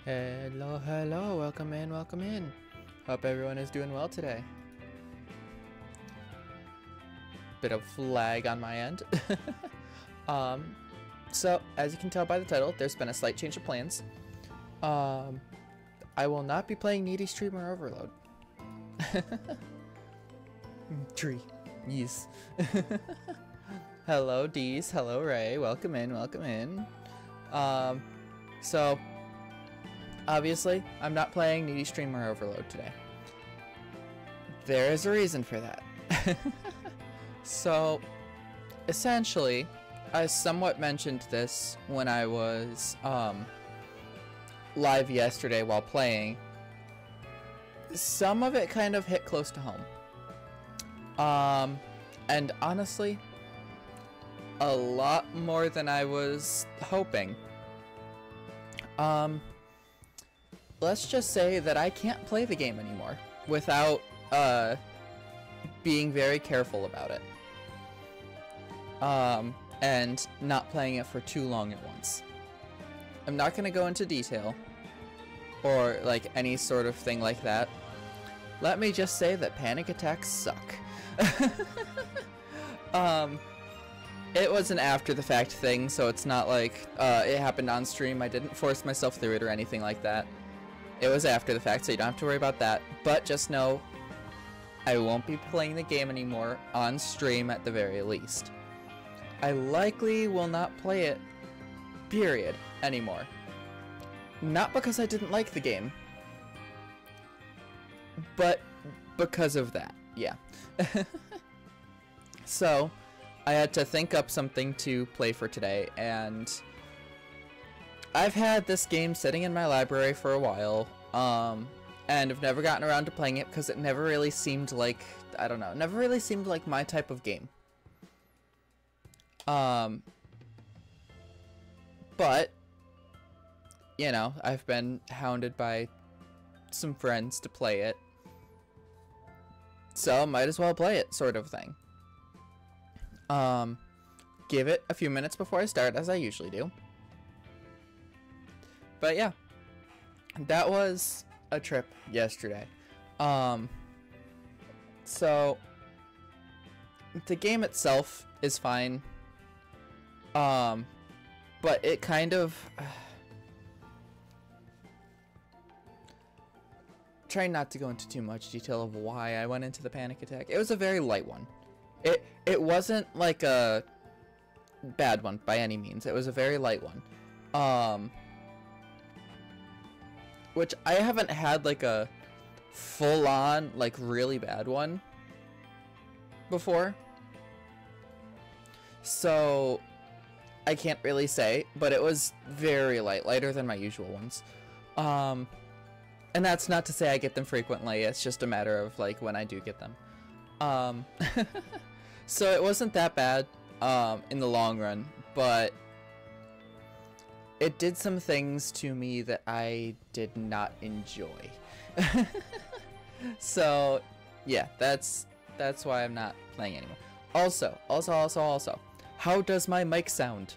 Hello, hello, welcome in, welcome in. Hope everyone is doing well today. Bit of lag on my end. So, as you can tell by the title, there's been a slight change of plans. I will not be playing Needy Streamer Overload. Tree. Yes. Hello, Dees. Hello, Ray. Welcome in, welcome in. So, obviously, I'm not playing Needy Streamer Overload today. There is a reason for that. So, essentially, I somewhat mentioned this when I was live yesterday while playing. Some of it kind of hit close to home. And honestly, a lot more than I was hoping. Let's just say that I can't play the game anymore without being very careful about it. And not playing it for too long at once. I'm not going to go into detail or like any sort of thing like that. Let me just say that panic attacks suck. It was an after the fact thing, so it's not like it happened on stream. I didn't force myself through it or anything like that. It was after the fact, so you don't have to worry about that. But just know, I won't be playing the game anymore on stream at the very least. I likely will not play it, period, anymore. Not because I didn't like the game, but because of that, yeah. So, I had to think up something to play for today, and I've had this game sitting in my library for a while, and I've never gotten around to playing it because it never really seemed like, I don't know, never really seemed like my type of game. But, you know, I've been hounded by some friends to play it, so might as well play it, sort of thing. Give it a few minutes before I start, as I usually do. But yeah, that was a trip yesterday. So the game itself is fine. But it kind of trying not to go into too much detail of why I went into the panic attack. It was a very light one. It wasn't like a bad one by any means. It was a very light one. Which I haven't had like a full-on, like really bad one before. So I can't really say, but it was very light, lighter than my usual ones. And that's not to say I get them frequently, it's just a matter of like when I do get them. So it wasn't that bad in the long run, but it did some things to me that I did not enjoy. So yeah, that's why I'm not playing anymore. Also, how does my mic sound?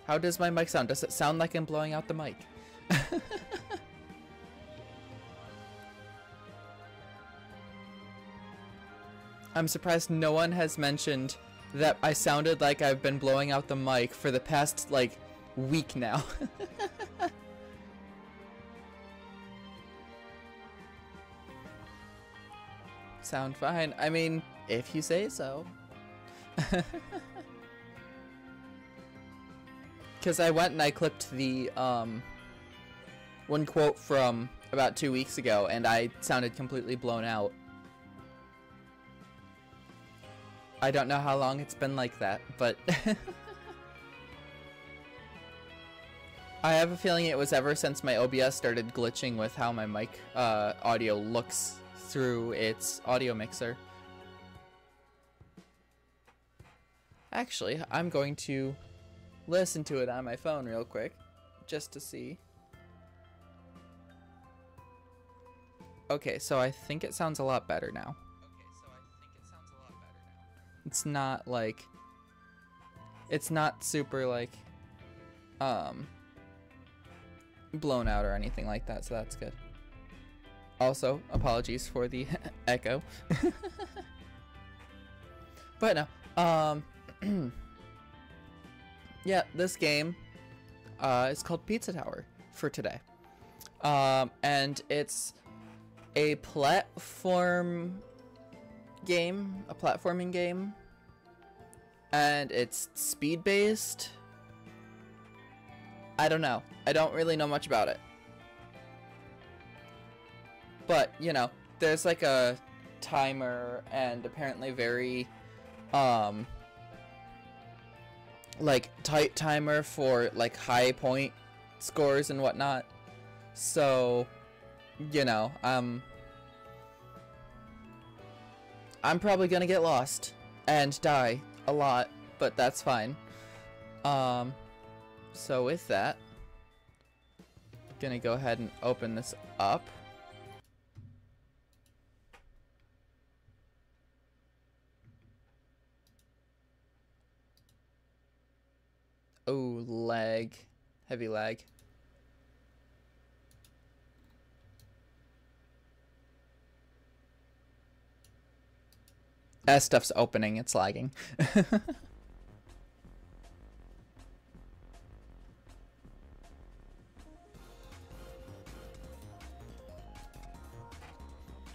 How does my mic sound? Does it sound like I'm blowing out the mic? I'm surprised no one has mentioned that I sounded like I've been blowing out the mic for the past, like, week now. Sound fine. I mean, if you say so. Because I went and I clipped the, one quote from about 2 weeks ago, and I sounded completely blown out. I don't know how long it's been like that, but I have a feeling it was ever since my OBS started glitching with how my mic audio looks through its audio mixer. Actually, I'm going to listen to it on my phone real quick, just to see. Okay, so I think it sounds a lot better now. It's not like, it's not super like, blown out or anything like that, so that's good. Also, apologies for the echo. But no, yeah, this game is called Pizza Tower for today. And it's a platforming game, and it's speed-based. I don't know. I don't really know much about it. But, you know, there's like a timer and apparently very, like tight timer for like high point scores and whatnot. So, you know, I'm probably gonna get lost and die a lot, but that's fine. So with that, gonna go ahead and open this up. Oh, lag. Heavy lag. As stuff's opening, it's lagging.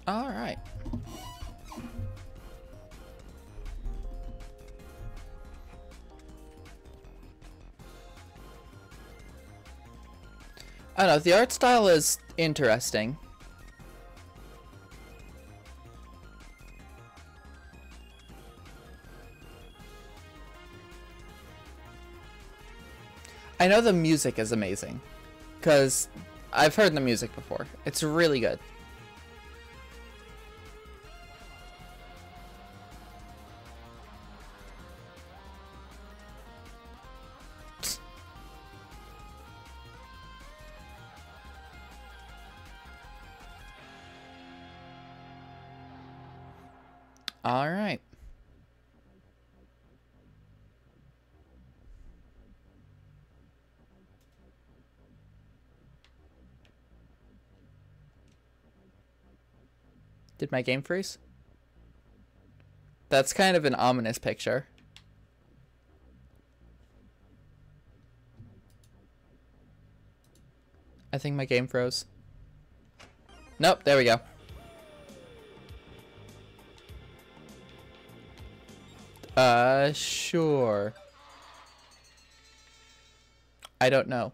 All right. I don't know, the art style is interesting. I know the music is amazing, because I've heard the music before. It's really good. All right. Did my game freeze? That's kind of an ominous picture. I think my game froze. Nope, there we go. Sure. I don't know.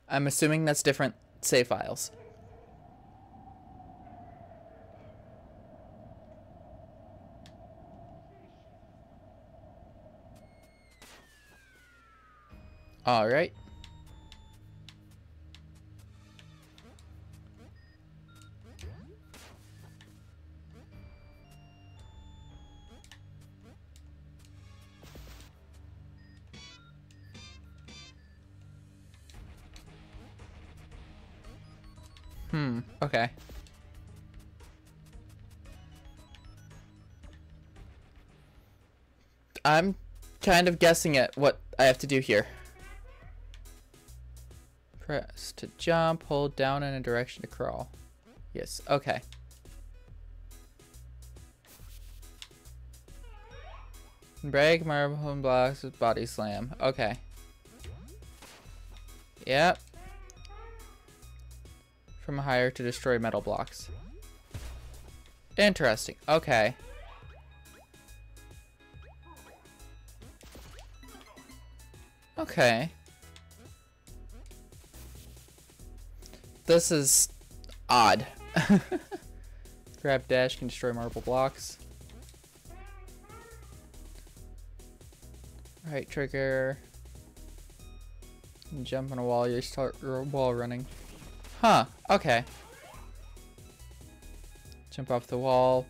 I'm assuming that's different save files. All right. Okay. I'm kind of guessing at what I have to do here. Press to jump, hold down in a direction to crawl. Yes, okay. Break marble and blocks with body slam. Okay. Yep. From higher to destroy metal blocks. Interesting. Okay. Okay. This is odd. Grab dash can destroy marble blocks. Right trigger. Jump on a wall, you start your wall running. Huh, okay. Jump off the wall.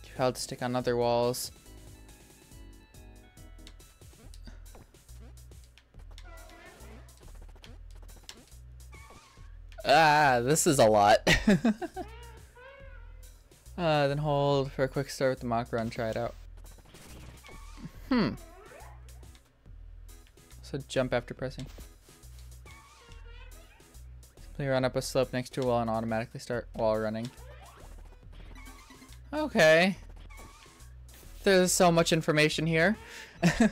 Keep held to stick on other walls. Ah, this is a lot. Then hold for a quick start with the mock run, try it out. So jump after pressing. Simply run up a slope next to a wall and automatically start wall running. Okay. There's so much information here. To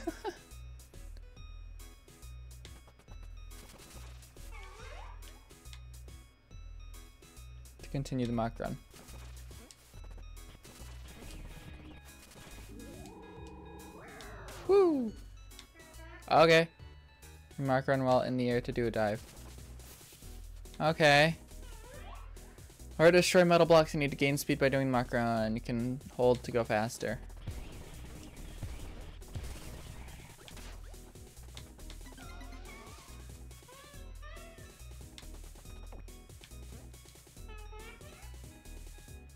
continue the mock run. Woo! Okay. Mock run while in the air to do a dive. Okay. Or to destroy metal blocks, you need to gain speed by doing mock run. You can hold to go faster.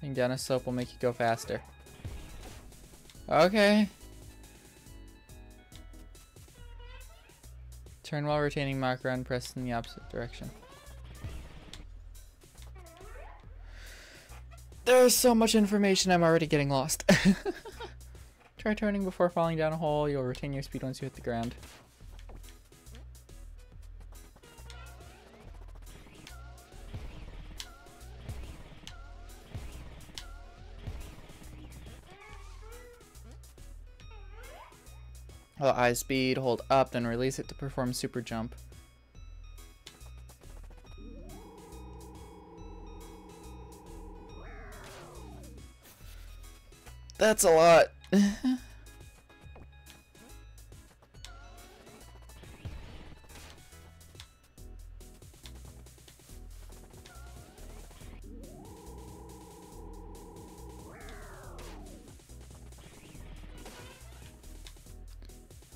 Getting down a slope will make you go faster. Okay. Turn while retaining mock run, press in the opposite direction. There's so much information, I'm already getting lost. Try turning before falling down a hole. You'll retain your speed once you hit the ground. While high speed, hold up, then release it to perform super jump. That's a lot.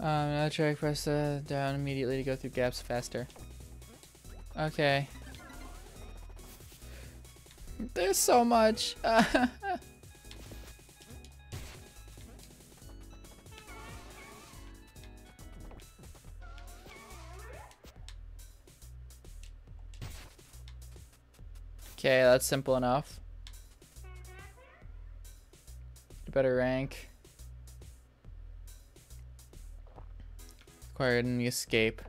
Now try press down immediately to go through gaps faster. Okay. There's so much. Okay, that's simple enough. Better rank. Acquired in the escape.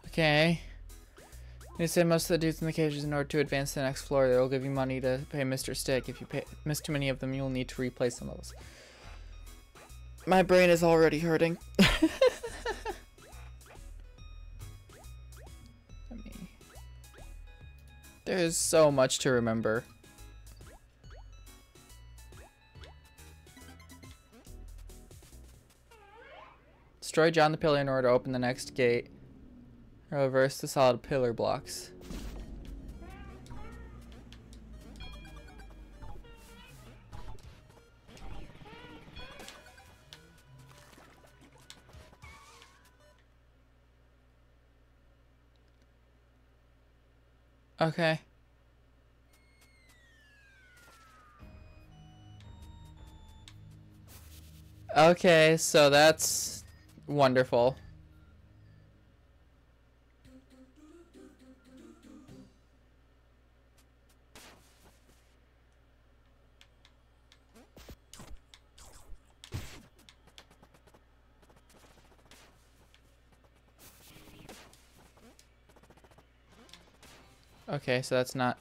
Okay. They say most of the dudes in the cages, in order to advance to the next floor, they will give you money to pay Mr. Stick. If you miss too many of them, you'll need to replay some of those. My brain is already hurting. There's so much to remember. Destroy John the Pillar in order to open the next gate. Reverse the solid pillar blocks. Okay. Okay, so that's wonderful. Okay, so that's not...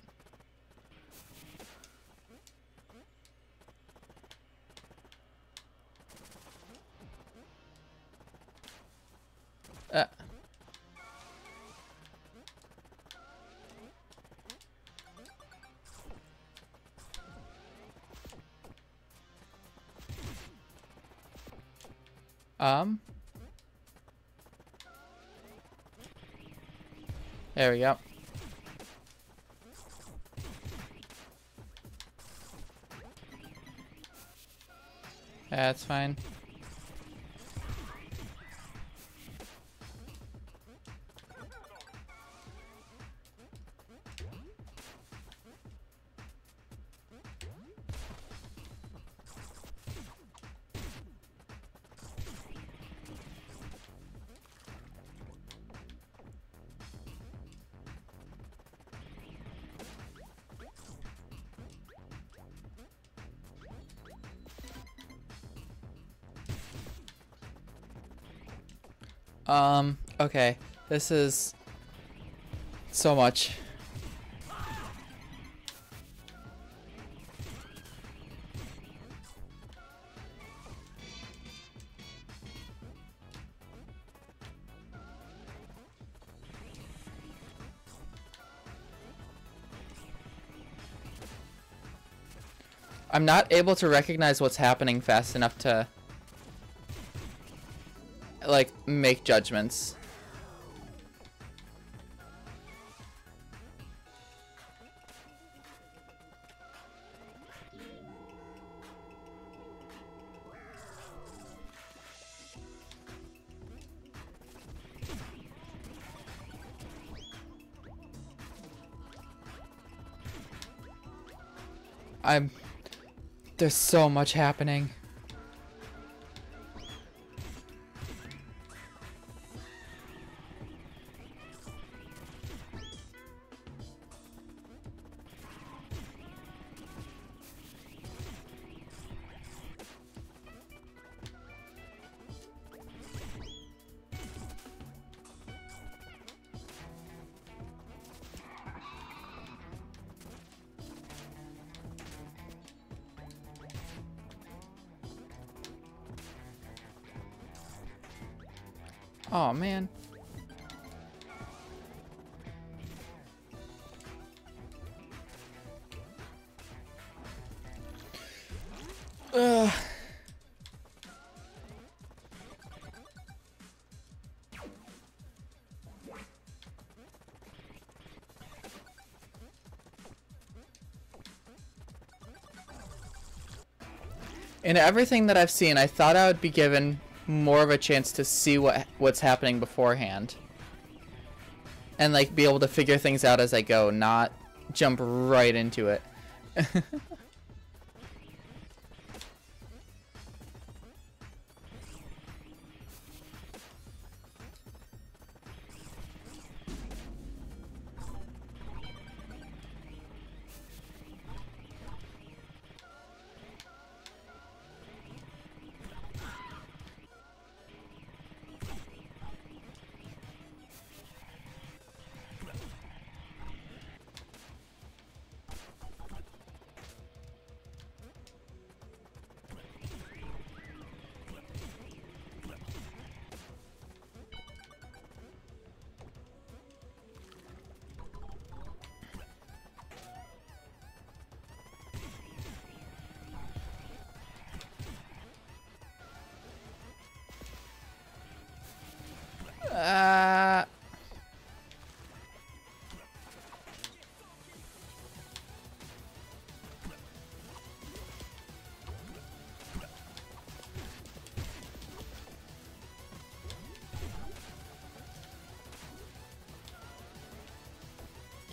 There we go. That's fine. Okay. This is so much. I'm not able to recognize what's happening fast enough to, like, make judgments. There's so much happening. Oh man. Ugh. In everything that I've seen, I thought I would be given more of a chance to see what's happening beforehand. And like be able to figure things out as I go, not jump right into it.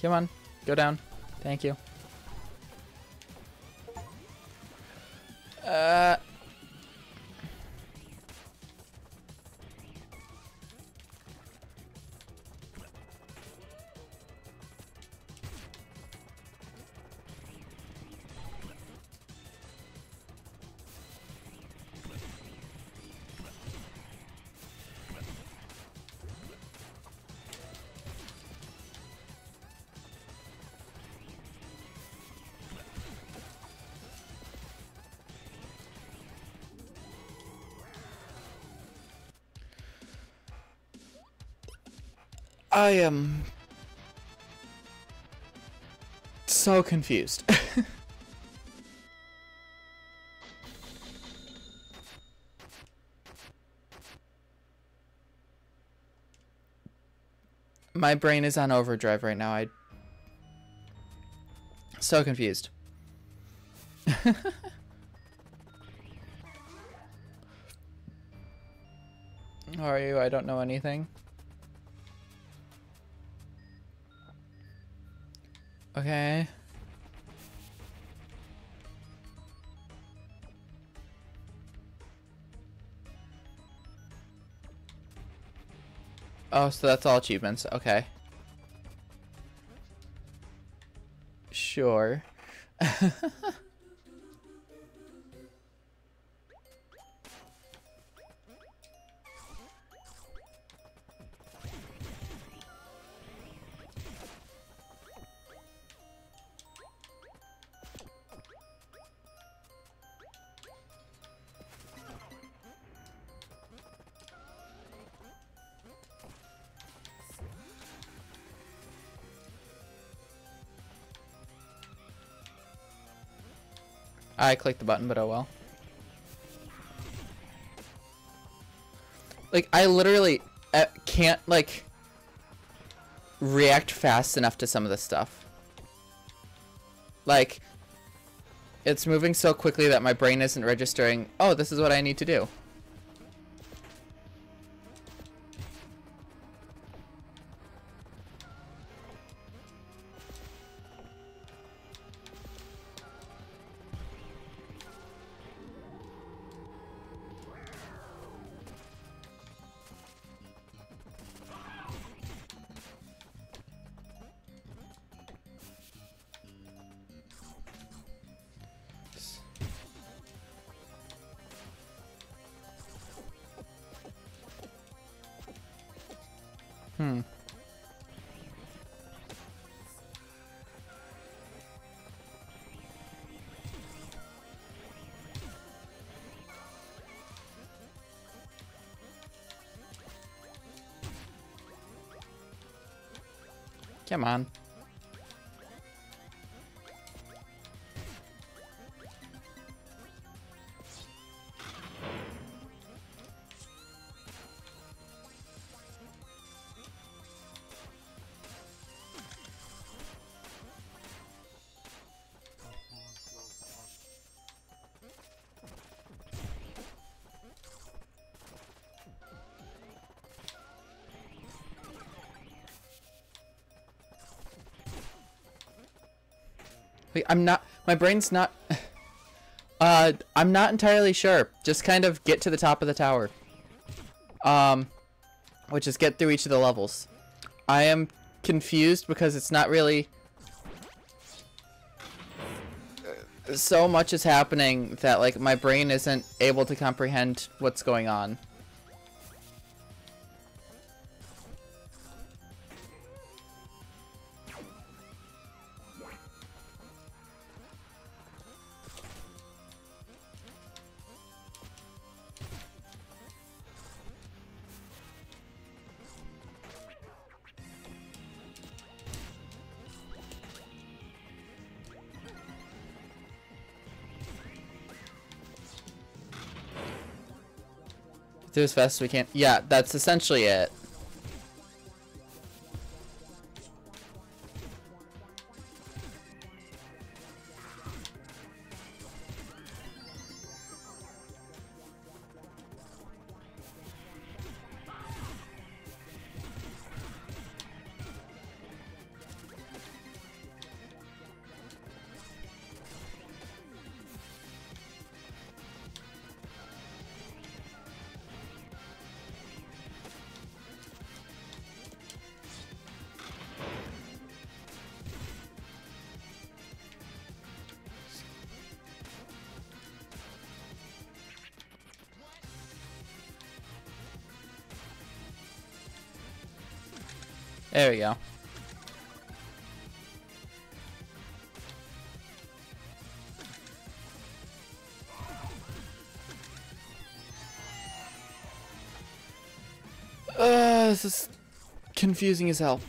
Come on, go down. Thank you. I am so confused. My brain is on overdrive right now. So confused. How are you? I don't know anything. Okay. Oh, so that's all achievements. Okay. Sure. I clicked the button, but oh well. Like, I literally can't, like, react fast enough to some of this stuff. Like, it's moving so quickly that my brain isn't registering, oh, this is what I need to do. Hmm. Come on. Wait, my brain's not, I'm not entirely sure. Just kind of get to the top of the tower. Which is get through each of the levels. I am confused because it's not really, so much is happening that, like, my brain isn't able to comprehend what's going on. Do as fast as we can. Yeah, that's essentially it. There we go. This is confusing as hell.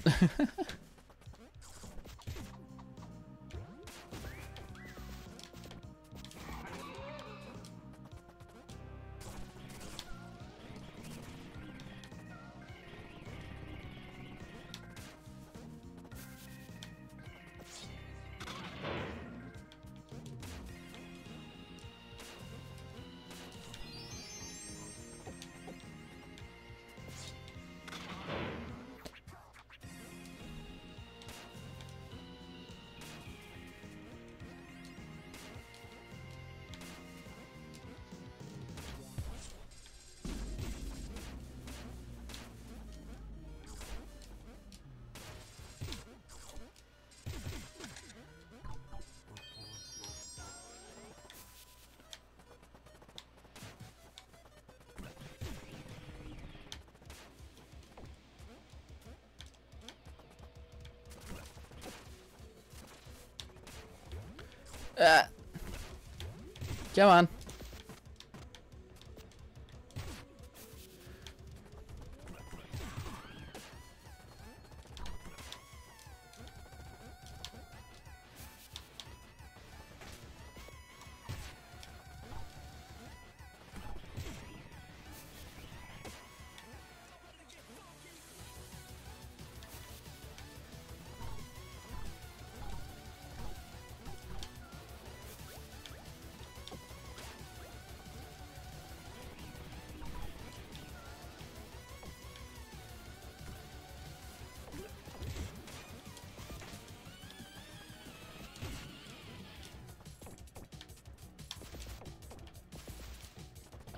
Come on.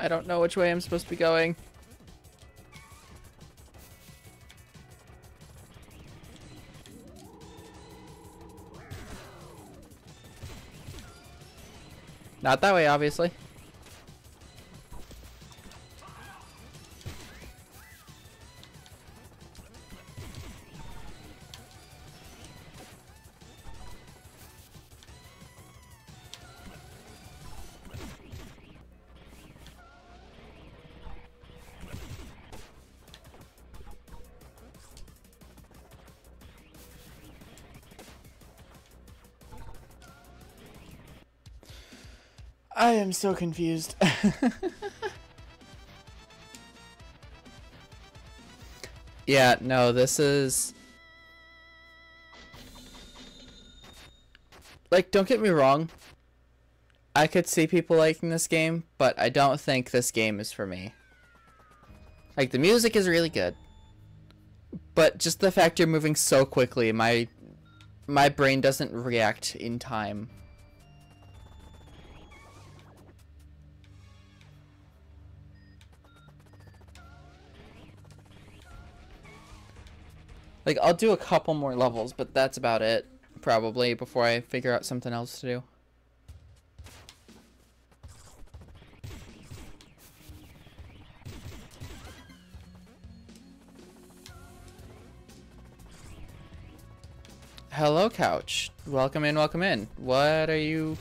I don't know which way I'm supposed to be going. Not that way, obviously. I am so confused. Yeah, no, this is... Like, don't get me wrong. I could see people liking this game, but I don't think this game is for me. Like, the music is really good. But just the fact you're moving so quickly, my brain doesn't react in time. Like, I'll do a couple more levels, but that's about it, probably, before I figure out something else to do. Hello, couch. Welcome in, welcome in. What are you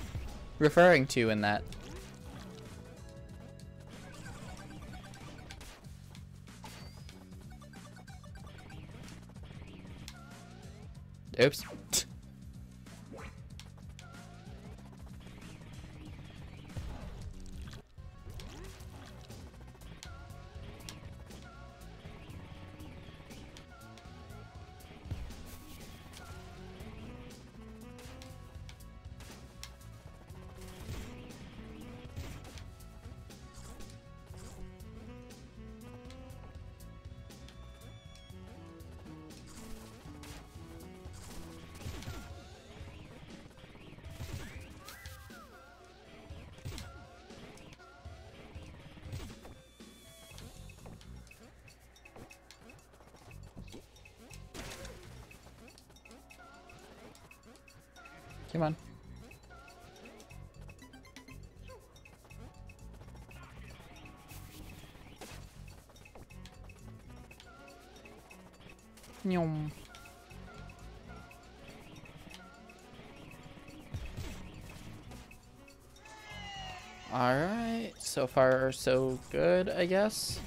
referring to in that? Oops. Come on. Nyum. Alright, so far so good, I guess.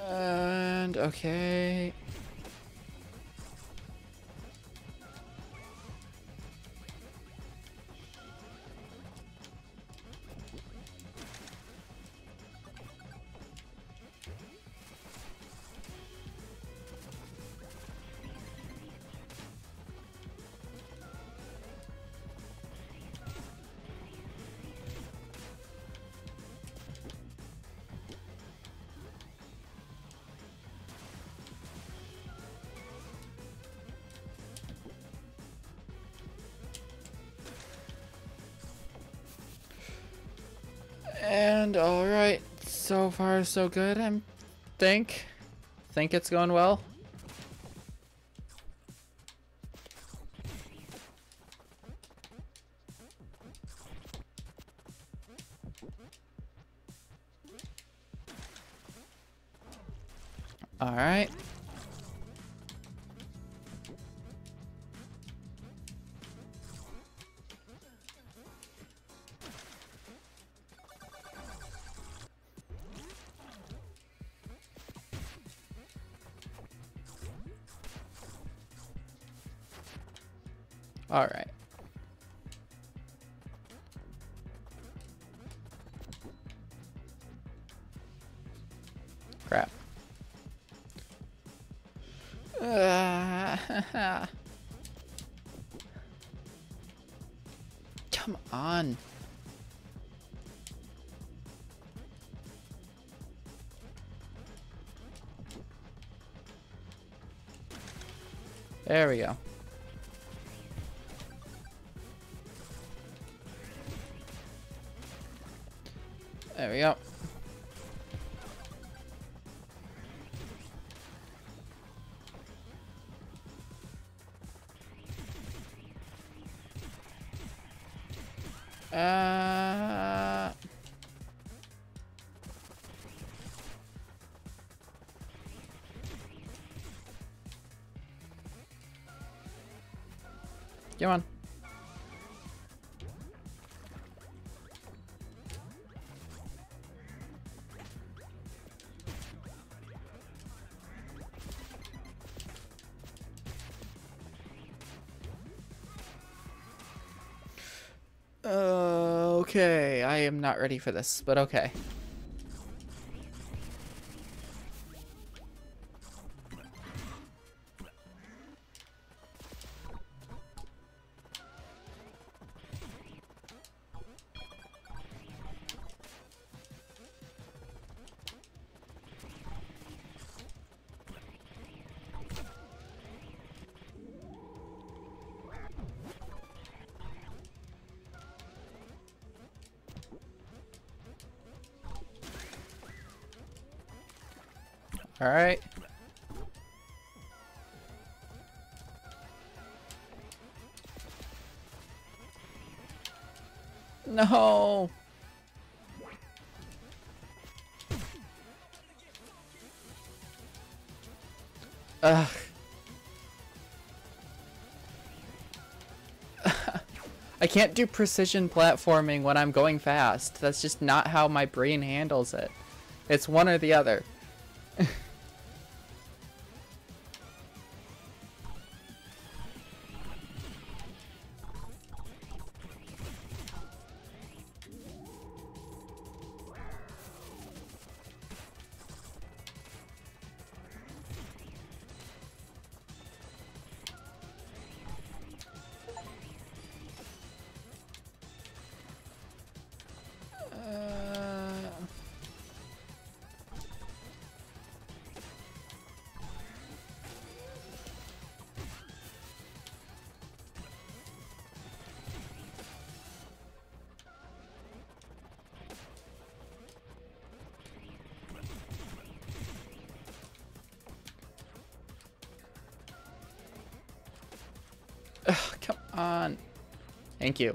And okay. And alright, so far so good, I think it's going well. Alright. Alright. Crap. Come on. There we go. There we go. Come on. Okay, I am not ready for this, but okay. All right. No. Ugh. I can't do precision platforming when I'm going fast. That's just not how my brain handles it. It's one or the other. Ugh, come on. Thank you.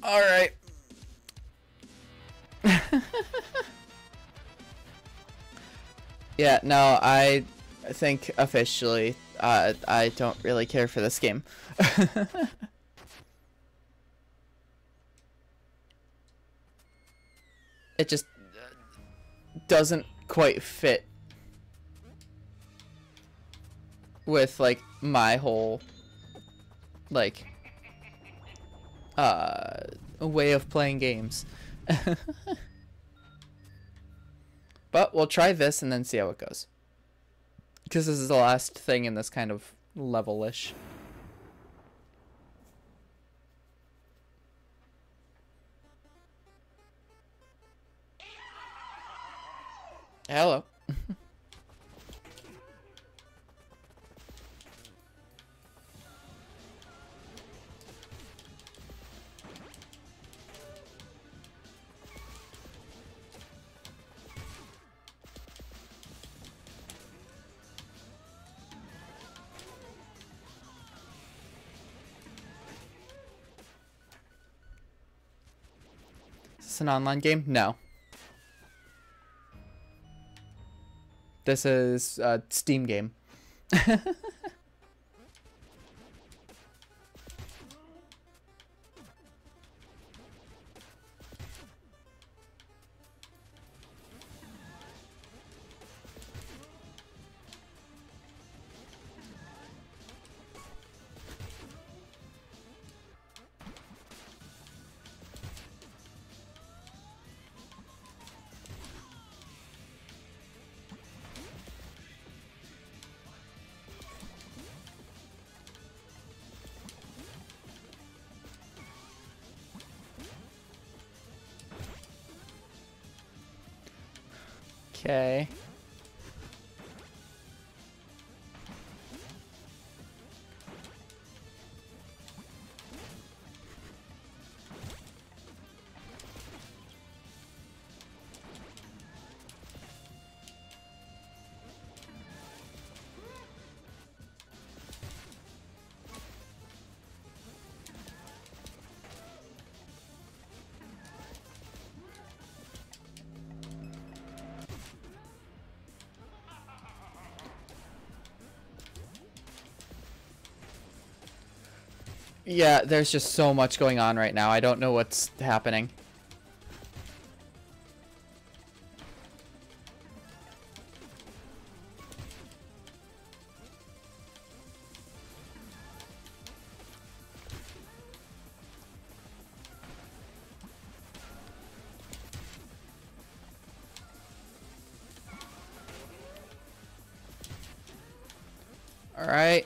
All right. Yeah, no, I think officially I don't really care for this game. It just doesn't quite fit with like my whole like way of playing games. But we'll try this and then see how it goes. Because this is the last thing in this kind of level-ish. Hello. Is this an online game? No. This is a Steam game. Okay. Yeah, there's just so much going on right now. I don't know what's happening. All right.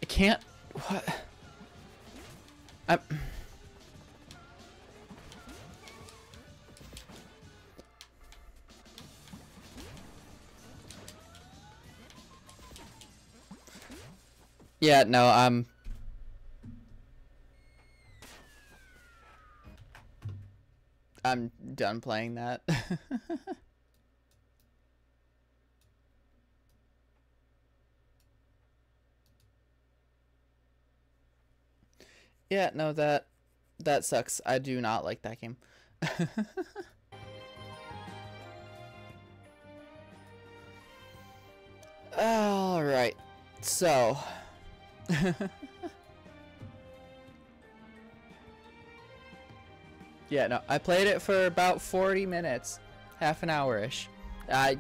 I can't. What? I'm. Yeah, no, I'm done playing that. Yeah, no, that sucks. I do not like that game. All right. So, yeah, no, I played it for about 40 minutes, half an hour-ish. I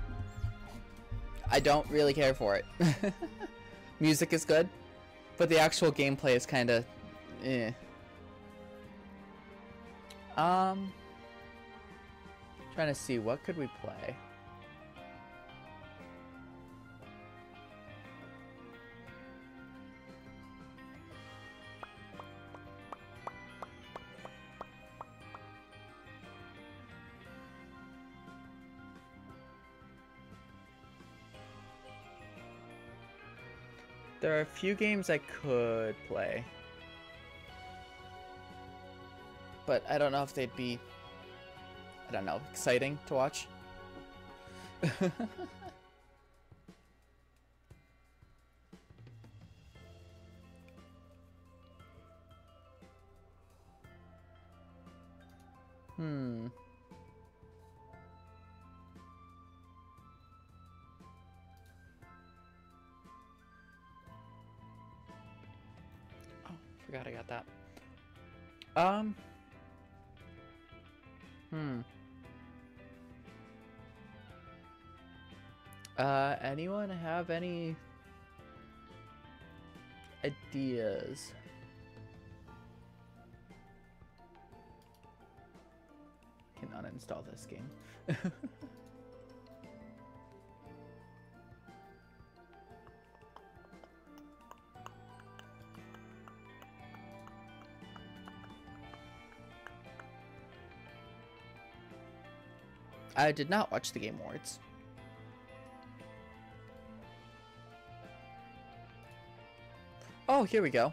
don't really care for it. Music is good, but the actual gameplay is kind of eh. Trying to see what could we play. There are a few games I could play, but I don't know if they'd be, I don't know, exciting to watch. Hmm. Oh, forgot I got that. Hmm. Anyone have any ideas? Can uninstall this game. I did not watch the Game Awards. Oh, here we go.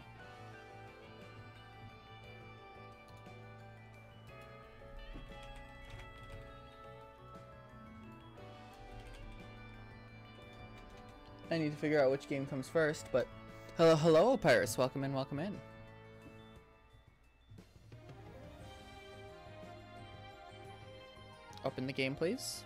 I need to figure out which game comes first, but hello, Pirates. Welcome in, welcome in. Open the game, please.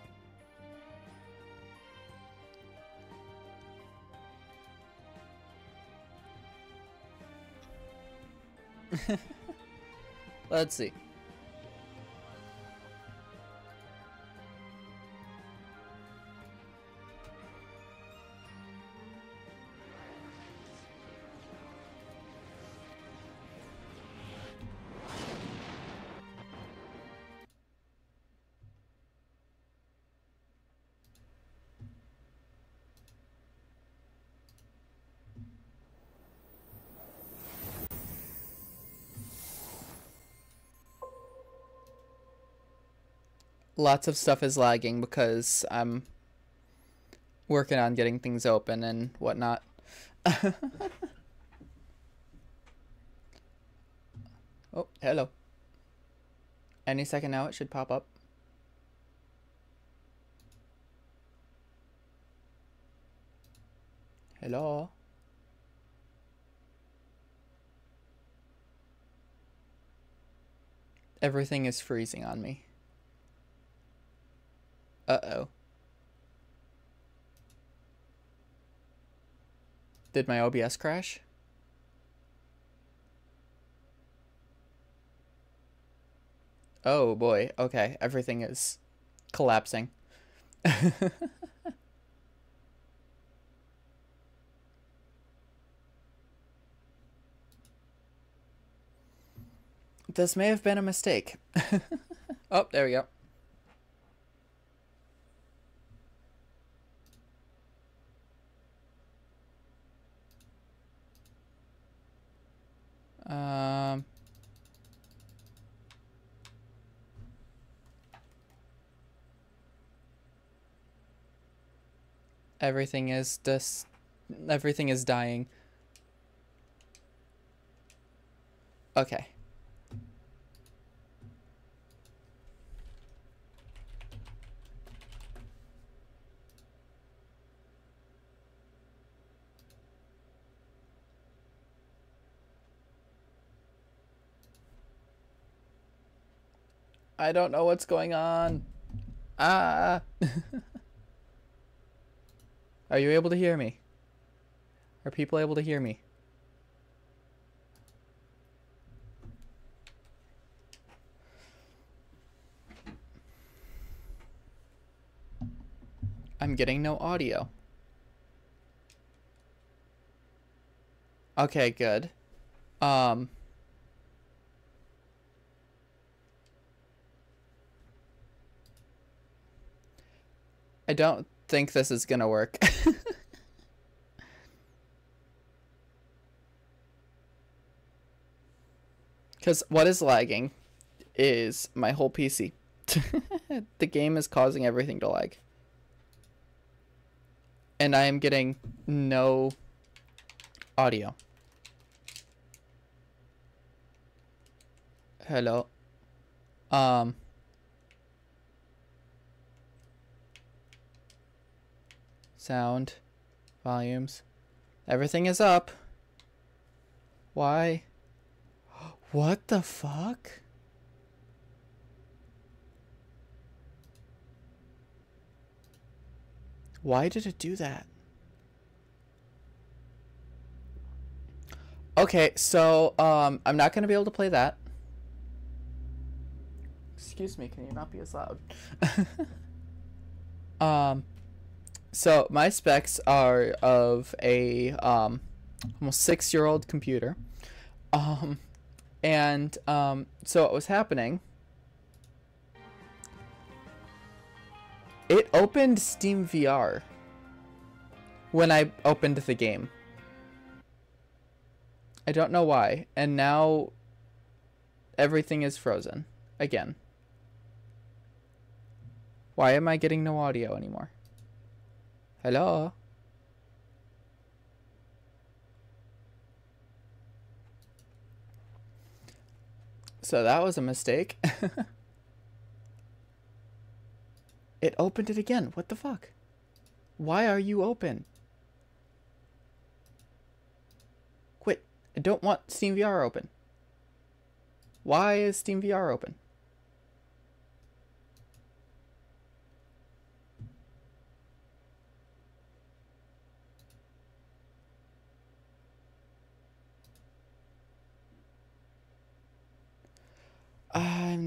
Let's see. Lots of stuff is lagging because I'm working on getting things open and whatnot. Oh, hello. Any second now it should pop up. Hello. Everything is freezing on me. Uh-oh. Did my OBS crash? Oh boy, okay, everything is collapsing. This may have been a mistake. Oh, there we go. Everything is dying. Okay. I don't know what's going on. Ah. Are you able to hear me? Are people able to hear me? I'm getting no audio. Okay, good. I don't think this is gonna work. Because what is lagging is my whole PC. The game is causing everything to lag. And I am getting no audio. Hello. Sound. Volumes. Everything is up. Why? What the fuck? Why did it do that? Okay, so, I'm not gonna be able to play that. Excuse me, can you not be as loud? So my specs are of a, almost 6-year-old computer. So what was happening, it opened Steam VR when I opened the game. I don't know why, and now everything is frozen again. Why am I getting no audio anymore? Hello? So that was a mistake. It opened it again. What the fuck? Why are you open? Quit. I don't want Steam VR open. Why is Steam VR open?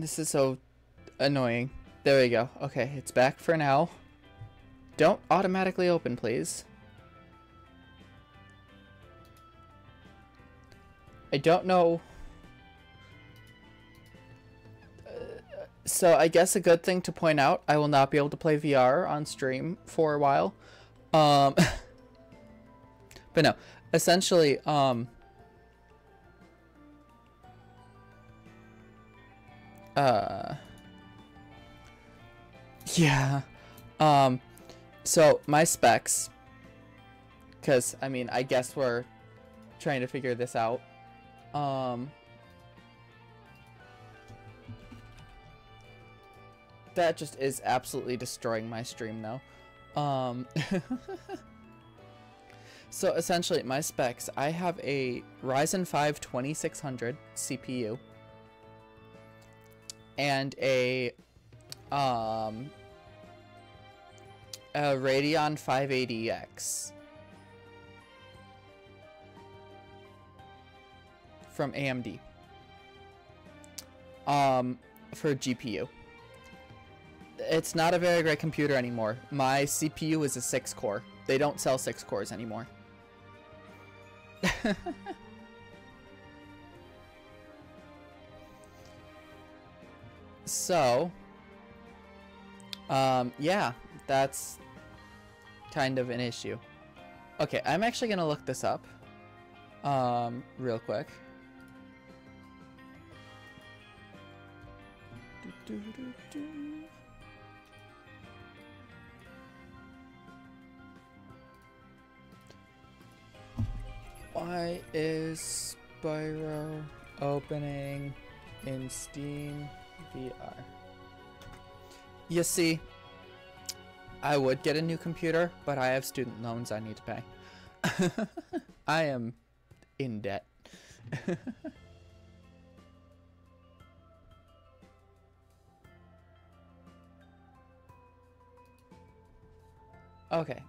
This is so annoying. There we go. Okay, it's back for now. Don't automatically open, please. I don't know. So I guess a good thing to point out, I will not be able to play VR on stream for a while. But no, essentially, Yeah. So my specs, because I mean, I guess we're trying to figure this out. That just is absolutely destroying my stream now. So essentially my specs, I have a Ryzen 5 2600 CPU and a Radeon 580X from AMD for GPU. It's not a very great computer anymore. My CPU is a 6-core. They don't sell 6 cores anymore. So, yeah, that's kind of an issue. Okay, I'm actually gonna look this up, real quick. Why is Spyro opening in Steam VR? You see, I would get a new computer, but I have student loans I need to pay. I am in debt. Okay.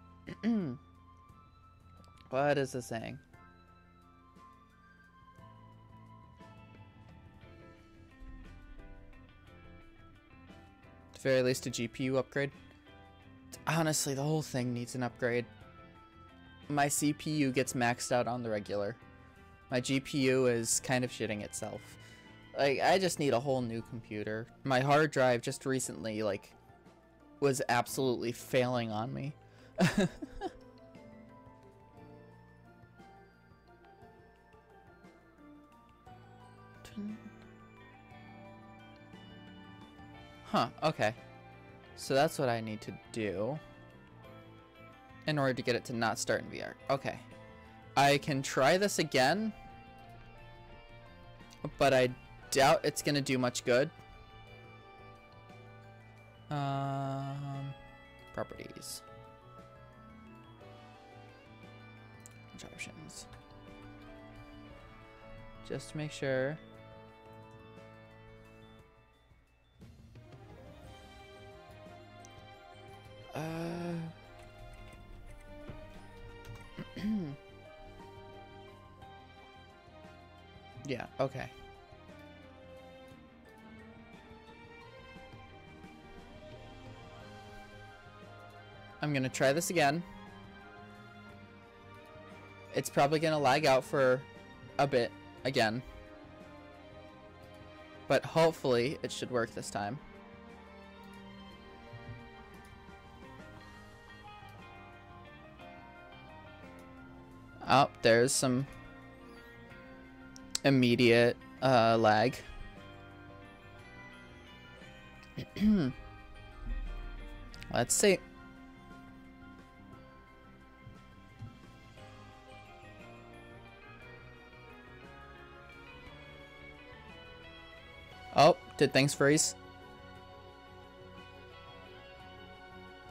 What is this saying? At the very least, a GPU upgrade. Honestly, the whole thing needs an upgrade. My CPU gets maxed out on the regular. My GPU is kind of shitting itself. Like, I just need a whole new computer. My hard drive just recently, like, was absolutely failing on me. Huh, okay. So that's what I need to do in order to get it to not start in VR. Okay. I can try this again, but I doubt it's gonna do much good. Properties. Which options? Just to make sure. Yeah, okay. I'm gonna try this again. It's probably gonna lag out for a bit again. But hopefully it should work this time. Oh, there's some immediate lag. Let's see. Oh, did things freeze?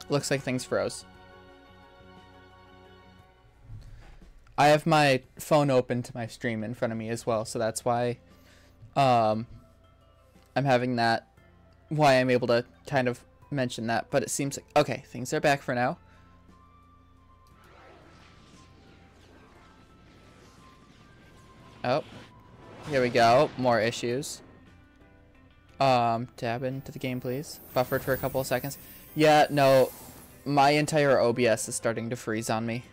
Looks like things froze. I have my phone open to my stream in front of me as well, so that's why I'm having that, why I'm able to kind of mention that, but it seems like, okay, things are back for now. Oh, here we go, more issues. Tab into the game, please. Buffered for a couple of seconds. Yeah, no, my entire OBS is starting to freeze on me.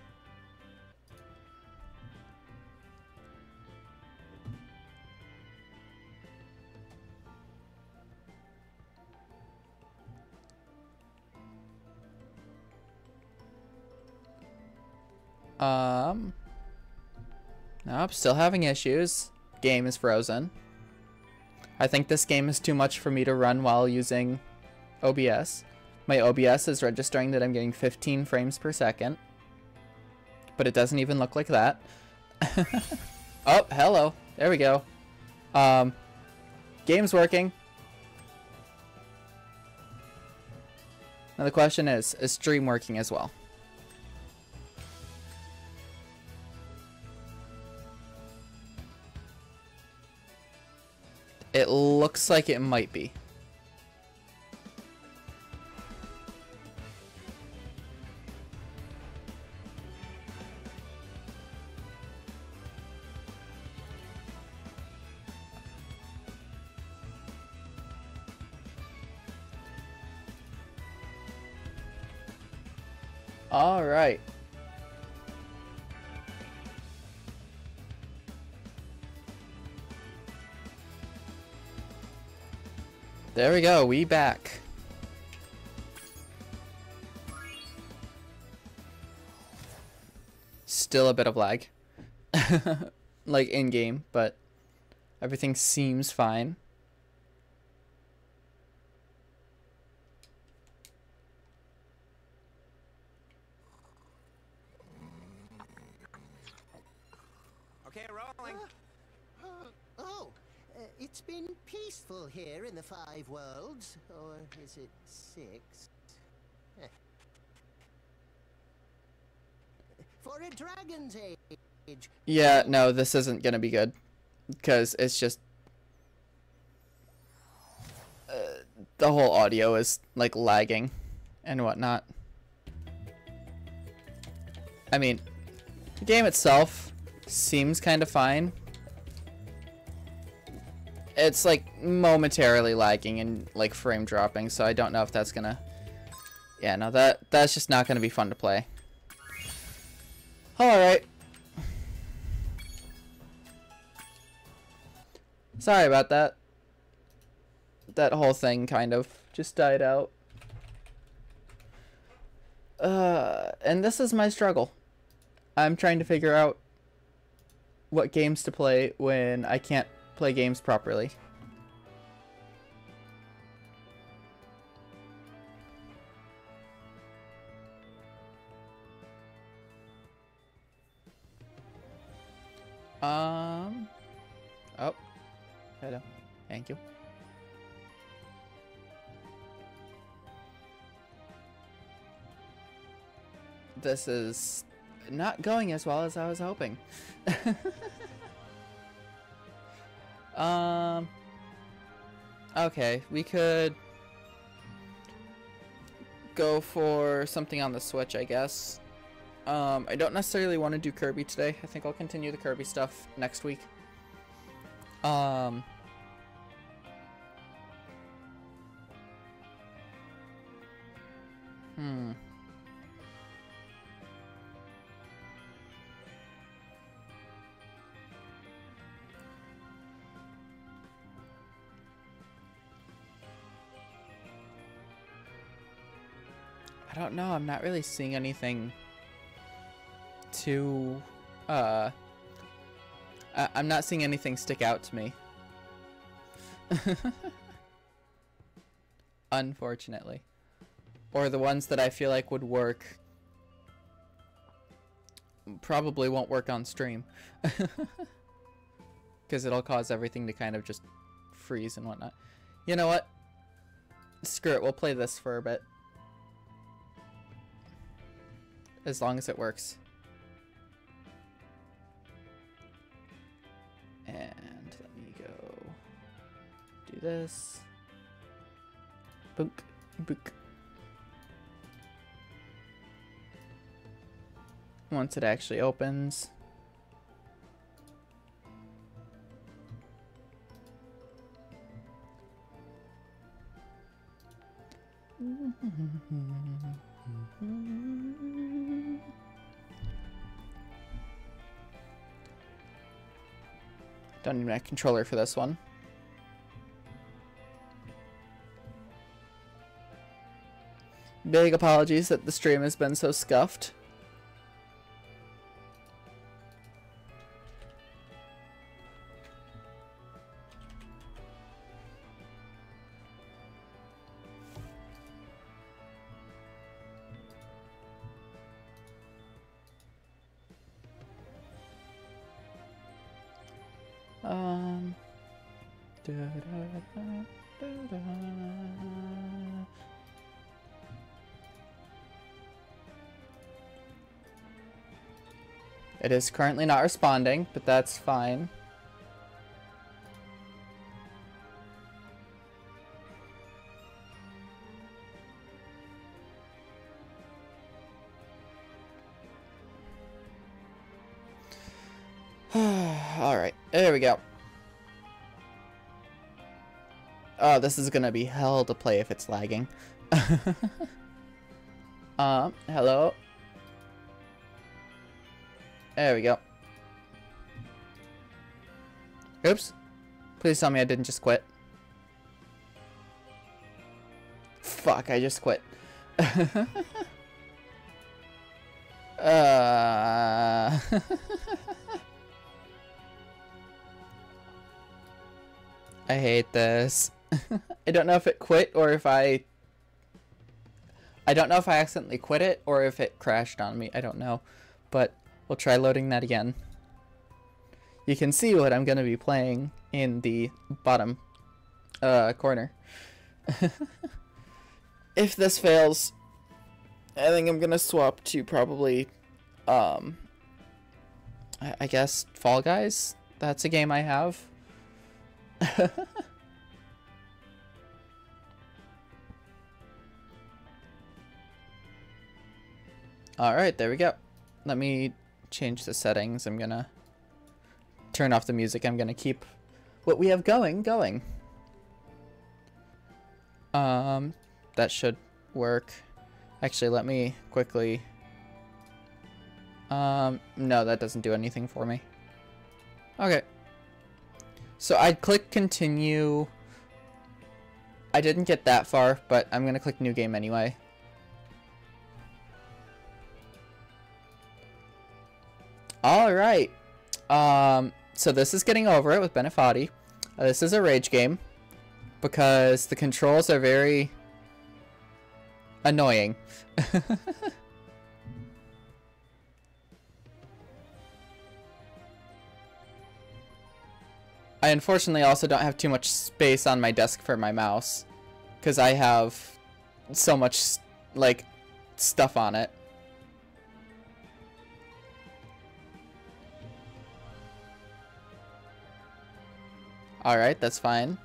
Nope, still having issues. Game is frozen. I think this game is too much for me to run while using OBS. My OBS is registering that I'm getting 15 frames per second. But it doesn't even look like that. Oh, hello. There we go. Game's working. Now the question is stream working as well? It looks like it might be. All right. There we go, we back. Still a bit of lag. Like in game, but everything seems fine. Okay, rolling. It's been peaceful here in the 5 worlds, or is it 6? For a dragon's age. Yeah, no, this isn't gonna be good, because it's just the whole audio is like lagging and whatnot. I mean, the game itself seems kind of fine. It's like momentarily lagging and like frame dropping, so I don't know if that's gonna... Yeah, no, that's just not gonna be fun to play. Alright. Sorry about that. That whole thing kind of just died out. And this is my struggle. I'm trying to figure out what games to play when I can't play games properly. Oh. Hello. Thank you. This is not going as well as I was hoping. Okay, we could go for something on the Switch, I guess. I don't necessarily want to do Kirby today. I think I'll continue the Kirby stuff next week. I don't know. I'm not really seeing anything too, I'm not seeing anything stick out to me. Unfortunately. Or the ones that I feel like would work probably won't work on stream. Because it'll cause everything to kind of just freeze and whatnot. You know what? Screw it. We'll play this for a bit. As long as it works. And let me go do this. Book, book. Once it actually opens. Don't need my controller for this one. Big apologies that the stream has been so scuffed. It is currently not responding, but that's fine. Alright, there we go. Oh, this is gonna be hell to play if it's lagging. Hello? There we go. Oops. Please tell me I didn't just quit. Fuck, I just quit. I hate this. I don't know if it quit or if I don't know if I accidentally quit it or if it crashed on me. I don't know. But we'll try loading that again. You can see what I'm going to be playing in the bottom corner. If this fails, I think I'm going to swap to probably, I guess, Fall Guys. That's a game I have. Alright, there we go. Let me change the settings. I'm gonna turn off the music. I'm gonna keep what we have going. That should work. Actually, let me quickly... no, that doesn't do anything for me. Okay. So I'd click continue. I didn't get that far, but I'm gonna click new game anyway. Alright. So this is Getting Over It with Benefati. This is a rage game because the controls are very annoying. I unfortunately also don't have too much space on my desk for my mouse because I have so much like stuff on it. Alright, that's fine.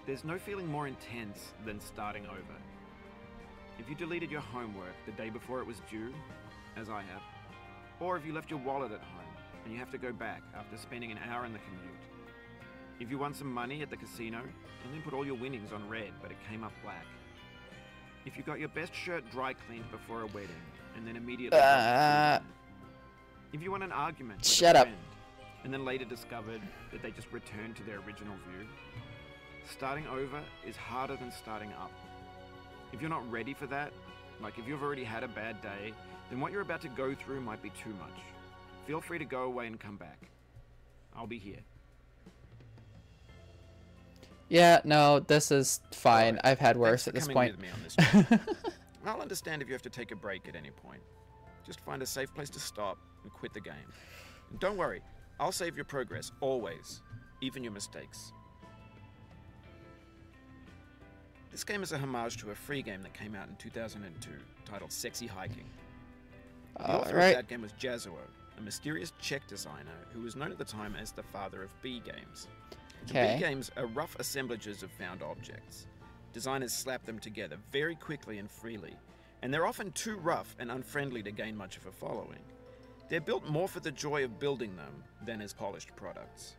There's no feeling more intense than starting over. If you deleted your homework the day before it was due, as I have, or if you left your wallet at home and you have to go back after spending an hour in the commute. If you won some money at the casino and then put all your winnings on red but it came up black. If you got your best shirt dry cleaned before a wedding and then immediately if you won an argument with Shut a up. friend and then later discovered that they just returned to their original view. Starting over is harder than starting up. If you're not ready for that, like if you've already had a bad day, then what you're about to go through might be too much. Feel free to go away and come back. I'll be here. Yeah, no, this is fine. Right. I've had worse Thanks at this for point. coming with me on this trip. I'll understand if you have to take a break at any point. Just find a safe place to stop and quit the game. And don't worry, I'll save your progress, always. Even your mistakes. This game is a homage to a free game that came out in 2002, titled Sexy Hiking. The author of that game was Jazuo, a mysterious Czech designer who was known at the time as the father of B games. The B games are rough assemblages of found objects. Designers slap them together very quickly and freely, and they're often too rough and unfriendly to gain much of a following. They're built more for the joy of building them than as polished products.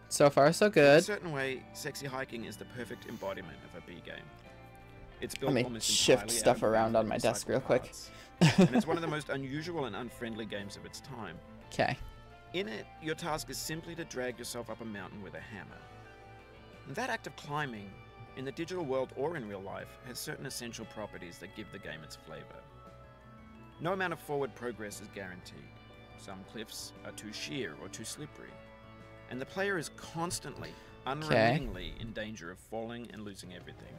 So far, so In good. a certain way, Sexy Hiking is the perfect embodiment of a B game. It's built Let me almost shift entirely stuff out of around on recycled my desk real quick. parts. And it's one of the most unusual and unfriendly games of its time. Okay. In it, your task is simply to drag yourself up a mountain with a hammer. And that act of climbing, in the digital world or in real life, has certain essential properties that give the game its flavor. No amount of forward progress is guaranteed. Some cliffs are too sheer or too slippery. And the player is constantly, unremittingly in danger of falling and losing everything.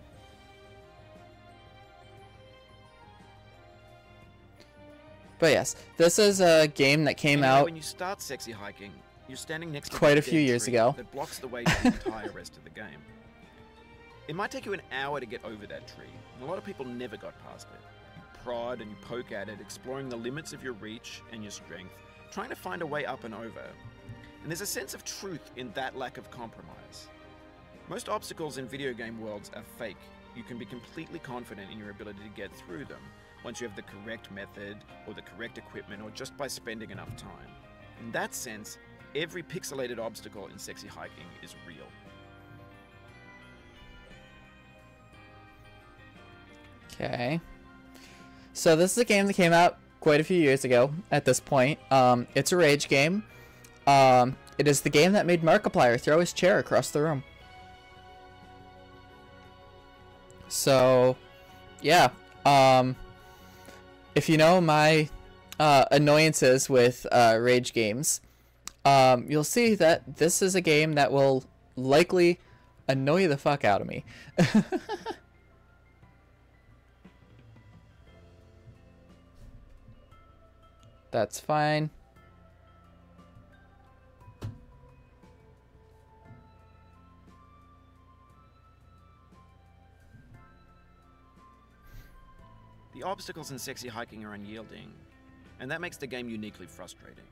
But yes, this is a game that came out when you start sexy hiking, you're standing next to quite a a few years ago. that blocks the way to the entire rest of the game. It might take you an hour to get over that tree, and a lot of people never got past it. You prod and you poke at it, exploring the limits of your reach and your strength, trying to find a way up and over. And there's a sense of truth in that lack of compromise. Most obstacles in video game worlds are fake. You can be completely confident in your ability to get through them once you have the correct method or the correct equipment or just by spending enough time. In that sense, every pixelated obstacle in sexy hiking is real. Okay. So this is a game that came out quite a few years ago at this point. It's a rage game. It is the game that made Markiplier throw his chair across the room. So, yeah. If you know my annoyances with rage games, you'll see that this is a game that will likely annoy the fuck out of me. That's fine. The obstacles in sexy hiking are unyielding, and that makes the game uniquely frustrating.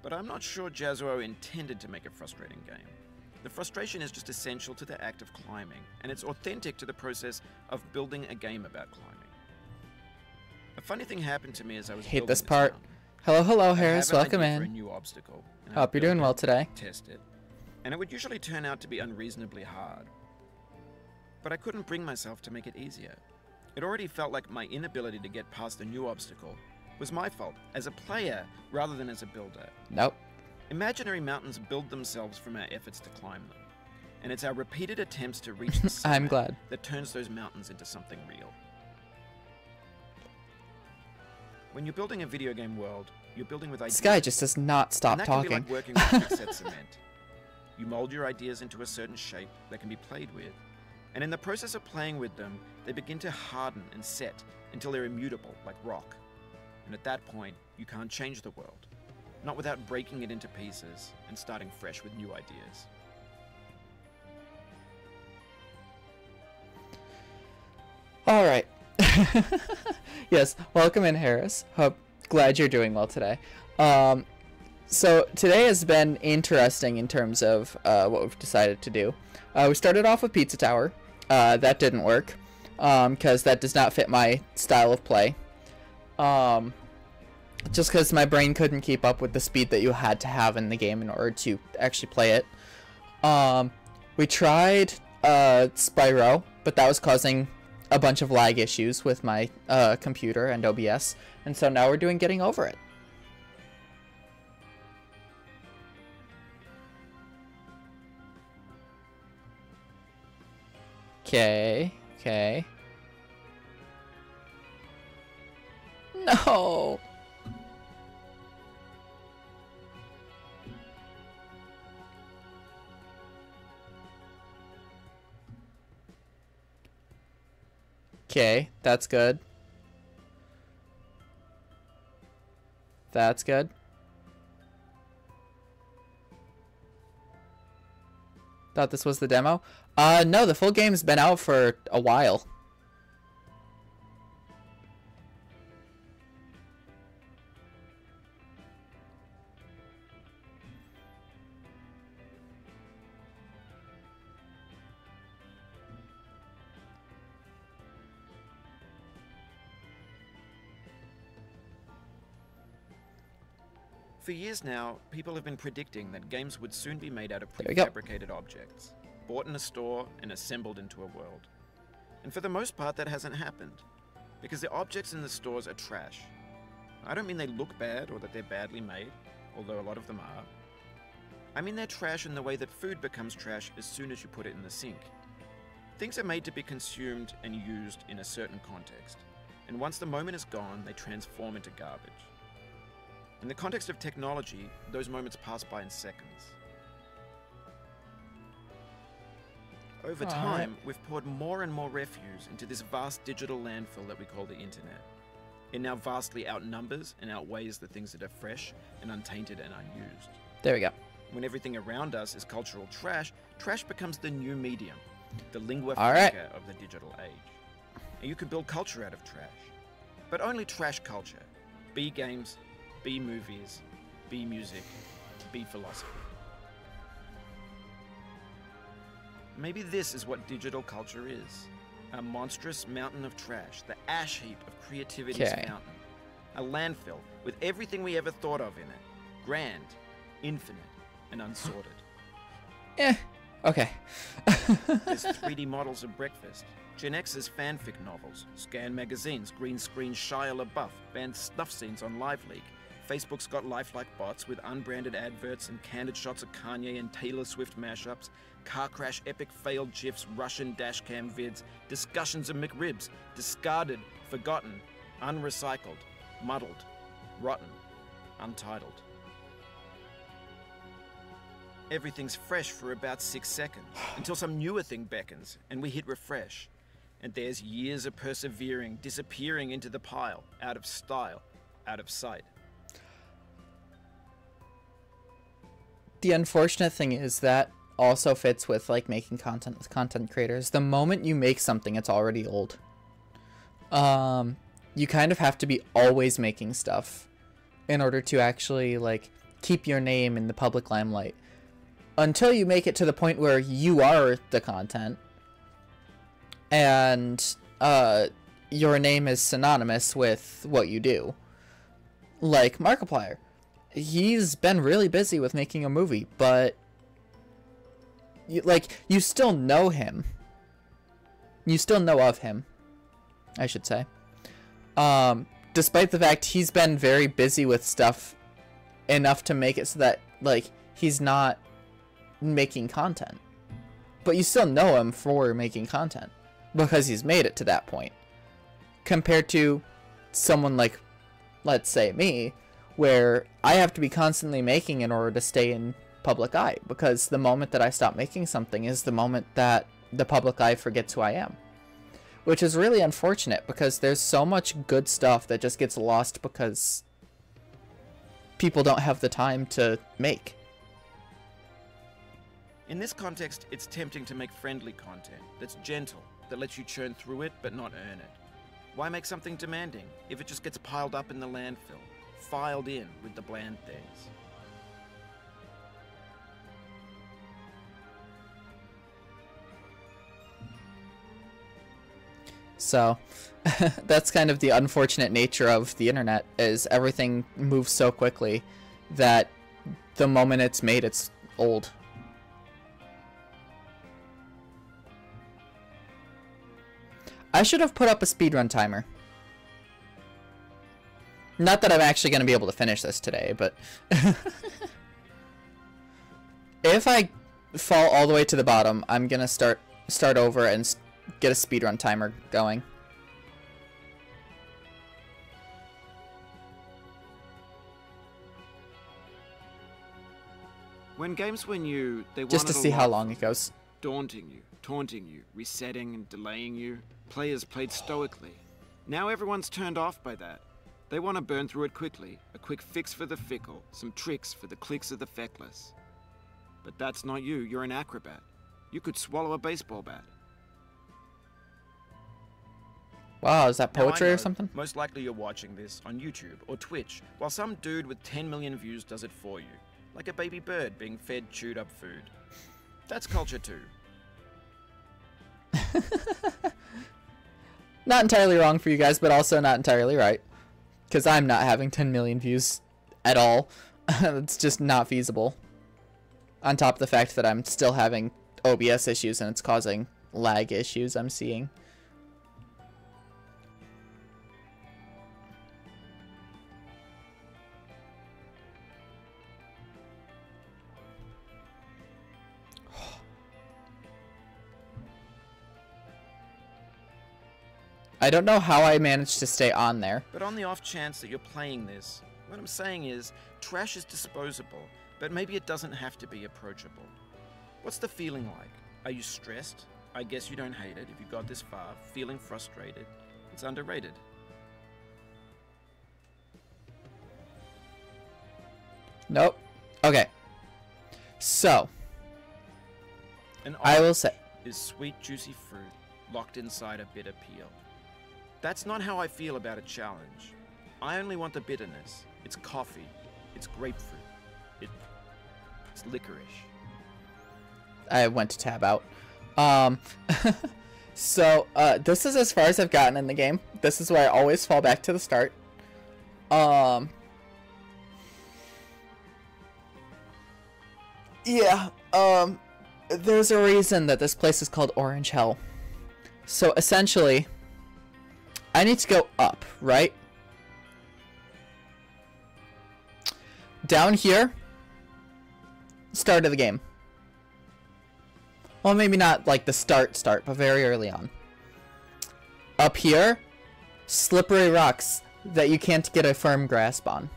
But I'm not sure Jazzuo intended to make a frustrating game. The frustration is just essential to the act of climbing, and it's authentic to the process of building a game about climbing. A funny thing happened to me as I was hate building this part. Town. Hello, Harris. Welcome For a in. new obstacle, and Hope I'd you're doing build well it, today. Test it, and it would usually turn out to be unreasonably hard. But I couldn't bring myself to make it easier. It already felt like my inability to get past a new obstacle was my fault as a player rather than as a builder. Nope. Imaginary mountains build themselves from our efforts to climb them, and it's our repeated attempts to reach the I'm summit glad. that turns those mountains into something real. When you're building a video game world, you're building with ideas. This guy just does not stop and that talking. can be like working with thick-set cement. You mold your ideas into a certain shape that can be played with, and in the process of playing with them, they begin to harden and set until they're immutable, like rock. And at that point, you can't change the world, not without breaking it into pieces and starting fresh with new ideas. All right. Yes, welcome in, Harris. Glad you're doing well today. So today has been interesting in terms of what we've decided to do. We started off with Pizza Tower. That didn't work because that does not fit my style of play. Just because my brain couldn't keep up with the speed that you had to have in the game in order to actually play it. We tried Spyro, but that was causing a bunch of lag issues with my computer and OBS, and so now we're doing Getting Over It. Okay. No. Okay, that's good. That's good. Thought this was the demo. No, the full game's been out for a while. For years now, people have been predicting that games would soon be made out of There we go. prefabricated objects, bought in a store and assembled into a world. And for the most part, that hasn't happened, because the objects in the stores are trash. I don't mean they look bad or that they're badly made, although a lot of them are. I mean they're trash in the way that food becomes trash as soon as you put it in the sink. Things are made to be consumed and used in a certain context, and once the moment is gone, they transform into garbage. In the context of technology, those moments pass by in seconds. Over time, we've poured more and more refuse into this vast digital landfill that we call the internet. It now vastly outnumbers and outweighs the things that are fresh and untainted and unused. There we go. When everything around us is cultural trash, trash becomes the new medium, the lingua All right. franca of the digital age. And you can build culture out of trash. But only trash culture. Be games, be movies, be music, be philosophy. Maybe this is what digital culture is. A monstrous mountain of trash, the ash heap of creativity's mountain. A landfill with everything we ever thought of in it. Grand, infinite, and unsorted. Okay. There's 3D models of breakfast, Gen X's fanfic novels, scan magazines, green screen Shia LaBeouf, banned snuff scenes on LiveLeak. Facebook's got lifelike bots with unbranded adverts and candid shots of Kanye and Taylor Swift mashups, car crash epic failed GIFs, Russian dashcam vids, discussions of McRibs, discarded, forgotten, unrecycled, muddled, rotten, untitled. Everything's fresh for about 6 seconds, until some newer thing beckons, and we hit refresh. And there's years of persevering, disappearing into the pile, out of style, out of sight. The unfortunate thing is that also fits with like making content with content creators. The moment you make something, it's already old. You kind of have to be always making stuff in order to actually like keep your name in the public limelight. Until you make it to the point where you are the content and your name is synonymous with what you do. Like Markiplier. He's been really busy with making a movie, but you still know him. You still know of him, I should say. Despite the fact he's been very busy with stuff enough to make it so that like he's not making content. But you still know him for making content because he's made it to that point. Compared to someone like, let's say me, where I have to be constantly making in order to stay in public eye, because the moment that I stop making something is the moment that the public eye forgets who I am. Which is really unfortunate because there's so much good stuff that just gets lost because people don't have the time to make. In this context, it's tempting to make friendly content that's gentle, that lets you churn through it but not earn it. Why make something demanding if it just gets piled up in the landfill, filed in with the bland things? So, that's kind of the unfortunate nature of the internet, is everything moves so quickly that the moment it's made, it's old. I should have put up a speedrun timer. Not that I'm actually going to be able to finish this today, but if I fall all the way to the bottom, I'm going to start over and get a speedrun timer going. When games were new, they just to see how long it goes. Daunting you, taunting you, resetting and delaying you. Players played stoically. Now everyone's turned off by that. They want to burn through it quickly, a quick fix for the fickle, some tricks for the clicks of the feckless. But that's not you, you're an acrobat. You could swallow a baseball bat. Wow, is that poetry Now, I or know, something? Most likely you're watching this on YouTube or Twitch, while some dude with 10 million views does it for you. Like a baby bird being fed chewed up food. That's culture too. Not entirely wrong for you guys, but also not entirely right. Because I'm not having 10 million views at all. It's just not feasible. On top of the fact that I'm still having OBS issues and it's causing lag issues I'm seeing. I don't know how I managed to stay on there. But on the off chance that you're playing this, what I'm saying is, trash is disposable, but maybe it doesn't have to be approachable. What's the feeling like? Are you stressed? I guess you don't hate it if you got this far. Feeling frustrated? It's underrated. Nope. Okay. So, An I will orange say... is sweet, juicy fruit locked inside a bitter peel. That's not how I feel about a challenge. I only want the bitterness. It's coffee. It's grapefruit. It's licorice. I went to tab out. So, this is as far as I've gotten in the game. This is where I always fall back to the start. Yeah, there's a reason that this place is called Orange Hell. So, essentially, I need to go up, right? Down here, start of the game. Well, maybe not like the start, but very early on. Up here, slippery rocks that you can't get a firm grasp on.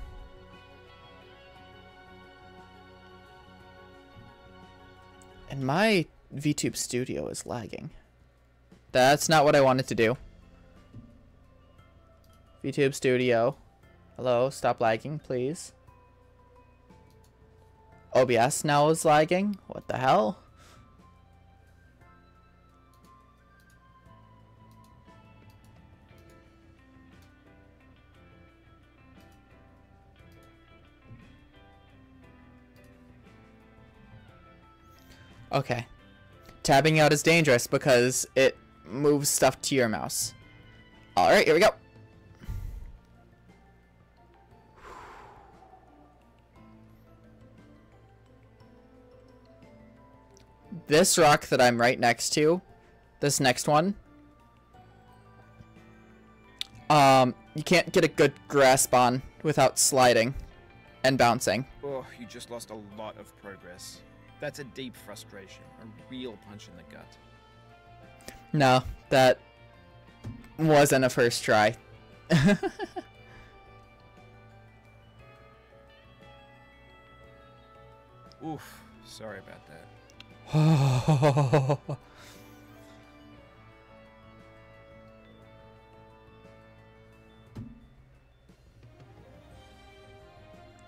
And my VTube Studio is lagging. That's not what I wanted to do. VTube Studio. Hello, stop lagging, please. OBS now is lagging. What the hell? Okay. Tabbing out is dangerous because it moves stuff to your mouse. Alright, here we go. This rock that I'm right next to, this next one, you can't get a good grasp on without sliding and bouncing. Oh, you just lost a lot of progress. That's a deep frustration, a real punch in the gut. No, that wasn't a first try. Oof, sorry about that.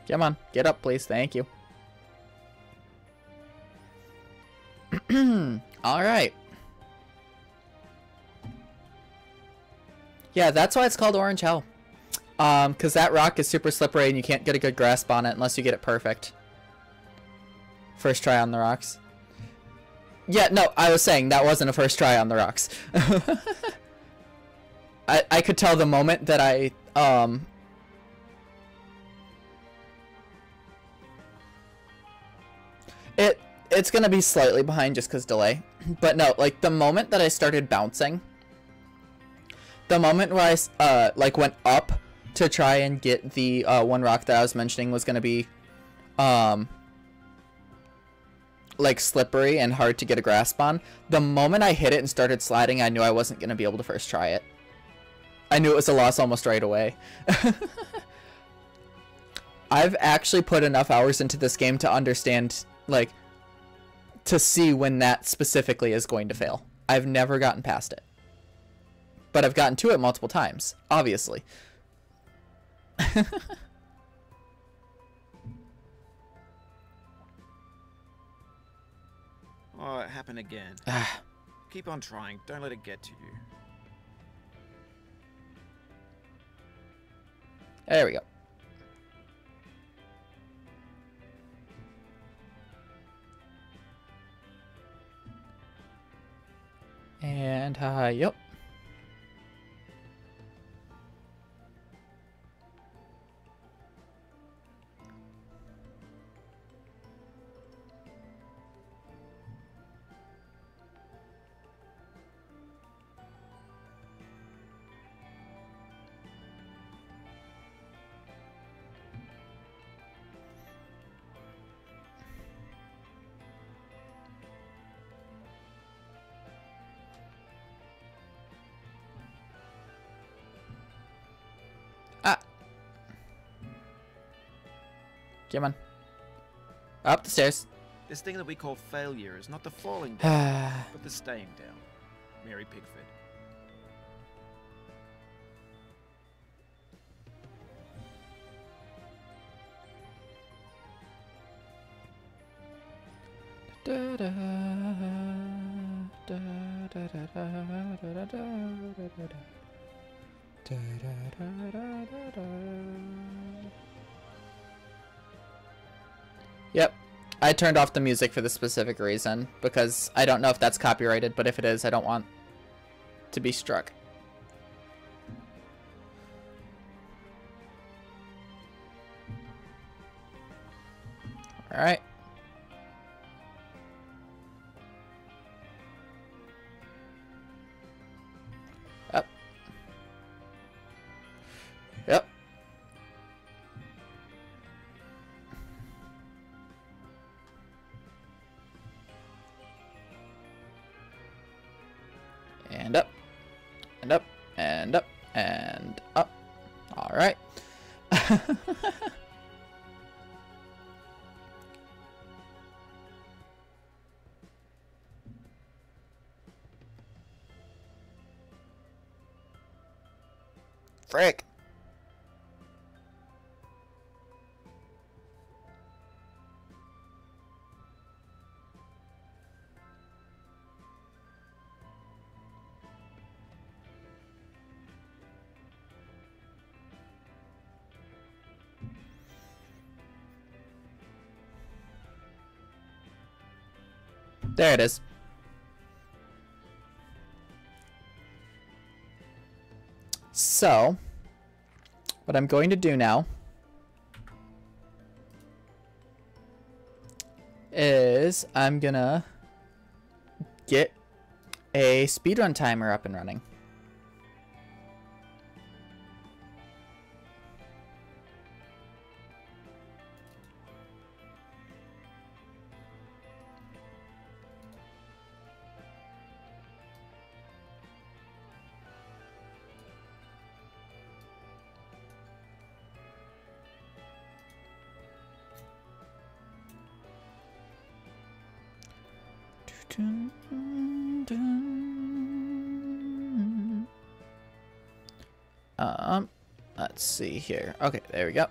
Come on, get up, please. Thank you. All right. Yeah, that's why it's called Orange Hell. Because that rock is super slippery and you can't get a good grasp on it unless you get it perfect. First try on the rocks. Yeah, no, I was saying that wasn't a first try on the rocks. I could tell the moment that I, It's gonna be slightly behind just because delay. But no, like, the moment that I started bouncing, the moment where I, like, went up to try and get the, one rock that I was mentioning was gonna be, like, slippery and hard to get a grasp on. The moment I hit it and started sliding, I knew I wasn't gonna be able to first try it. I knew it was a loss almost right away. I've actually put enough hours into this game to understand, like, to see when that specifically is going to fail. I've never gotten past it. But I've gotten to it multiple times, obviously. Oh, it happened again. Keep on trying. Don't let it get to you. There we go. And, yep. Come on. Up the stairs. This thing that we call failure is not the falling down, but the staying down. Mary Pickford. Da, da, da, da, da, da, da, da, da, da. Da, da, da, da, da, da. Yep, I turned off the music for this specific reason, because I don't know if that's copyrighted, but if it is, I don't want to be struck. Alright. Up. Yep. And up. And up. And up. And up. Alright. Frick. There it is. So, what I'm going to do now is I'm gonna get a speedrun timer up and running. Let's see here. Okay, there we go.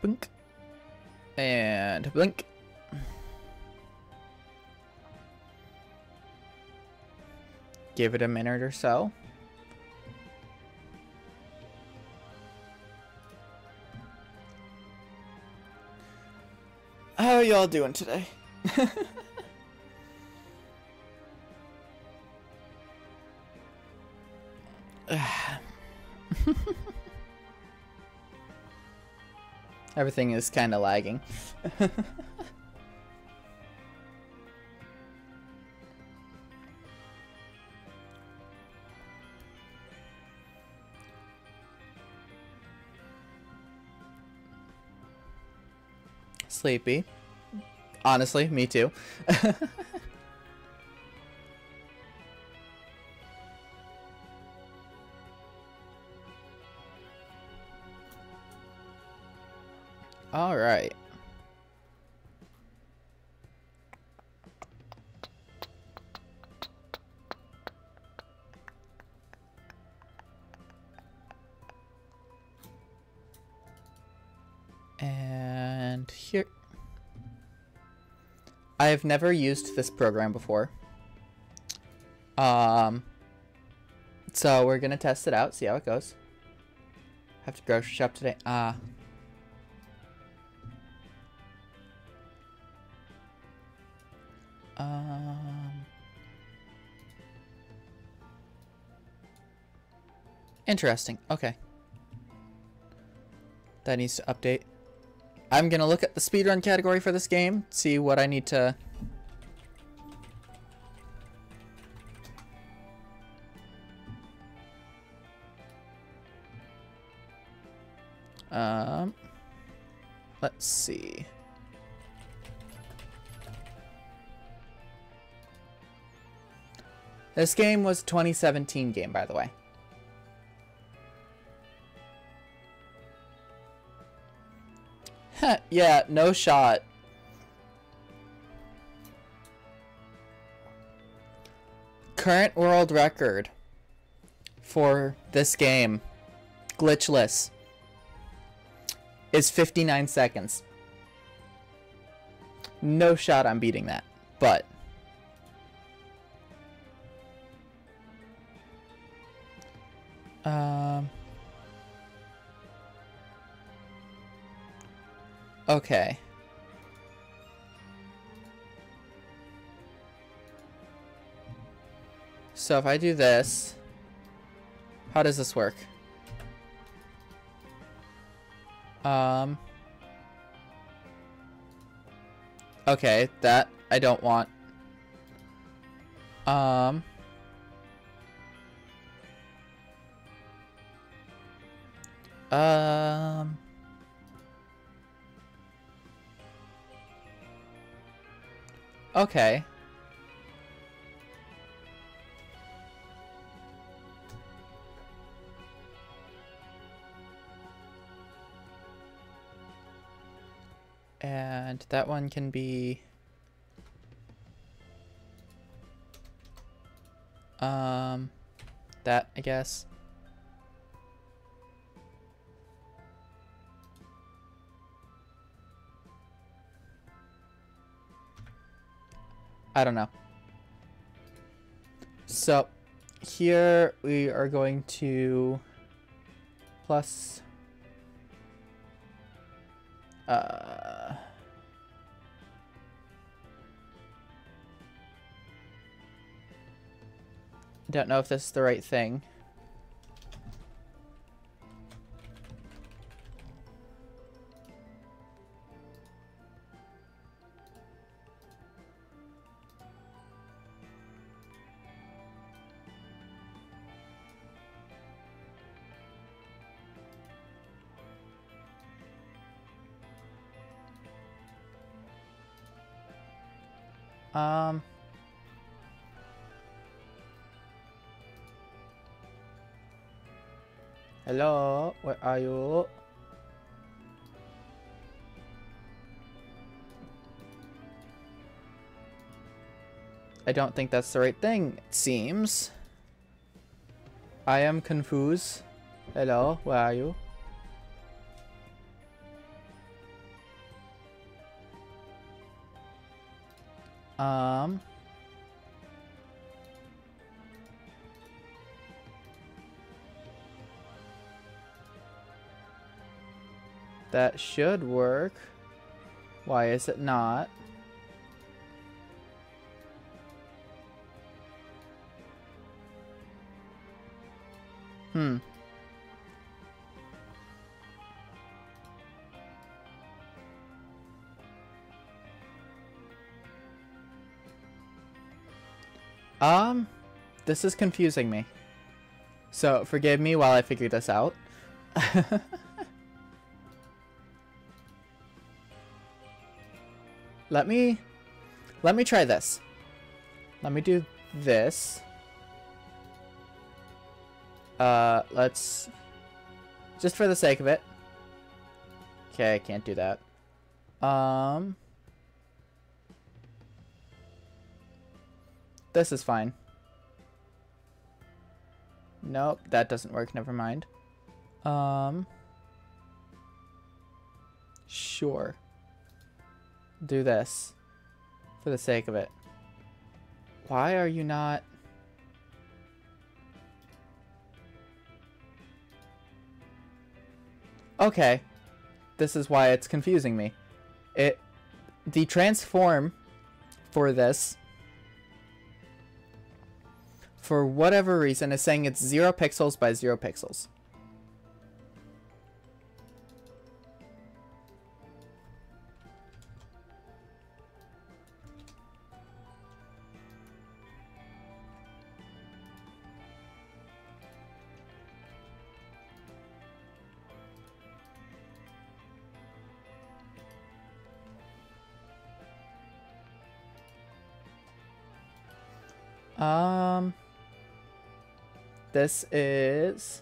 Blink. And blink. Give it a minute or so. How are y'all doing today? Everything is kind of lagging. Sleepy. Honestly, me too. All right. And here. I have never used this program before. So we're gonna test it out, see how it goes. Have to grocery shop today. Interesting. Okay. That needs to update. I'm gonna look at the speedrun category for this game, see what I need to... Let's see. This game was a 2017 game, by the way. Yeah, no shot. Current world record for this game, glitchless, is 59 seconds. no shot I'm beating that. But okay. So if I do this, how does this work? Okay, that I don't want. Okay. And that one can be that, I guess. I don't know. So here we are going to plus don't know if this is the right thing. Hello, where are you? I don't think that's the right thing, it seems. I am confused. Hello, where are you? That should work. Why is it not? This is confusing me. So forgive me while I figure this out. Let me try this. Let me do this. Let's just for the sake of it. Okay, I can't do that. This is fine. Nope, that doesn't work. Never mind. Sure. Do this for the sake of it. Why are you not? Okay. This is why it's confusing me. The transform for this, for whatever reason, is saying it's 0 pixels by 0 pixels. This is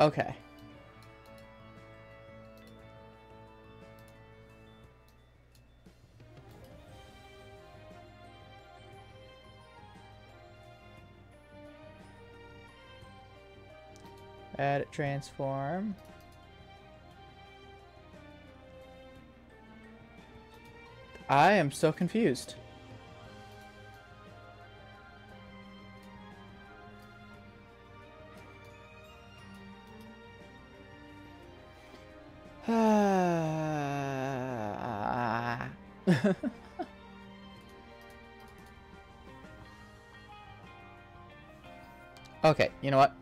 okay. Edit transform. I am so confused. Okay, you know what?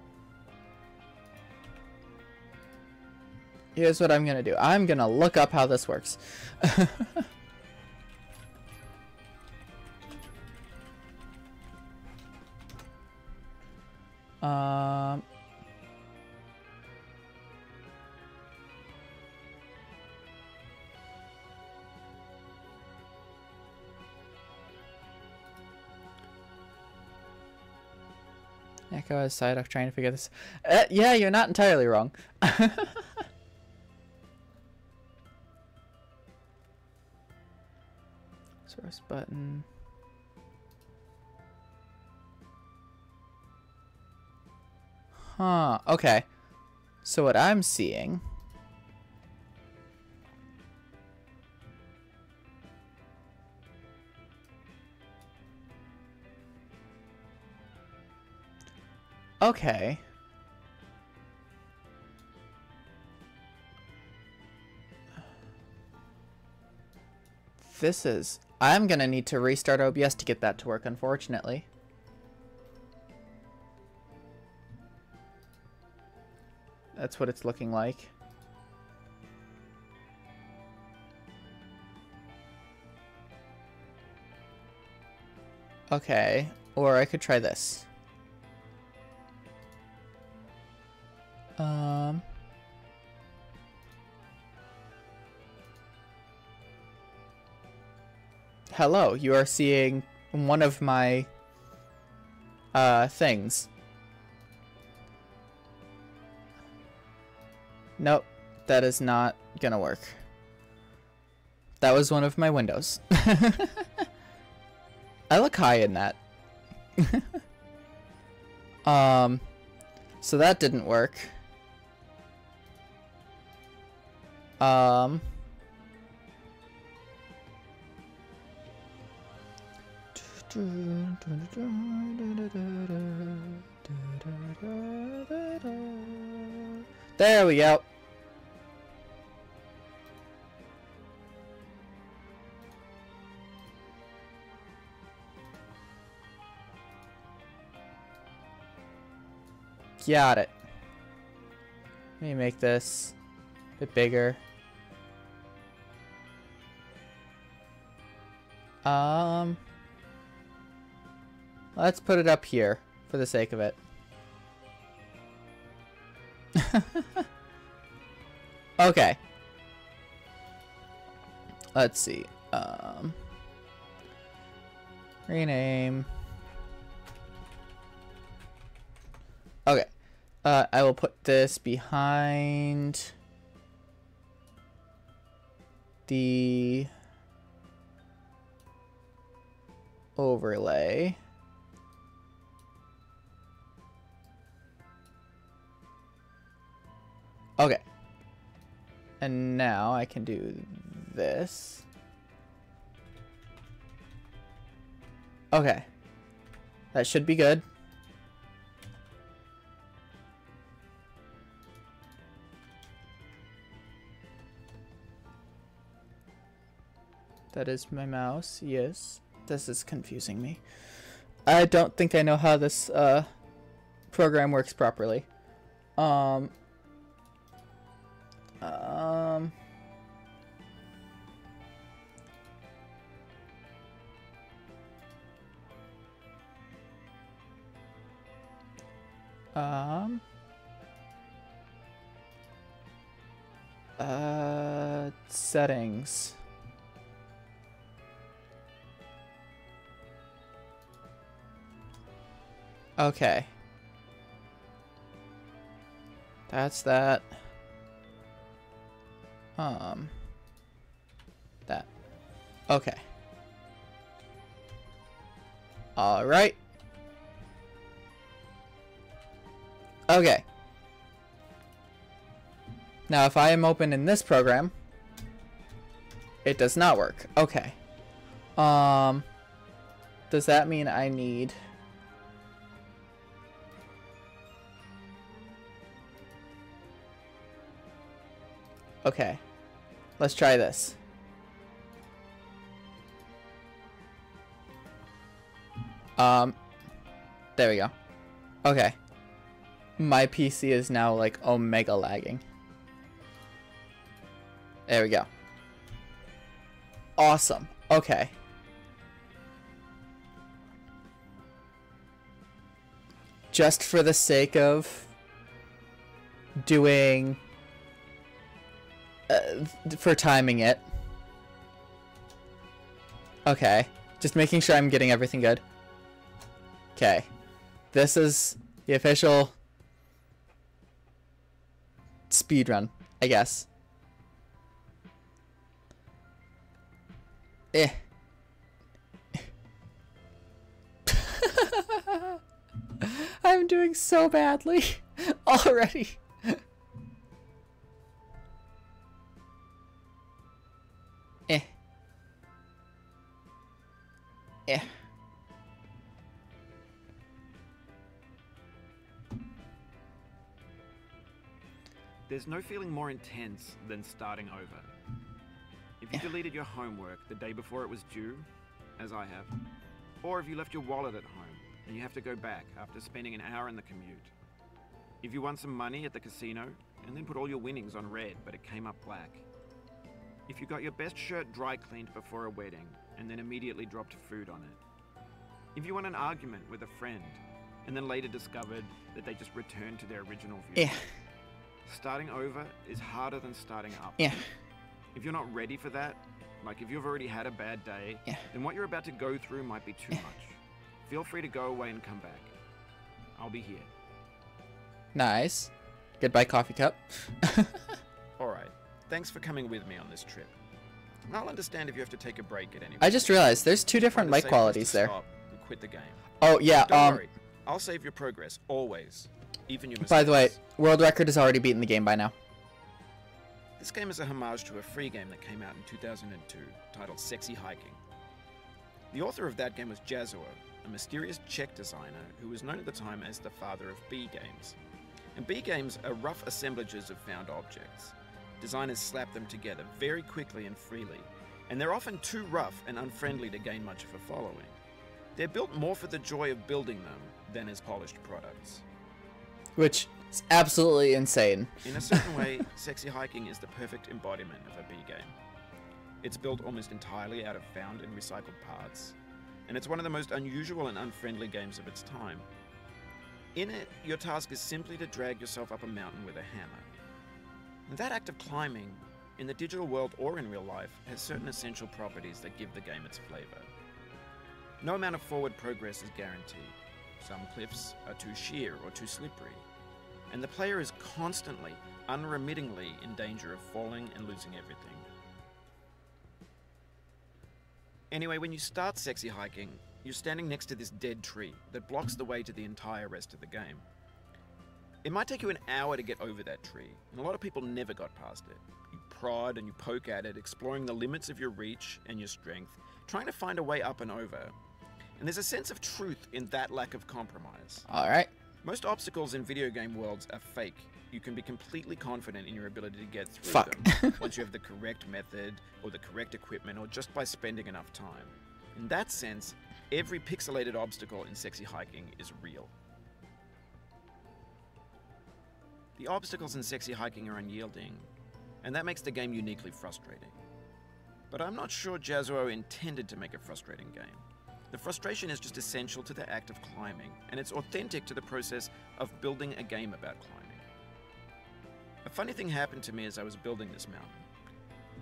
Here's what I'm gonna do. I'm gonna look up how this works. um... Echo is Psyduck trying to figure this. Yeah, you're not entirely wrong. Source button. Huh. Okay. So what I'm seeing. Okay. This is... I'm gonna need to restart OBS to get that to work, unfortunately. That's what it's looking like. Okay. Or I could try this. Hello, you are seeing one of my things. Nope, that is not gonna work. That was one of my windows. I look high in that. So that didn't work. There we go. Got it. Let me make this a bit bigger. Let's put it up here for the sake of it. Okay. Let's see. Rename. Okay. I will put this behind the overlay. Okay. And now I can do this. Okay. That should be good. That is my mouse, yes. This is confusing me. I don't think I know how this program works properly. Settings. Okay. That's that. That. Okay. All right. Okay. Now, if I am open in this program, it does not work. Okay. Does that mean I need... Okay. Let's try this. There we go. Okay. My PC is now like omega lagging. There we go. Awesome. Okay. Just for the sake of doing for timing it. Okay. Just making sure I'm getting everything good. Okay. This is the official speedrun, I guess. I'm doing so badly already. There's no feeling more intense than starting over. If you deleted your homework the day before it was due, as I have, or if you left your wallet at home and you have to go back after spending an hour in the commute. If you won some money at the casino and then put all your winnings on red but it came up black. If you got your best shirt dry cleaned before a wedding and then immediately dropped food on it. If you won an argument with a friend and then later discovered that they just returned to their original view. Starting over is harder than starting up. If you're not ready for that, like if you've already had a bad day, then what you're about to go through might be too much. Feel free to go away and come back. I'll be here. Nice. Goodbye, coffee cup. Alright, thanks for coming with me on this trip. I'll understand if you have to take a break at any point. I just realized there's two different mic qualities there. And quit the game. Oh, yeah, Don't worry. I'll save your progress, always. Even your mistakes. By the way, world record has already beaten the game by now. This game is a homage to a free game that came out in 2002, titled Sexy Hiking. The author of that game was Jazzuo, a mysterious Czech designer who was known at the time as the father of B games. And B games are rough assemblages of found objects. Designers slap them together very quickly and freely, and they're often too rough and unfriendly to gain much of a following. They're built more for the joy of building them than as polished products. Which is absolutely insane. In a certain way, Sexy Hiking is the perfect embodiment of a B game. It's built almost entirely out of found and recycled parts, and it's one of the most unusual and unfriendly games of its time. In it, your task is simply to drag yourself up a mountain with a hammer. And that act of climbing, in the digital world or in real life, has certain essential properties that give the game its flavor. No amount of forward progress is guaranteed. Some cliffs are too sheer or too slippery, and the player is constantly, unremittingly in danger of falling and losing everything. Anyway, when you start Sexy Hiking, you're standing next to this dead tree that blocks the way to the entire rest of the game. It might take you an hour to get over that tree, and a lot of people never got past it. You prod and you poke at it, exploring the limits of your reach and your strength, trying to find a way up and over. And there's a sense of truth in that lack of compromise. Alright. Most obstacles in video game worlds are fake. You can be completely confident in your ability to get through them once you have the correct method or the correct equipment or just by spending enough time. In that sense, every pixelated obstacle in Sexy Hiking is real. The obstacles in Sexy Hiking are unyielding, and that makes the game uniquely frustrating. But I'm not sure Jazzuo intended to make a frustrating game. The frustration is just essential to the act of climbing, and it's authentic to the process of building a game about climbing. A funny thing happened to me as I was building this mountain.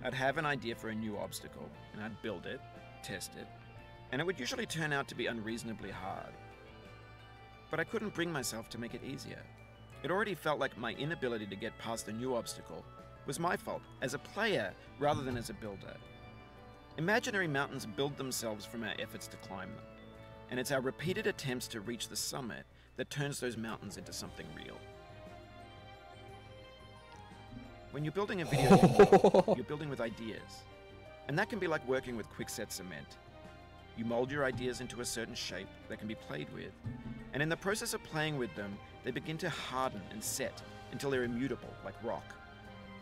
I'd have an idea for a new obstacle, and I'd build it, test it, and it would usually turn out to be unreasonably hard. But I couldn't bring myself to make it easier. It already felt like my inability to get past the new obstacle was my fault as a player rather than as a builder. Imaginary mountains build themselves from our efforts to climb them, and it's our repeated attempts to reach the summit that turns those mountains into something real. When you're building a video game world, you're building with ideas. And that can be like working with quickset cement. You mold your ideas into a certain shape that can be played with, and in the process of playing with them, they begin to harden and set until they're immutable, like rock.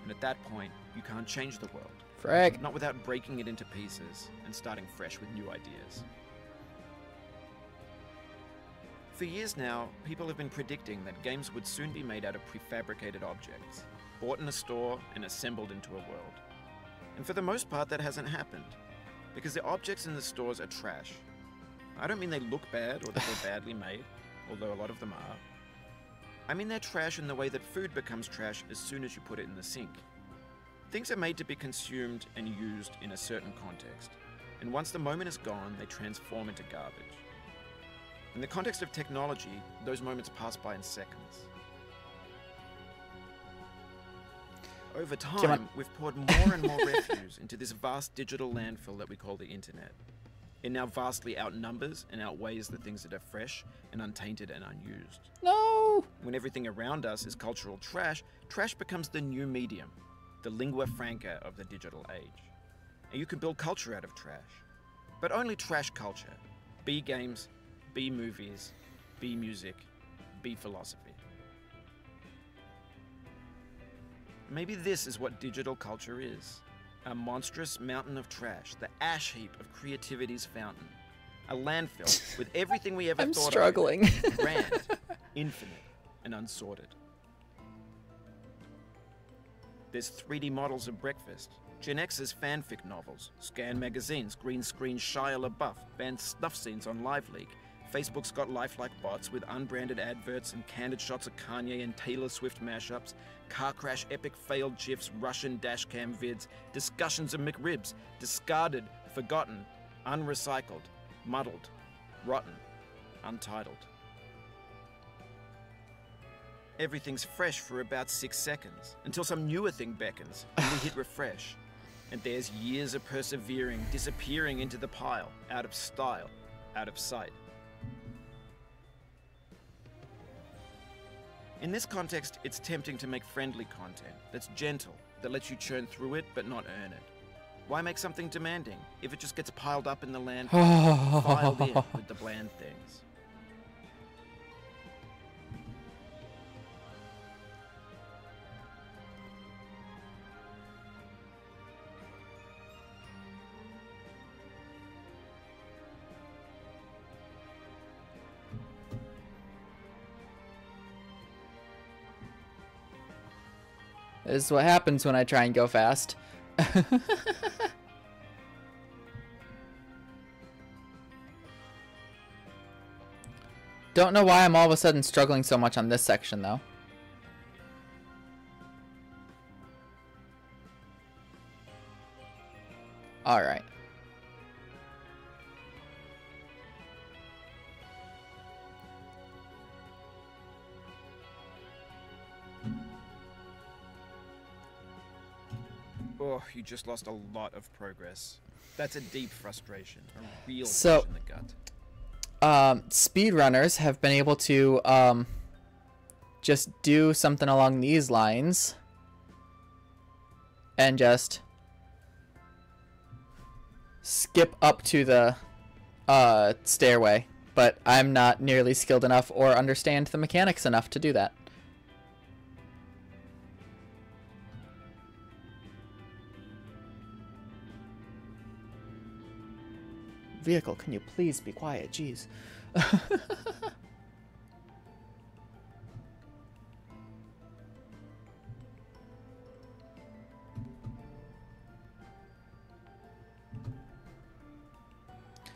And at that point, you can't change the world. Frag. Not without breaking it into pieces and starting fresh with new ideas. For years now, people have been predicting that games would soon be made out of prefabricated objects, bought in a store and assembled into a world. And for the most part, that hasn't happened, because the objects in the stores are trash. I don't mean they look bad or that they're badly made, although a lot of them are. I mean they're trash in the way that food becomes trash as soon as you put it in the sink. Things are made to be consumed and used in a certain context, and once the moment is gone, they transform into garbage. In the context of technology, those moments pass by in seconds. Over time, we've poured more and more refuse into this vast digital landfill that we call the internet. It now vastly outnumbers and outweighs the things that are fresh and untainted and unused. No! When everything around us is cultural trash, trash becomes the new medium, the lingua franca of the digital age. And you can build culture out of trash. But only trash culture. B games, B movies, B music, B philosophy. Maybe this is what digital culture is. A monstrous mountain of trash, the ash heap of creativity's fountain. A landfill with everything we ever I'm thought struggling. of. Grand, infinite, and unsorted. There's 3D models of breakfast, Gen X's fanfic novels, scan magazines, green screen Shia LaBeouf, banned snuff scenes on LiveLeak. Facebook's got lifelike bots with unbranded adverts and candid shots of Kanye and Taylor Swift mashups, car crash epic failed GIFs, Russian dashcam vids, discussions of McRibs, discarded, forgotten, unrecycled, muddled, rotten, untitled. Everything's fresh for about 6 seconds, until some newer thing beckons, and we hit refresh. And there's years of persevering, disappearing into the pile, out of style, out of sight. In this context, it's tempting to make friendly content that's gentle, that lets you churn through it but not earn it. Why make something demanding if it just gets piled up in the landfill, filed in with the bland things? This is what happens when I try and go fast. Don't know why I'm all of a sudden struggling so much on this section, though. Alright. Oh, you just lost a lot of progress. That's a deep frustration, a real punch in the gut. Speedrunners have been able to just do something along these lines and just skip up to the stairway, but I'm not nearly skilled enough or understand the mechanics enough to do that. Vehicle, can you please be quiet? Jeez.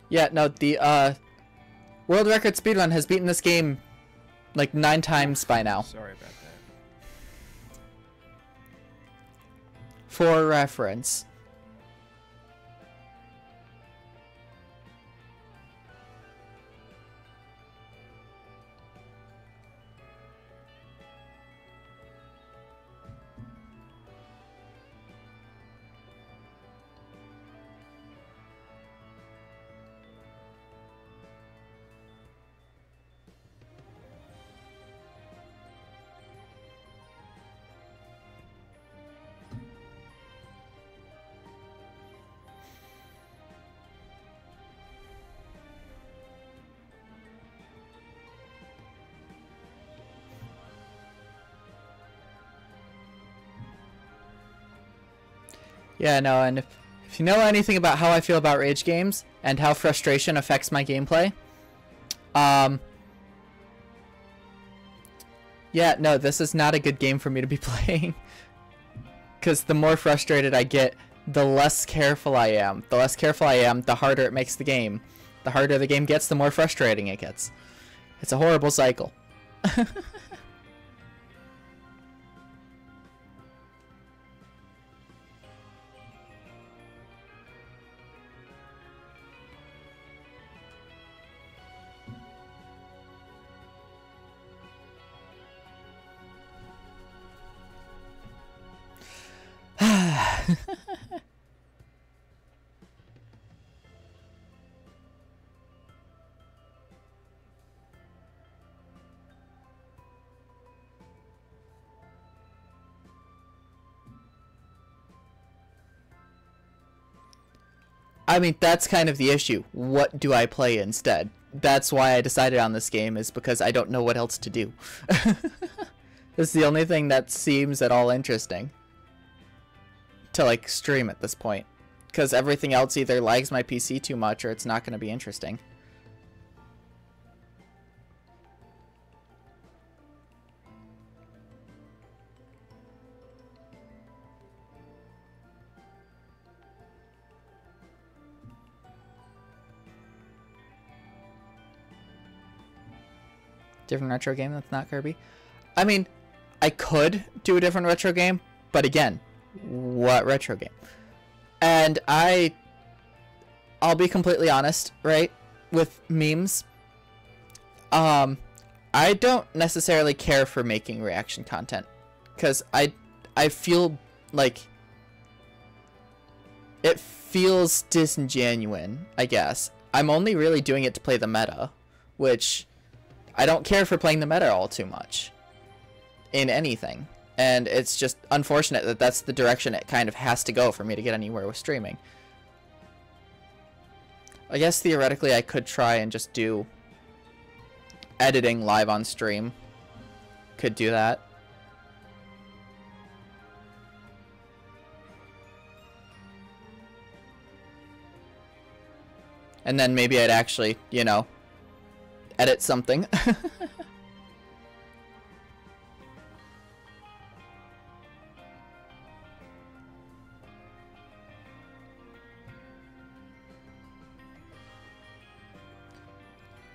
Yeah, no, the world record speedrun has beaten this game like 9 times by now. Sorry about that. For reference. Yeah, no, and if you know anything about how I feel about rage games and how frustration affects my gameplay, yeah, no, this is not a good game for me to be playing. Because the more frustrated I get, the less careful I am. The less careful I am, the harder it makes the game. The harder the game gets, the more frustrating it gets. It's a horrible cycle. I mean, that's kind of the issue. What do I play instead? That's why I decided on this game, is because I don't know what else to do. It's the only thing that seems at all interesting to, like, stream at this point. Because everything else either lags my PC too much or it's not going to be interesting. Different retro game that's not Kirby? I mean, I could do a different retro game, but again, what retro game? And I'll be completely honest, right, with memes. I don't necessarily care for making reaction content, because I feel like it feels disingenuous, I guess. I'm only really doing it to play the meta, which I don't care for playing the meta all too much in anything. And it's just unfortunate that that's the direction it kind of has to go for me to get anywhere with streaming. I guess theoretically I could try and just do editing live on stream. Could do that. And then maybe I'd actually, you know, edit something.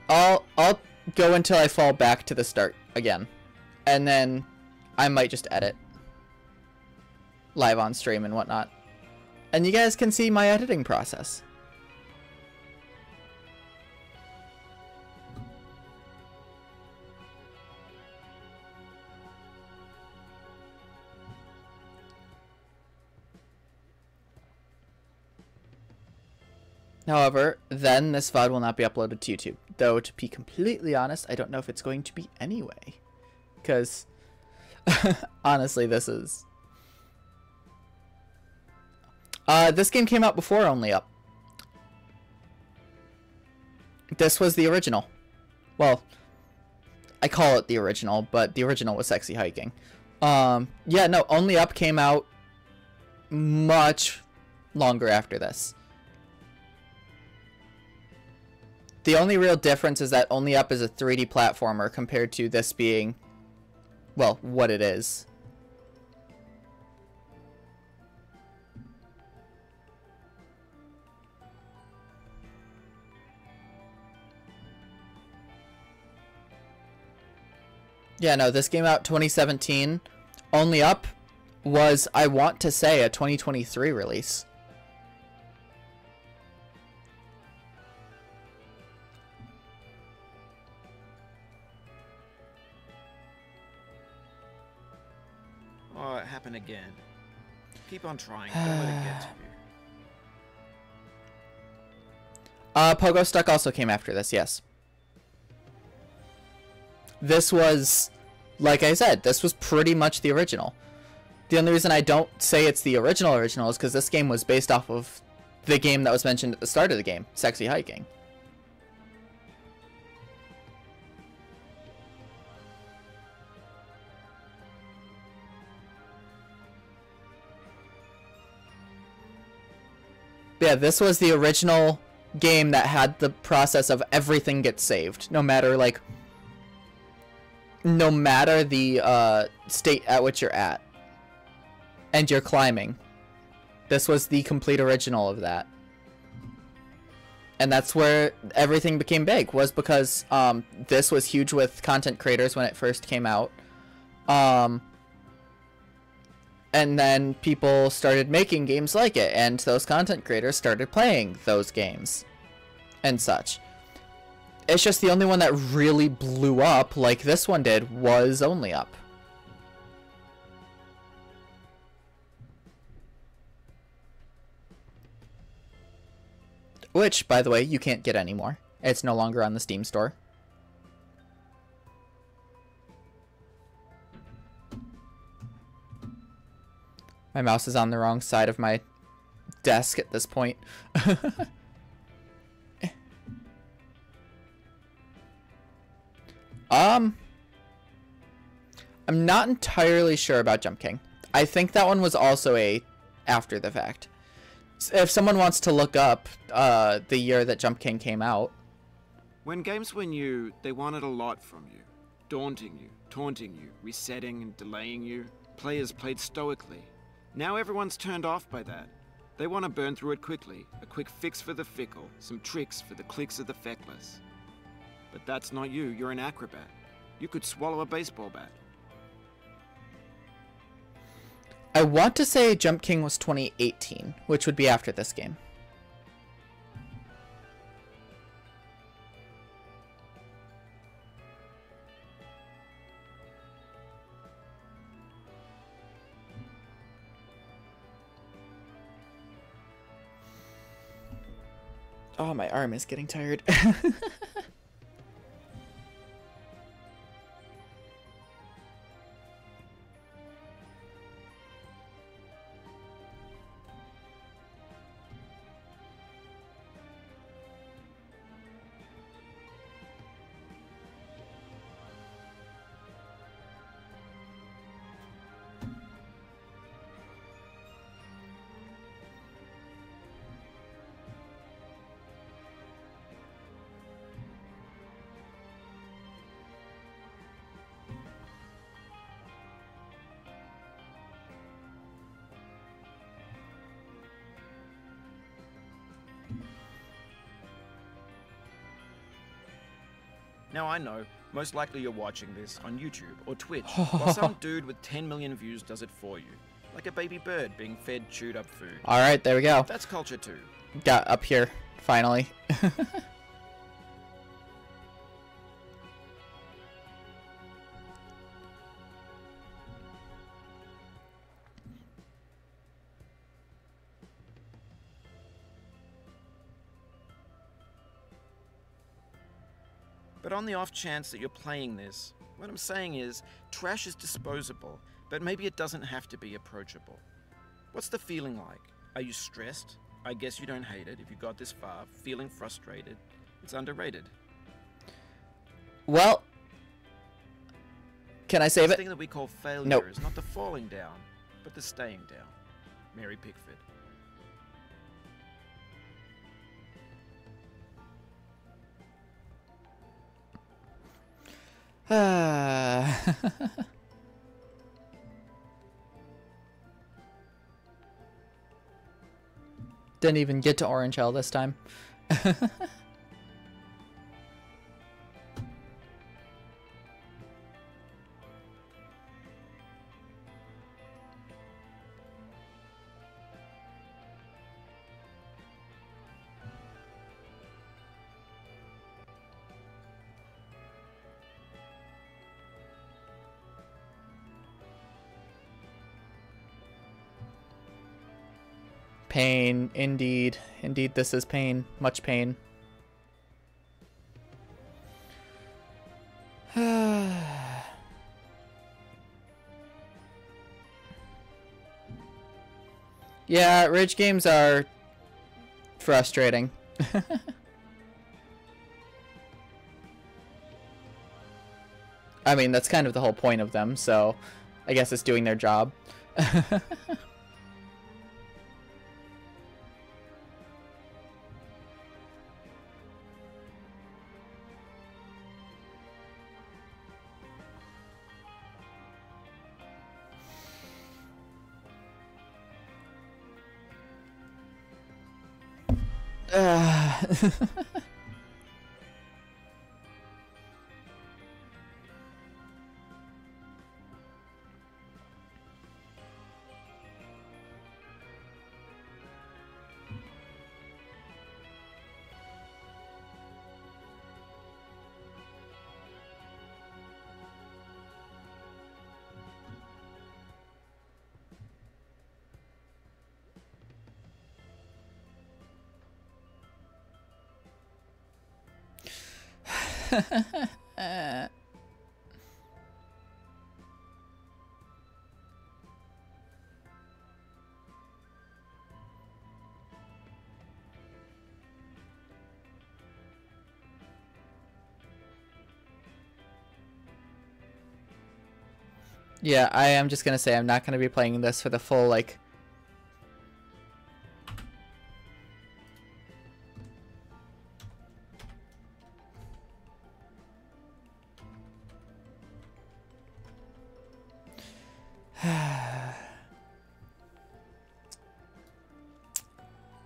I'll go until I fall back to the start again. And then I might just edit live on stream and whatnot. And you guys can see my editing process. However, then this VOD will not be uploaded to YouTube. Though, to be completely honest, I don't know if it's going to be anyway. Because, honestly, this is... this game came out before Only Up. This was the original. Well, I call it the original, but the original was Sexy Hiking. Yeah, no, Only Up came out much longer after this. The only real difference is that Only Up is a 3D platformer compared to this being, well, what it is. Yeah, no, this came out 2017. Only Up was, I want to say, a 2023 release. Oh, it happened again. Keep on trying. Don't let it get to you. Pogo Stuck also came after this, yes. This was, like I said, this was pretty much the original. The only reason I don't say it's the original is because this game was based off of the game that was mentioned at the start of the game, Sexy Hiking. Yeah, this was the original game that had the process of everything gets saved, no matter the state at which you're at. And you're climbing. This was the complete original of that. And that's where everything became big, was because this was huge with content creators when it first came out. And then people started making games like it, and those content creators started playing those games and such. It's just the only one that really blew up like this one did was Only Up. Which, by the way, you can't get anymore. It's no longer on the Steam store. My mouse is on the wrong side of my desk at this point. I'm not entirely sure about Jump King. I think that one was also a after the fact. If someone wants to look up the year that Jump King came out. When games were new, they wanted a lot from you. Daunting you, taunting you, resetting and delaying you. Players played stoically. Now everyone's turned off by that. They want to burn through it quickly, a quick fix for the fickle, some tricks for the clicks of the feckless. But that's not you, you're an acrobat. You could swallow a baseball bat. I want to say Jump King was 2018, which would be after this game. Oh, my arm is getting tired. Now I know, most likely you're watching this on YouTube or Twitch, while some dude with 10 million views does it for you. Like a baby bird being fed chewed up food. Alright, there we go. That's culture too. Got up here, finally. But on the off chance that you're playing this, what I'm saying is, trash is disposable, but maybe it doesn't have to be approachable. What's the feeling like? Are you stressed? I guess you don't hate it if you got this far. Feeling frustrated? It's underrated. Well, can I save This it? thing that we call failure Nope. is not the falling down, but the staying down. Mary Pickford. Didn't even get to Orange Hell this time. Pain, indeed. Indeed, this is pain. Much pain. Yeah, rage games are frustrating. I mean, that's kind of the whole point of them, so I guess it's doing their job. Yeah, I am just gonna say I'm not gonna be playing this for the full, like...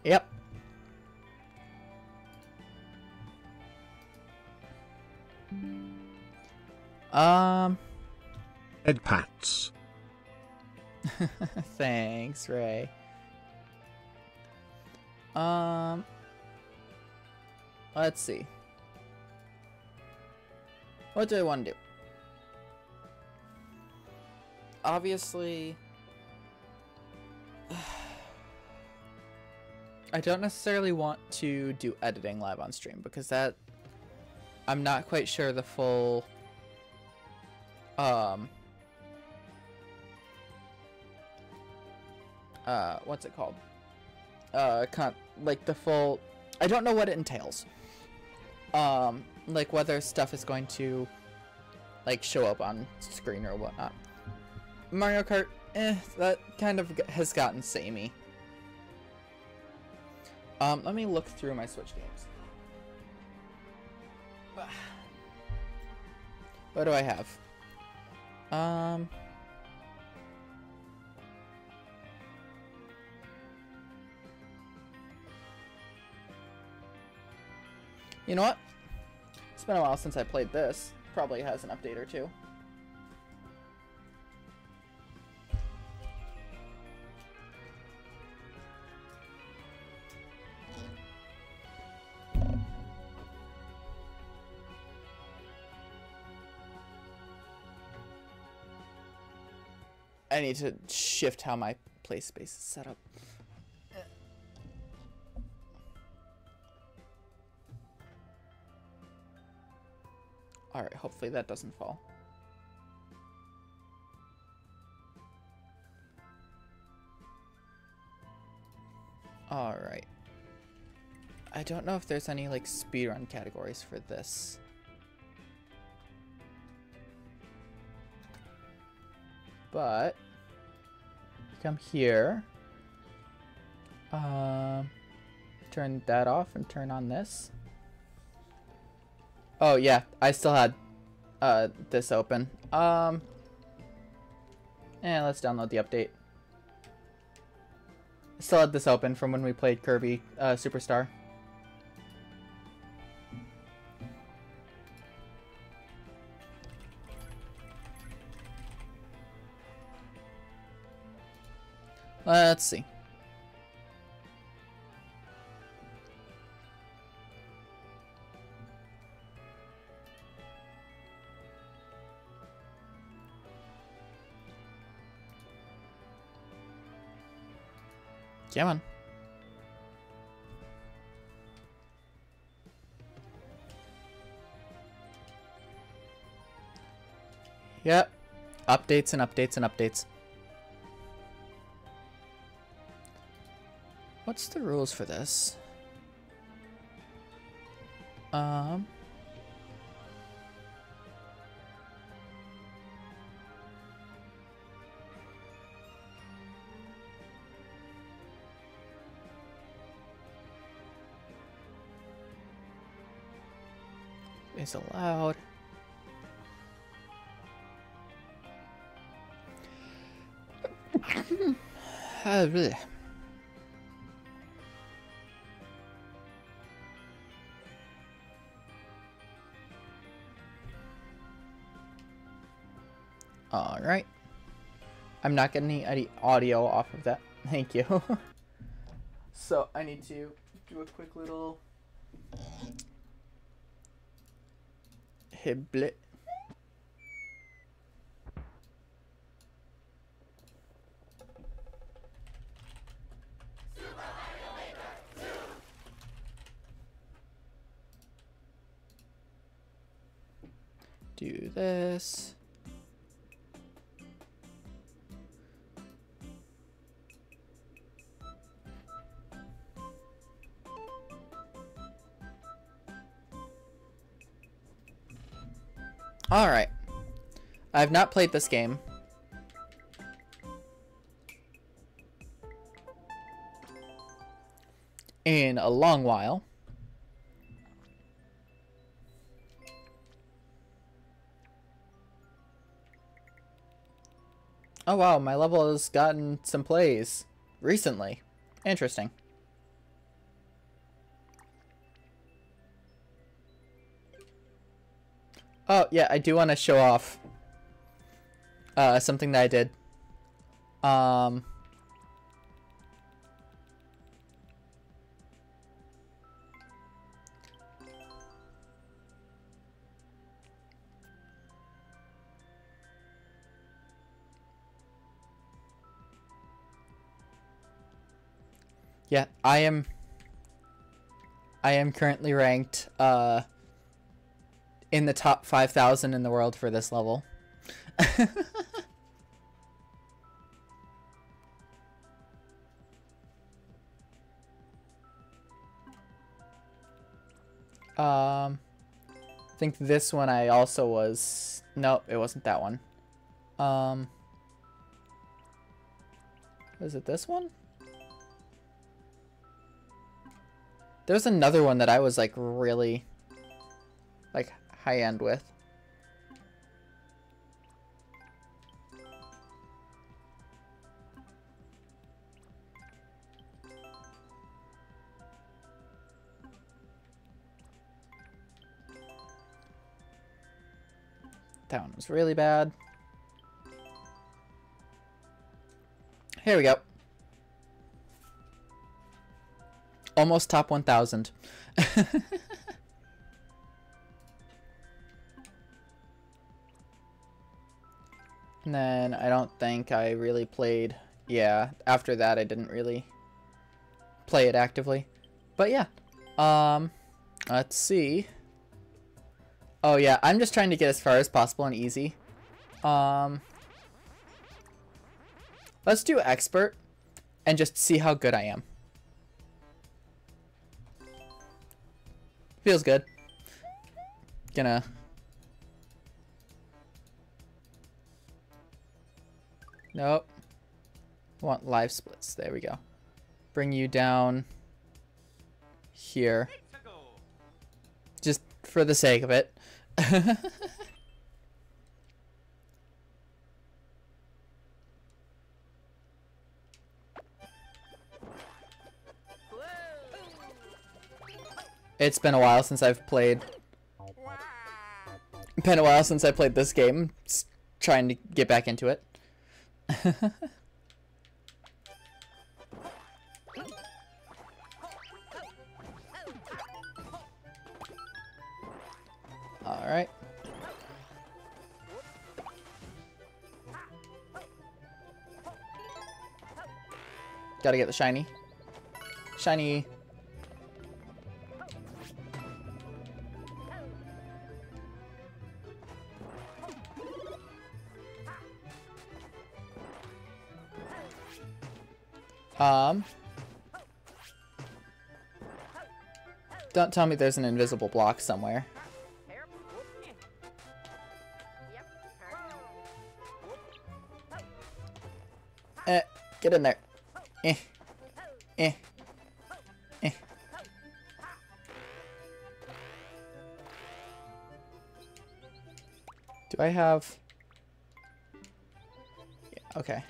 Yep. Ed Pats. Thanks, Ray. Let's see. What do I want to do? Obviously, I don't necessarily want to do editing live on stream because that I'm not quite sure the full what's it called? Like the full, I don't know what it entails. Like whether stuff is going to like show up on screen or whatnot. Mario Kart, that kind of has gotten samey. Let me look through my Switch games. What do I have? You know what? It's been a while since I played this. Probably has an update or two. I need to shift how my play space is set up. Alright, hopefully that doesn't fall. Alright. I don't know if there's any like speedrun categories for this. But come here. Turn that off and turn on this. Oh yeah, I still had this open. And let's download the update. I still had this open from when we played Kirby Superstar. Let's see. Come on. Yep. Updates and updates and updates. What's the rules for this? Is allowed. Really. Alright. I'm not getting any audio off of that. Thank you. So I need to do a quick little hiblet. Do this. Alright. I've not played this game. In a long while. Oh wow, my level has gotten some plays recently. Interesting. Oh yeah, I do want to show off something that I did. Yeah, I am currently ranked in the top 5,000 in the world for this level. I think this one I also was... Nope, it wasn't that one. Was it this one? There's another one that I was like really like high end with. That one was really bad. Here we go. Almost top 1,000. And then I don't think I really played. Yeah, after that I didn't really play it actively. But yeah. Let's see. Oh yeah, I'm just trying to get as far as possible and easy. Let's do expert and just see how good I am. Feels good. Gonna... Nope. Want live splits. There we go. Bring you down here. Just for the sake of it. It's been a while since I've played. Been a while since I played this game. Just trying to get back into it. All right. Gotta get the shiny. Shiny. Don't tell me there's an invisible block somewhere. Get in there. Eh. Eh. Eh. Do I have... Yeah, okay.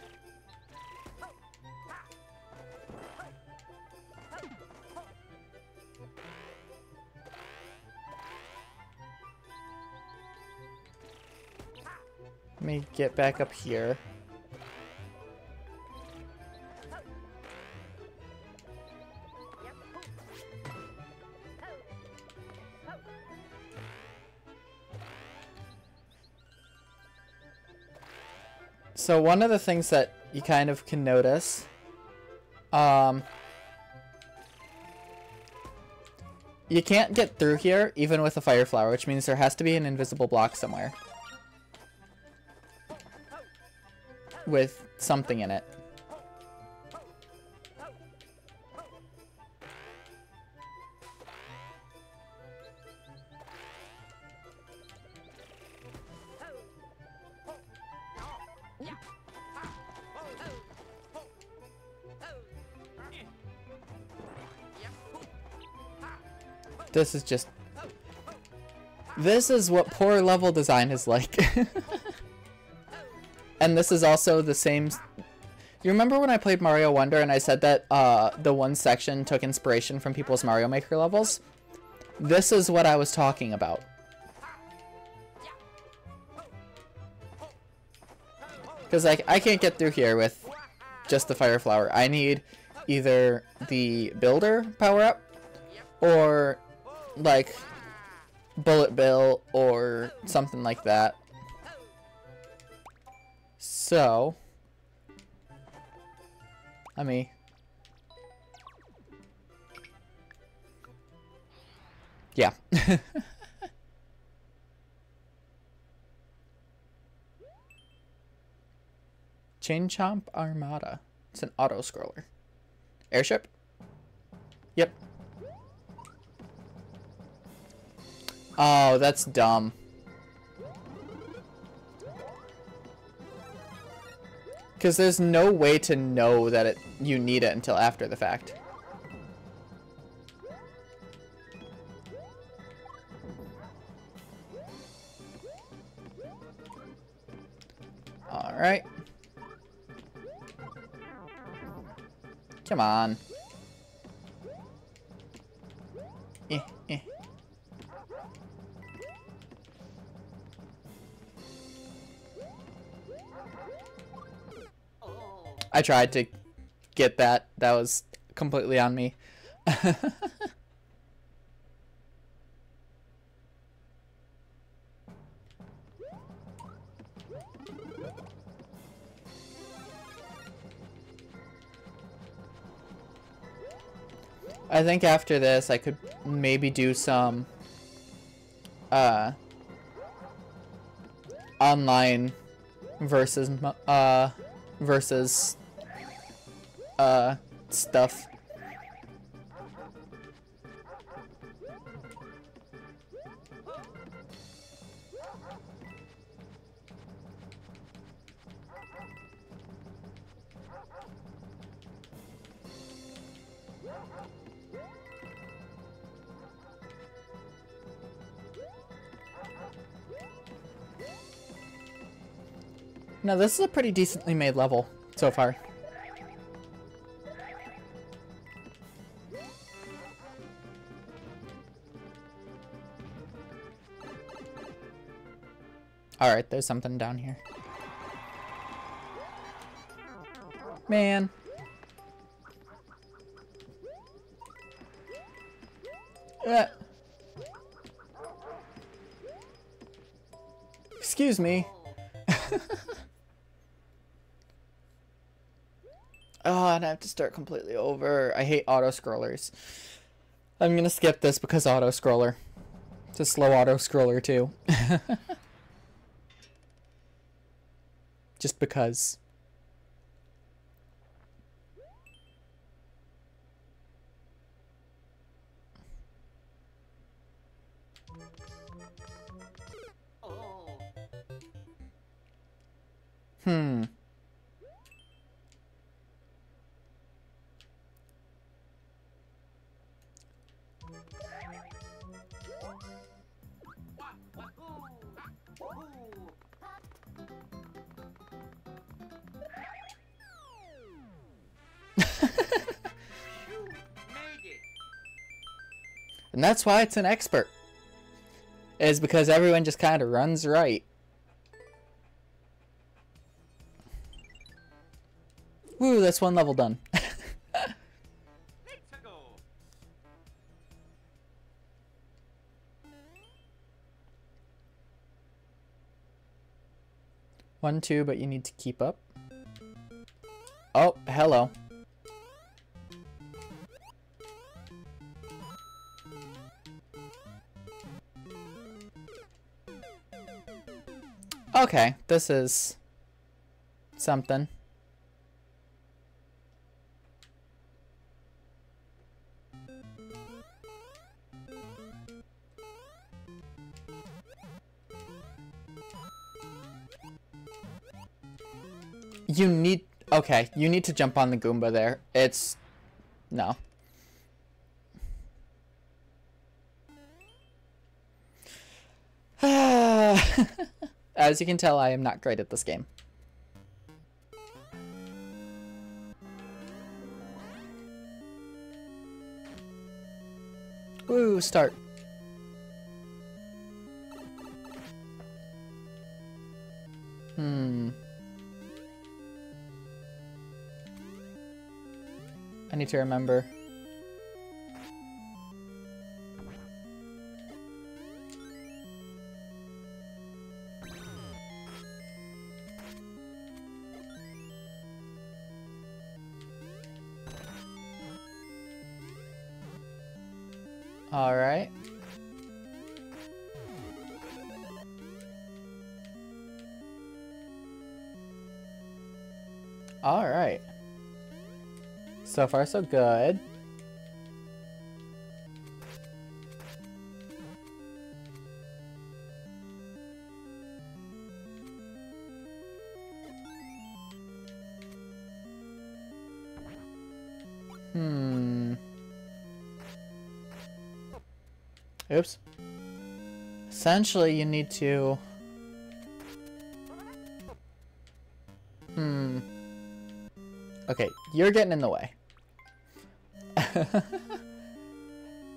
Let me get back up here. So one of the things that you kind of can notice, you can't get through here even with a fire flower, which means there has to be an invisible block somewhere with something in it. This is just... This is what poor level design is like. And this is also the same... You remember when I played Mario Wonder and I said that the one section took inspiration from people's Mario Maker levels? This is what I was talking about. Because like, I can't get through here with just the fire flower. I need either the builder power-up or... like bullet bill or something like that. So let me Chain Chomp Armada. It's an auto scroller. Airship? Yep. Oh, that's dumb. Because there's no way to know that you need it until after the fact. Alright. Come on. Eh. I tried to get that. That was completely on me. I think after this I could maybe do some online versus stuff. Now this is a pretty decently made level so far. Alright, there's something down here. Man. Excuse me. Oh, and I have to start completely over. I hate auto-scrollers. I'm gonna skip this because auto-scroller. It's a slow auto-scroller too. Just because. And that's why it's an expert. Is because everyone just kind of runs right. Woo, that's one level done. One, two, but you need to keep up. Oh, hello. Okay, this is something. You need... Okay, you need to jump on the Goomba there. It's... No. As you can tell, I am not great at this game. Woo, start. I need to remember. All right. All right. So far, so good. Oops. Essentially, you need to... Okay, you're getting in the way.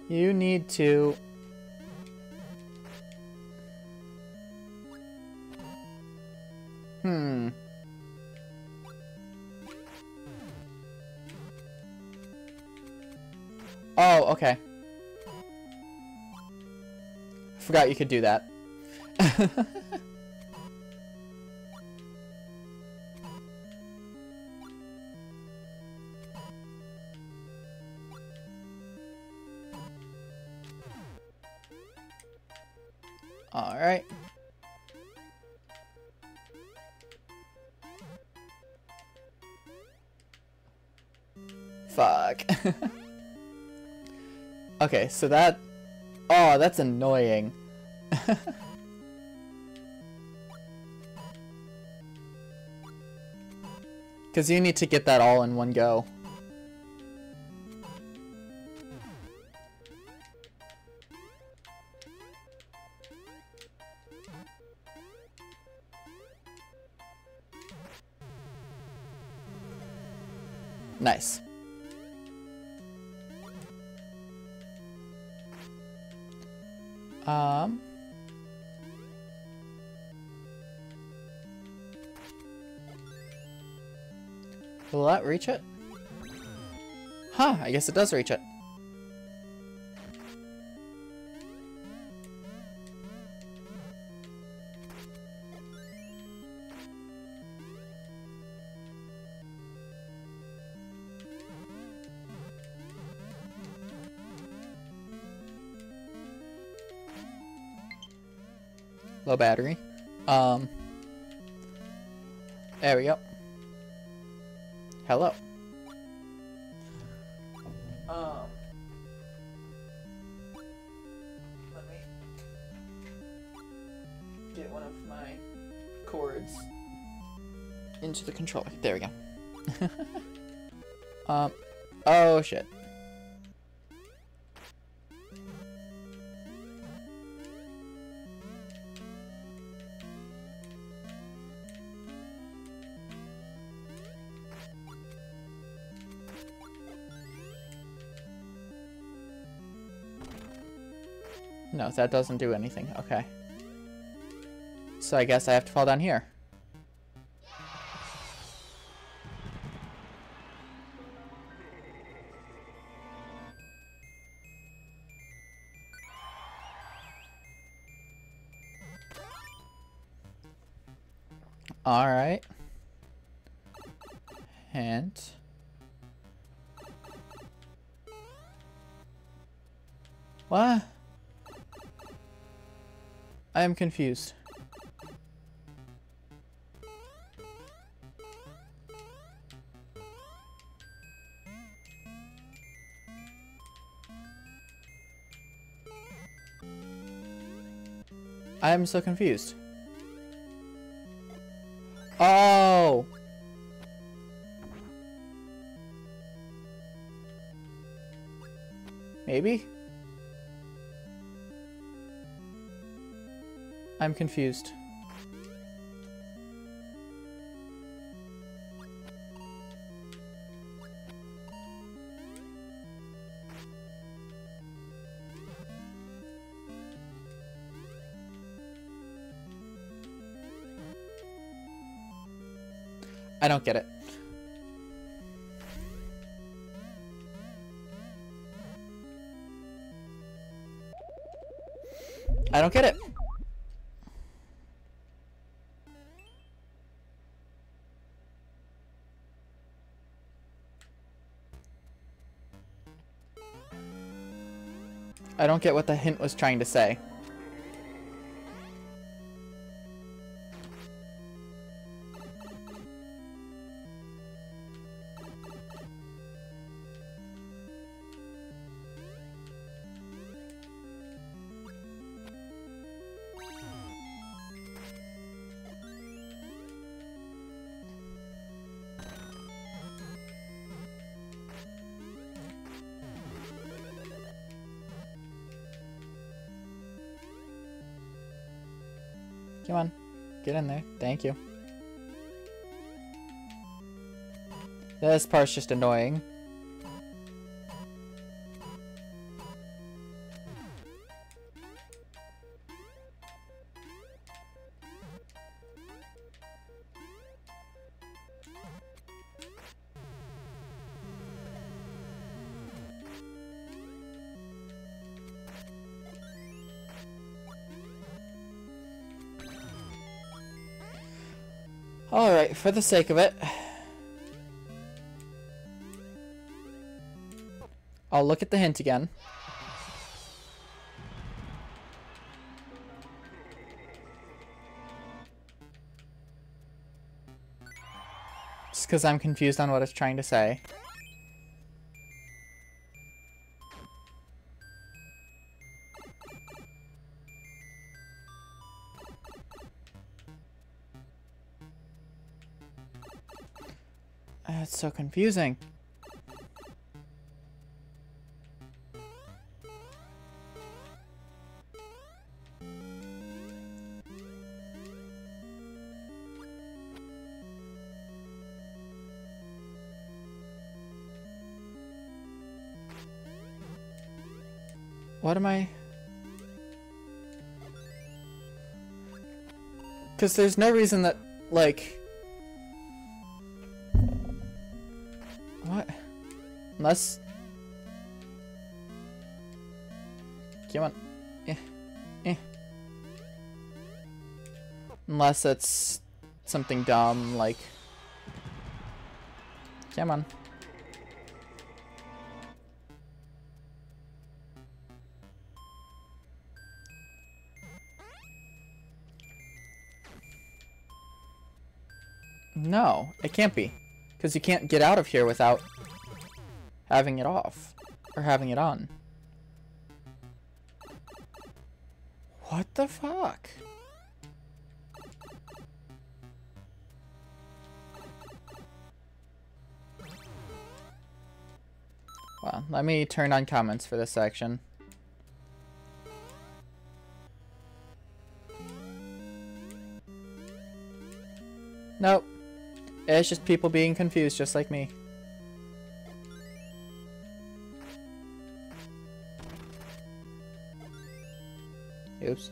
You need to... Oh, okay. Forgot you could do that. All right. Fuck. Okay, so that... Oh, that's annoying. Because you need to get that all in one go. Nice. Will that reach it? Huh, I guess it does reach it. Low battery. There we go. Hello. Let me get one of my cords into the controller. There we go. Oh shit. No, that doesn't do anything. Okay. So I guess I have to fall down here. Alright. Hint. What? I am confused. I am so confused. Oh! Maybe? I'm confused. I don't get it. I don't get it. I don't get what the hint was trying to say. Come on, get in there. Thank you. This part's just annoying. Alright, for the sake of it, I'll look at the hint again. Just because I'm confused on what it's trying to say. It's so confusing. What am I? Because there's no reason that, like... What? Unless... Come on. Unless it's something dumb, like... Come on. No, it can't be. Because you can't get out of here without having it off. Or having it on. What the fuck? Well, let me turn on comments for this section. Nope. It's just people being confused, just like me. Oops.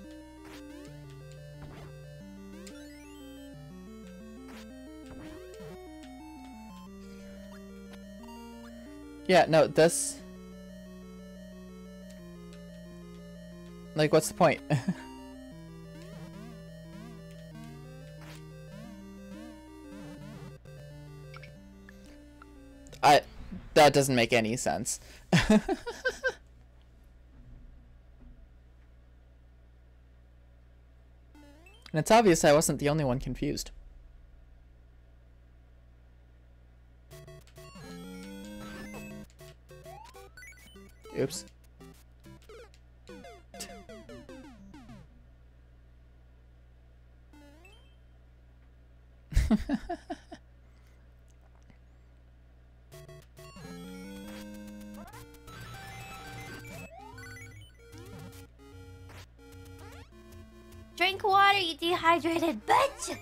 Yeah, no, this... Like, what's the point? That doesn't make any sense. And it's obvious I wasn't the only one confused. Oops. Drink water, you dehydrated bitch!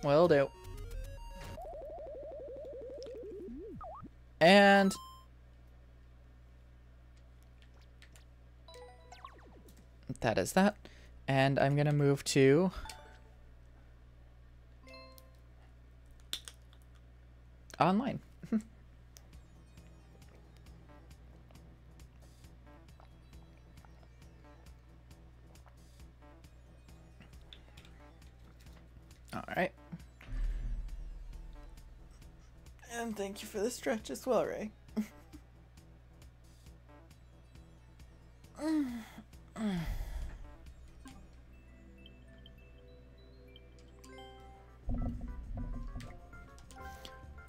Will do. And that is that. And I'm gonna move to online. All right. And thank you for the stretch as well, Ray.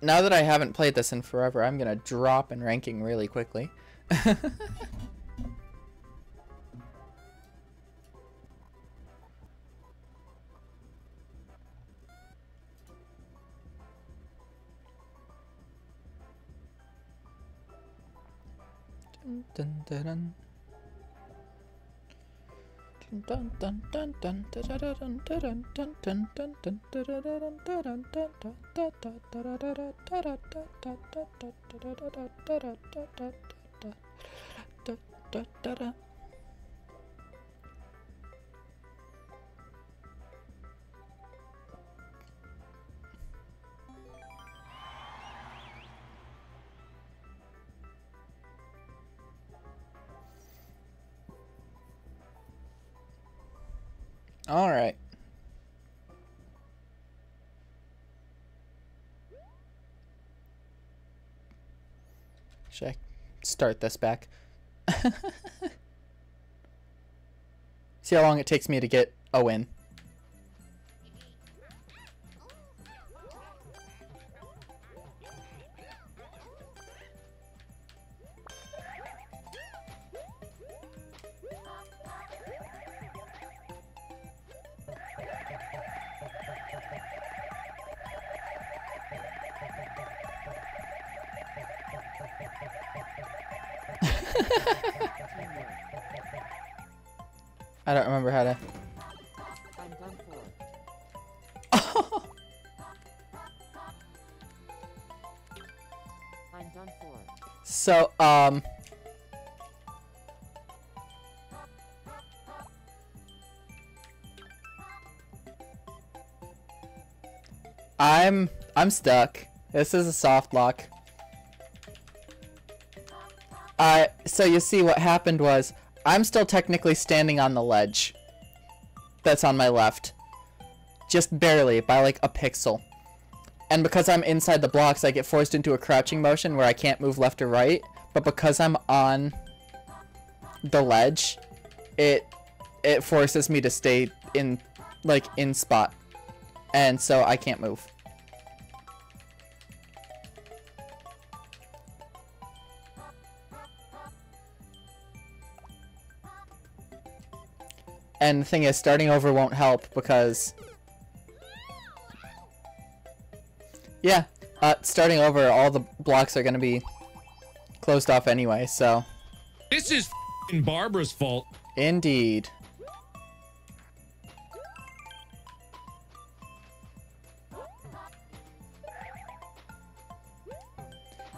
Now that I haven't played this in forever, I'm gonna drop in ranking really quickly. Dun, dun, dun. Dun, dun, dun, dun, dun, dun, dun, dun, dun, dun, dun, dun, dun, dun, dun. All right. Should I start this back? See how long it takes me to get a win. I don't remember how to. I'm done for. I'm done for. So, I'm stuck. This is a soft lock. So you see what happened was, I'm still technically standing on the ledge that's on my left. Just barely, by like a pixel. And because I'm inside the blocks, I get forced into a crouching motion where I can't move left or right. But because I'm on the ledge, it forces me to stay in, like, in spot. And so I can't move. And the thing is, starting over won't help because... Yeah, starting over, all the blocks are going to be closed off anyway, so... This is f***ing Barbara's fault. Indeed.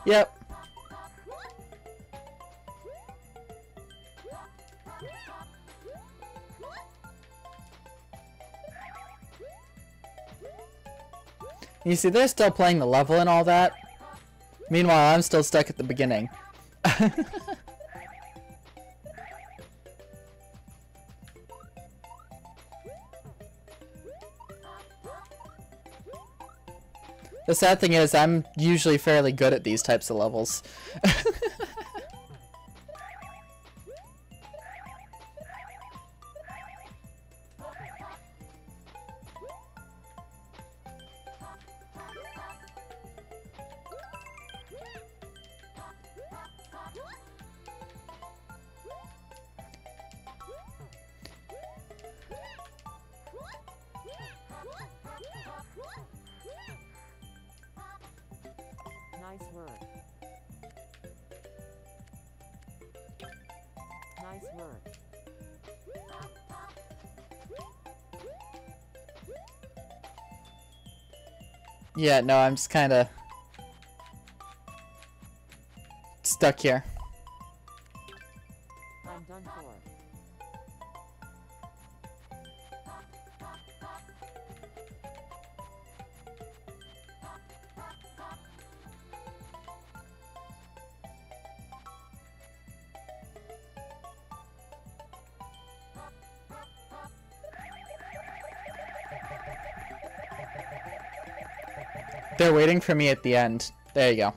Yep. You see, they're still playing the level and all that. Meanwhile, I'm still stuck at the beginning. The sad thing is, I'm usually fairly good at these types of levels. Nice work. Nice work. Yeah, no, I'm just kind of stuck here. I'm done for. They're waiting for me at the end. There you go.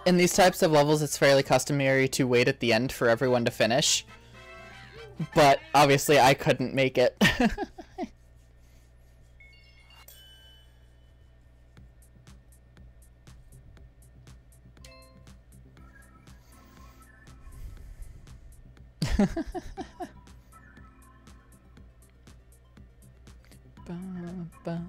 In these types of levels, it's fairly customary to wait at the end for everyone to finish. But obviously, I couldn't make it. Ba.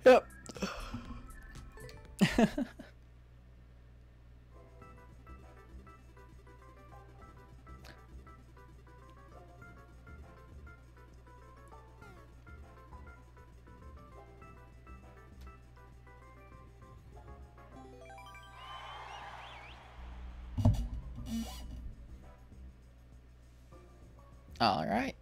Yep. All right.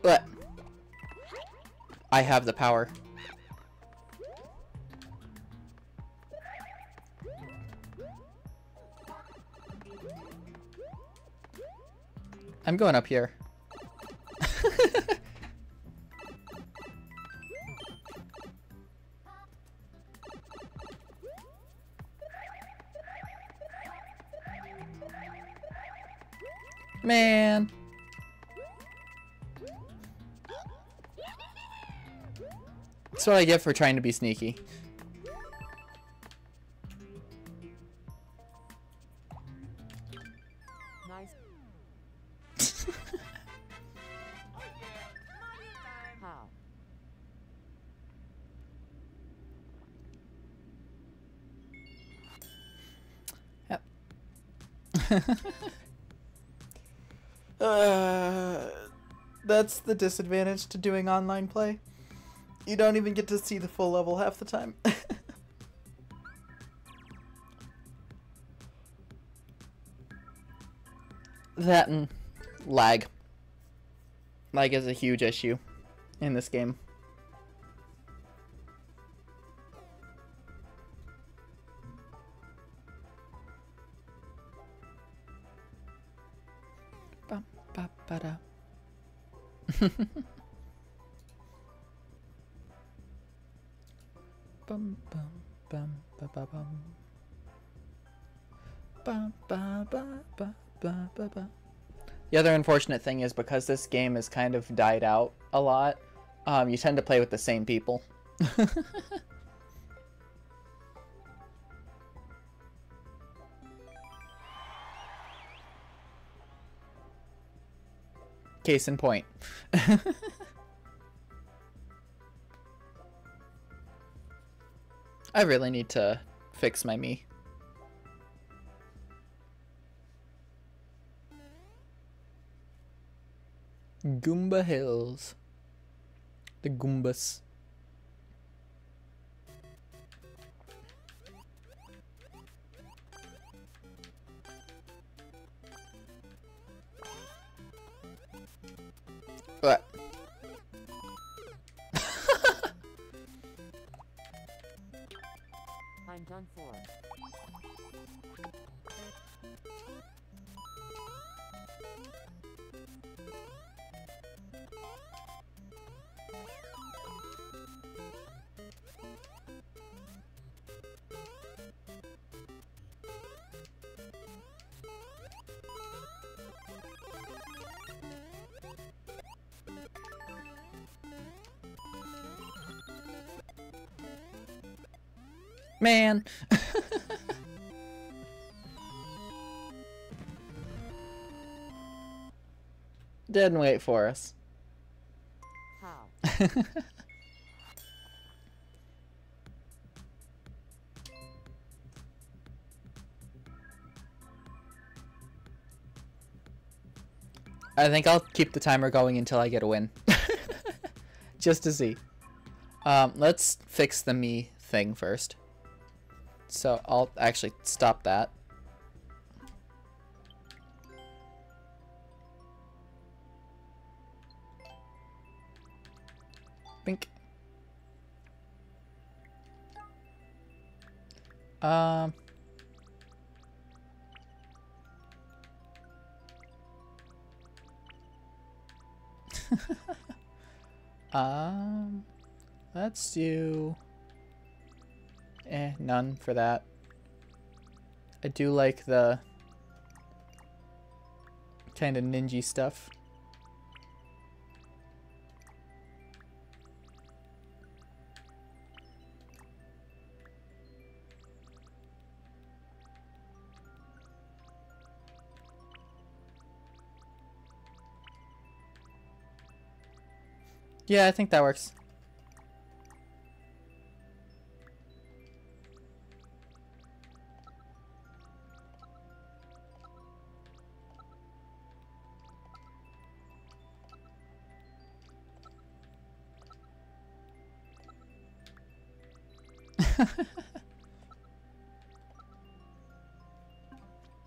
What? I have the power. I'm going up here. Man. That's what I get for trying to be sneaky. Nice. How? Yep. That's the disadvantage to doing online play. You don't even get to see the full level half the time. That and lag. Lag is a huge issue in this game. Bum, ba, ba, da. Bum, bum, bum, ba, ba, bum. Ba, ba, ba, ba, ba, ba, ba. The other unfortunate thing is because this game has kind of died out a lot, you tend to play with the same people. Case in point. I really need to fix my me. Goomba Hills. The Goombas. What? I'm done for. Man. Didn't wait for us. How? I think I'll keep the timer going until I get a win. Just to see. Let's fix the me thing first. So I'll actually stop that. Bink. Let's do none for that. I do like the kind of ninja stuff. Yeah, I think that works.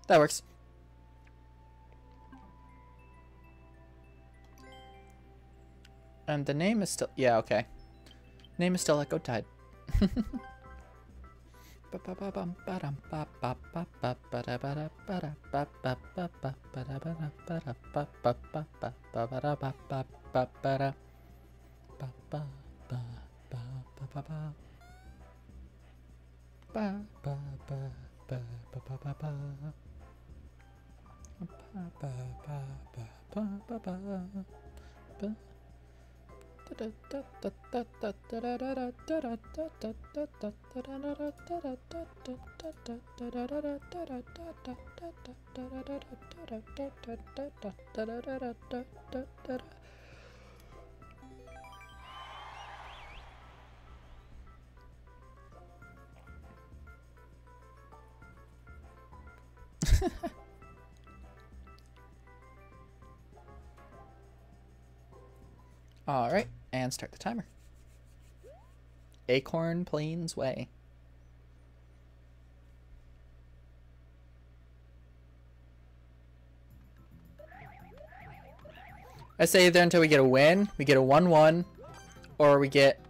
That works. And the name is still... Yeah, okay. Name is still Echo Tide. All right, and start the timer. Acorn Plains Way. I say either until we get a win, we get a 1-1, or we get...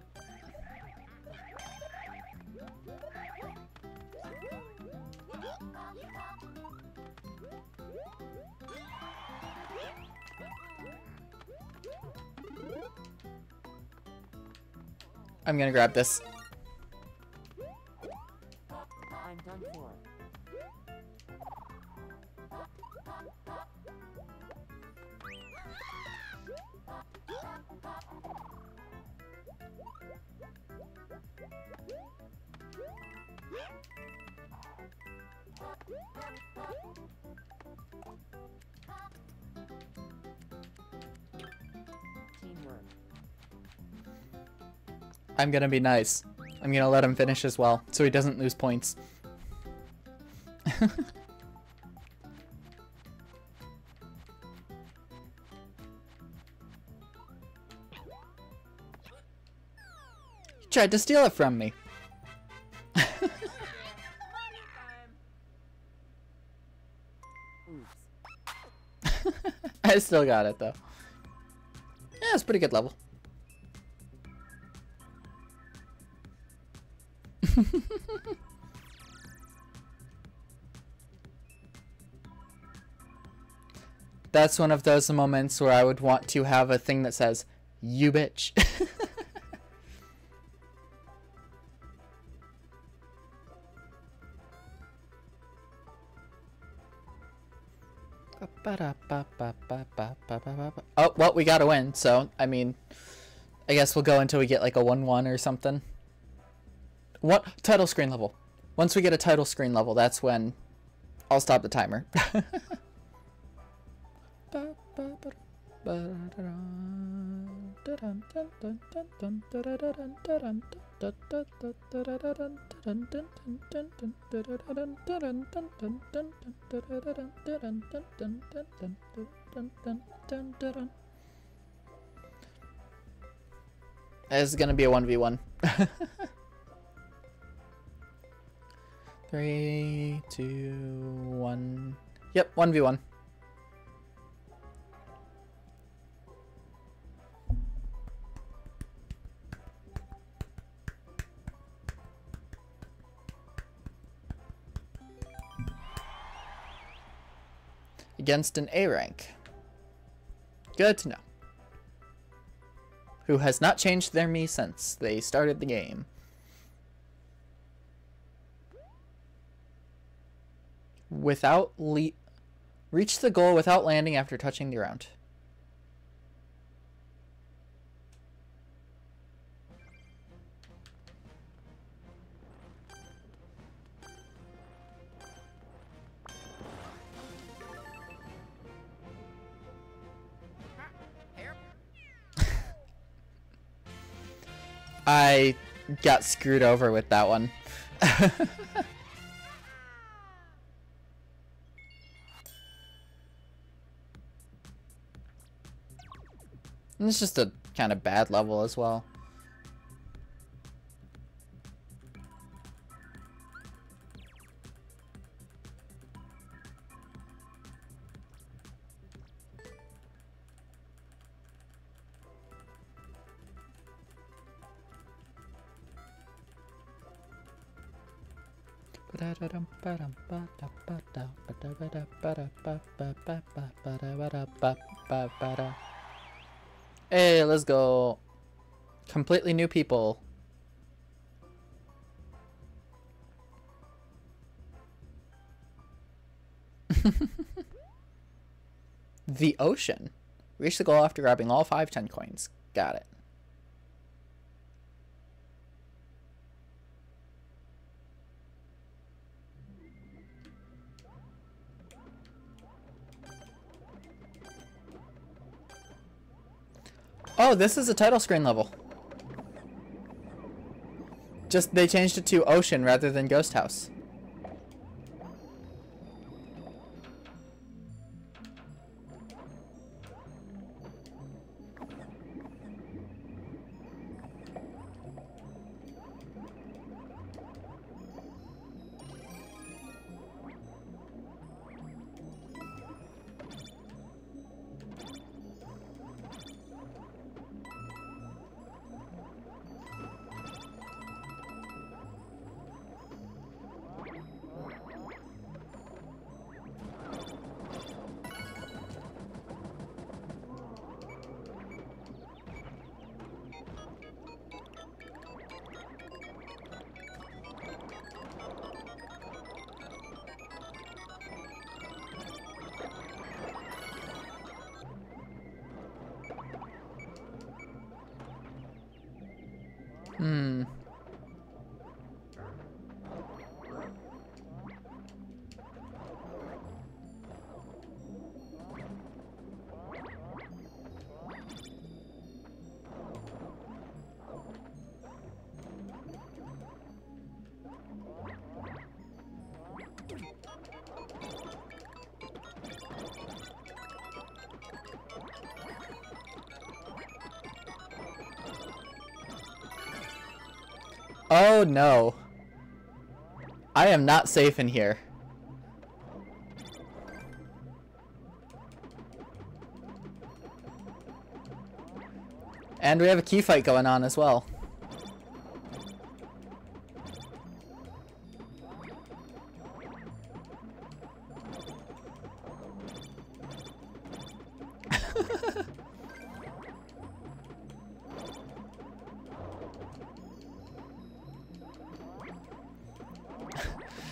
I'm gonna grab this. I'm done for. Teamwork. I'm gonna be nice. I'm gonna let him finish as well, so he doesn't lose points. Tried to steal it from me. I still got it though. Yeah, it's a pretty good level. That's one of those moments where I would want to have a thing that says, "You bitch." Oh, well, we gotta win, so, I mean, I guess we'll go until we get like a 1-1 or something. What? Title screen level. Once we get a title screen level, that's when I'll stop the timer. It's gonna be a 1v1. 3, 2, 1. Yep, 1v1. Against an A rank. Good to know. Who has not changed their me since they started the game. Reach the goal without landing after touching the ground. I got screwed over with that one. And it's just a kind of bad level as well. Hey, let's go. Completely new people. The ocean. Reach the goal after grabbing all 5 10 coins. Got it. Oh, this is a title screen level. Just they changed it to ocean rather than ghost house. Oh no. I am not safe in here. And we have a key fight going on as well.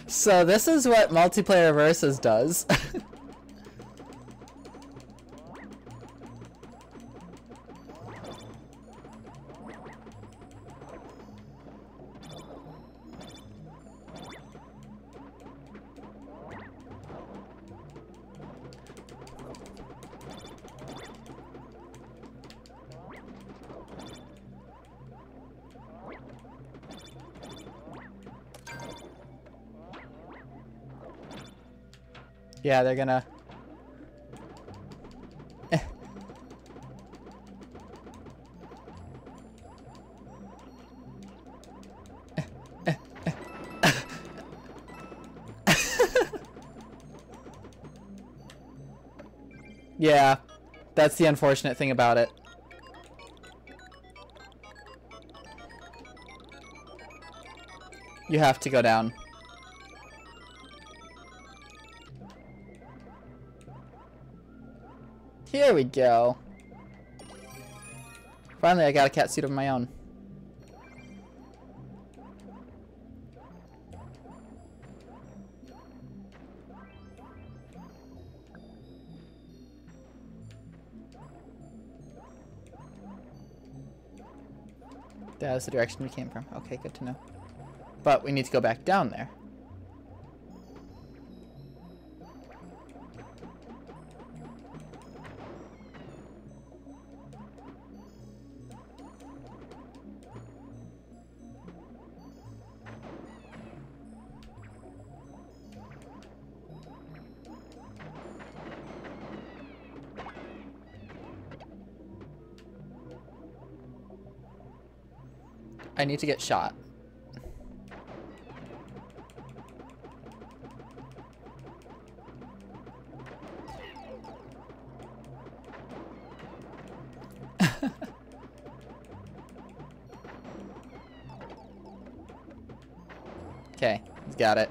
So this is what multiplayer versus does. Yeah, they're gonna... Yeah, that's the unfortunate thing about it. You have to go down. Here we go. Finally, I got a cat suit of my own. That is the direction we came from. Okay, good to know. But we need to go back down there. I need to get shot. Okay, he's got it.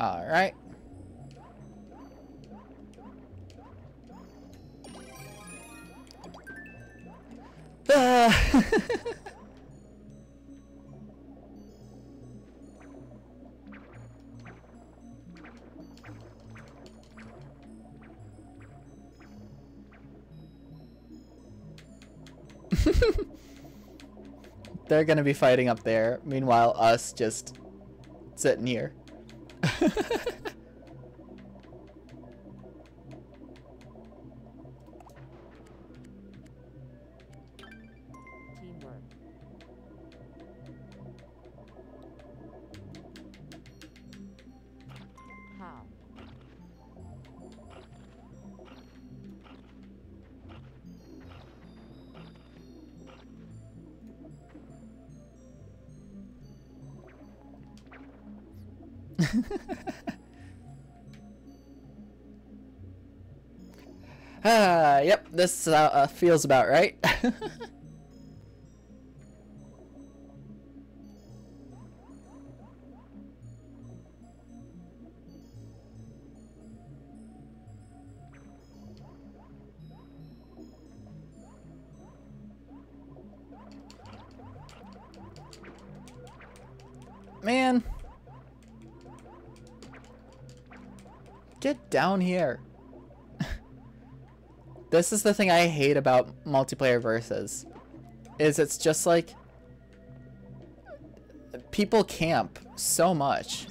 All right. They're gonna be fighting up there. Meanwhile, us just sitting here. Teamwork. How? Yep, this feels about right. Man. Get down here. This is the thing I hate about multiplayer versus. Is it's just like people camp so much.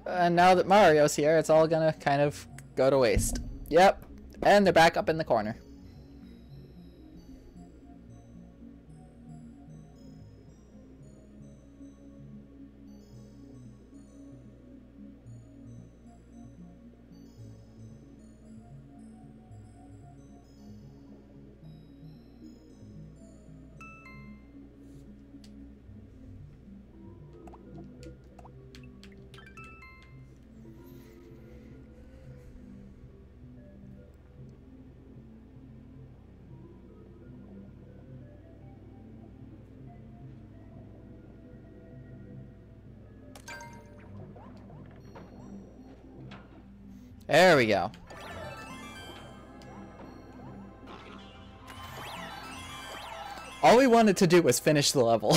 And now that Mario's here, it's all gonna kind of go to waste. Yep. And they're back up in the corner. There we go. All we wanted to do was finish the level.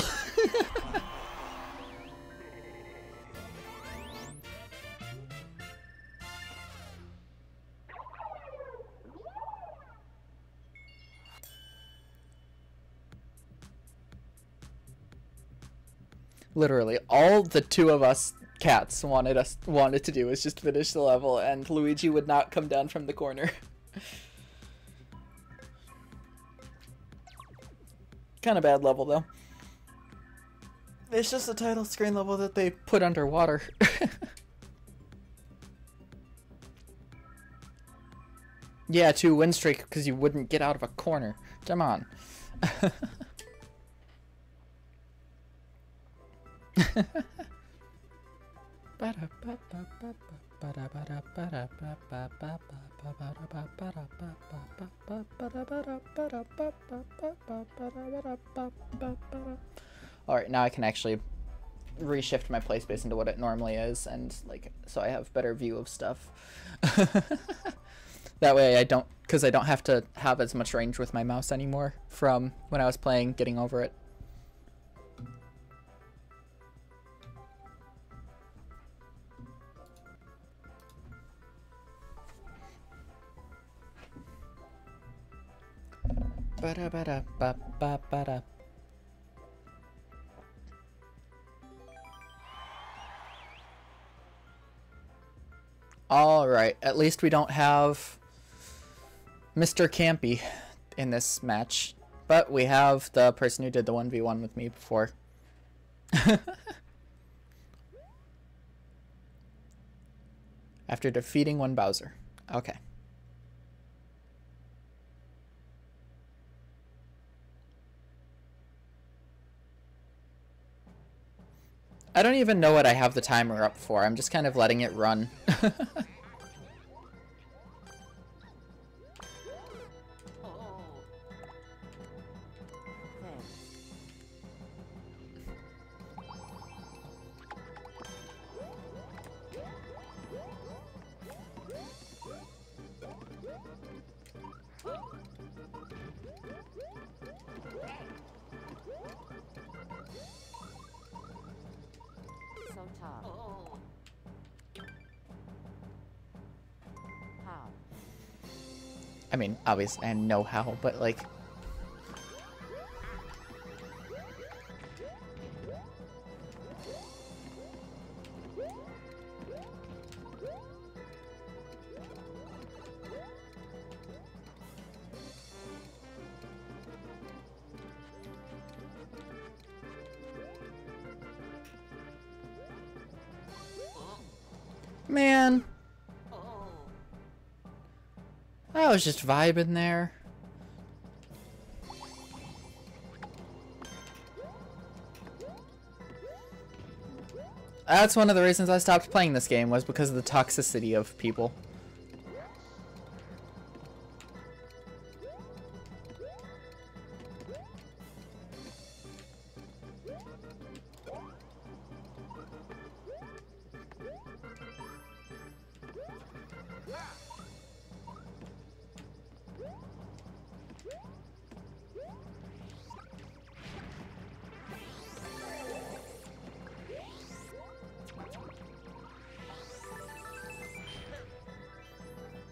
Literally, all the two of us cats wanted to do was just finish the level, and Luigi would not come down from the corner. Kind of bad level though. It's just a title screen level that they put underwater. Yeah, 2 win streak because you wouldn't get out of a corner. Come on. Alright, now I can actually reshift my play space into what it normally is, and like, so I have better view of stuff. That way I don't, because I don't have to have as much range with my mouse anymore from when I was playing, getting over it. Ba-da-ba-da-ba-ba-ba-da. Alright, at least we don't have Mr. Campy in this match. But we have the person who did the 1v1 with me before. After defeating one Bowser. Okay. I don't even know what I have the timer up for. I'm just kind of letting it run. So tough. How? I mean, obviously I know how, but like... Man. I was just vibing there. That's one of the reasons I stopped playing this game, was because of the toxicity of people.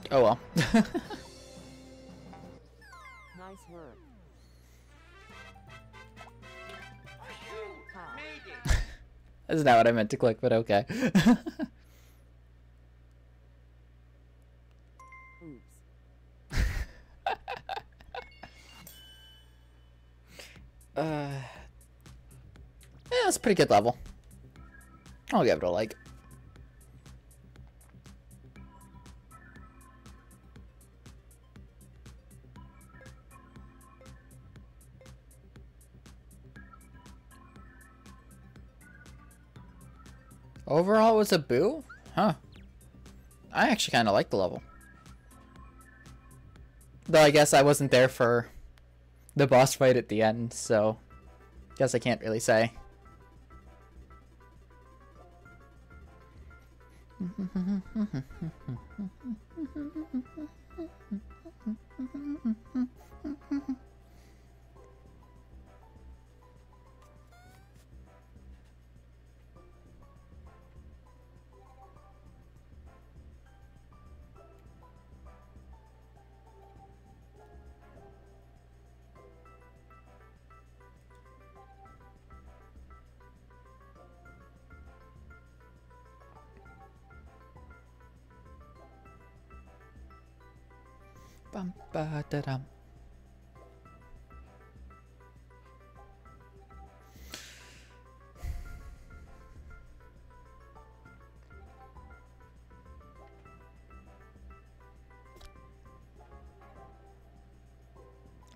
Oh well. Nice work. How? That's not what I meant to click, but okay. Oops. Yeah, it's a pretty good level. I'll give it a like. Overall, it was a boo? Huh. I actually kind of like the level. Though I guess I wasn't there for the boss fight at the end, so guess I can't really say. Bum, ba, da, dum.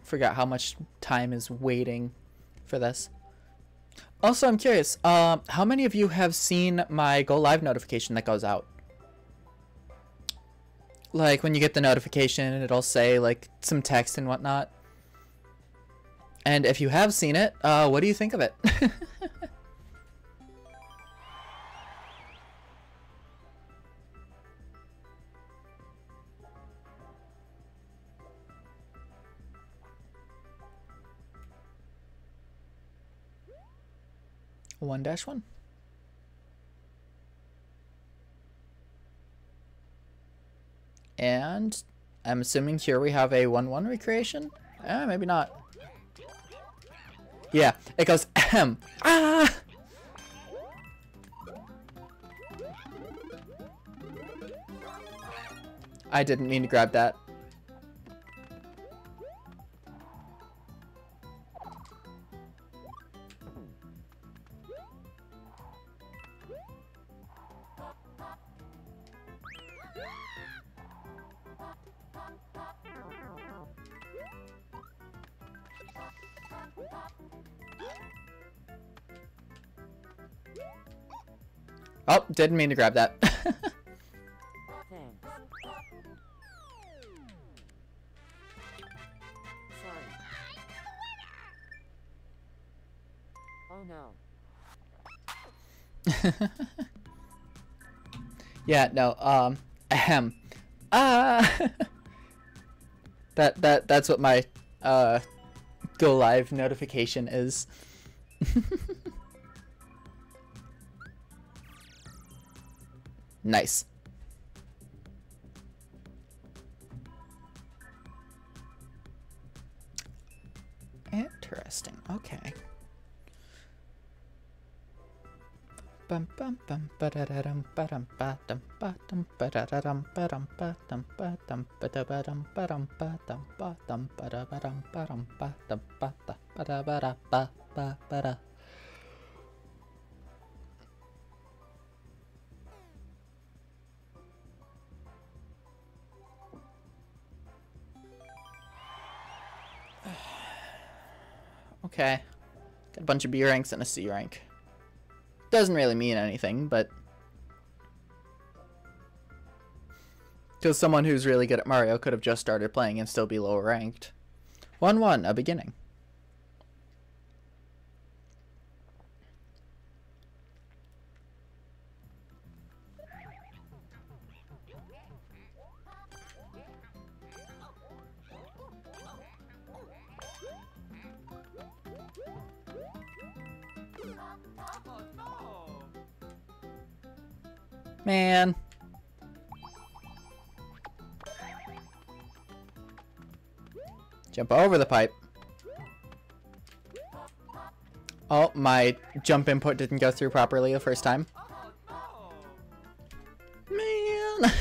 Forgot how much time is waiting for this. Also, I'm curious, how many of you have seen my go live notification that goes out? Like when you get the notification, it'll say like some text and whatnot. And if you have seen it, what do you think of it? (1-1) And I'm assuming here we have a 1-1 recreation? Maybe not. Yeah, it goes ahem. Ah! I didn't mean to grab that. Oh, didn't mean to grab that. Thanks. Sorry. Oh no. Yeah, no, ahem. Ah! That's what my, go live notification is. Nice. Interesting. Okay. Bum bum bum ba-da-da-dum ba-dum ba-dum ba-dum ba-da-da-dum ba-dum ba-dum ba-dum ba-da-ba-dum ba-dum ba-dum ba-dum ba-da-ba-dum ba-dum ba-dum ba-da ba-da-ba-da ba-ba-ba-da. Okay. Got a bunch of B ranks and a C rank. Doesn't really mean anything, but... because someone who's really good at Mario could have just started playing and still be lower ranked. 1-1, a beginning. Man. Jump over the pipe. Oh, my jump input didn't go through properly the first time. Man.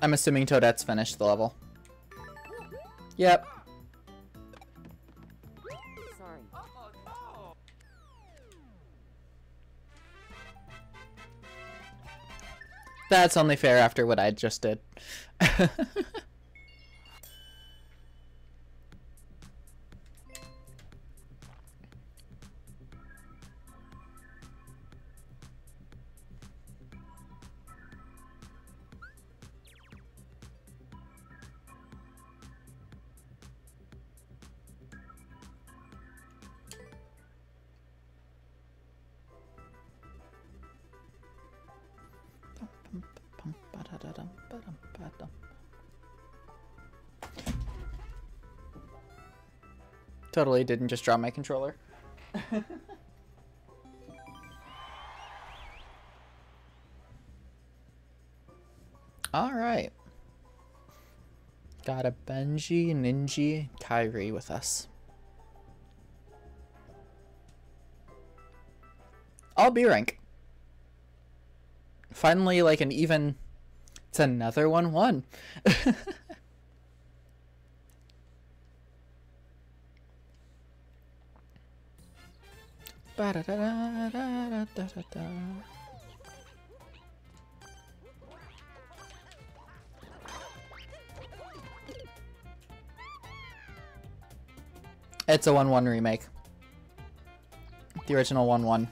I'm assuming Toadette's finished the level. Yep. Sorry. That's only fair after what I just did. Totally didn't just drop my controller. Alright. Got a Benji, Ninji, Kyrie with us. All B rank. Finally, like an even... It's another 1-1. It's a 1-1 remake. The original 1-1.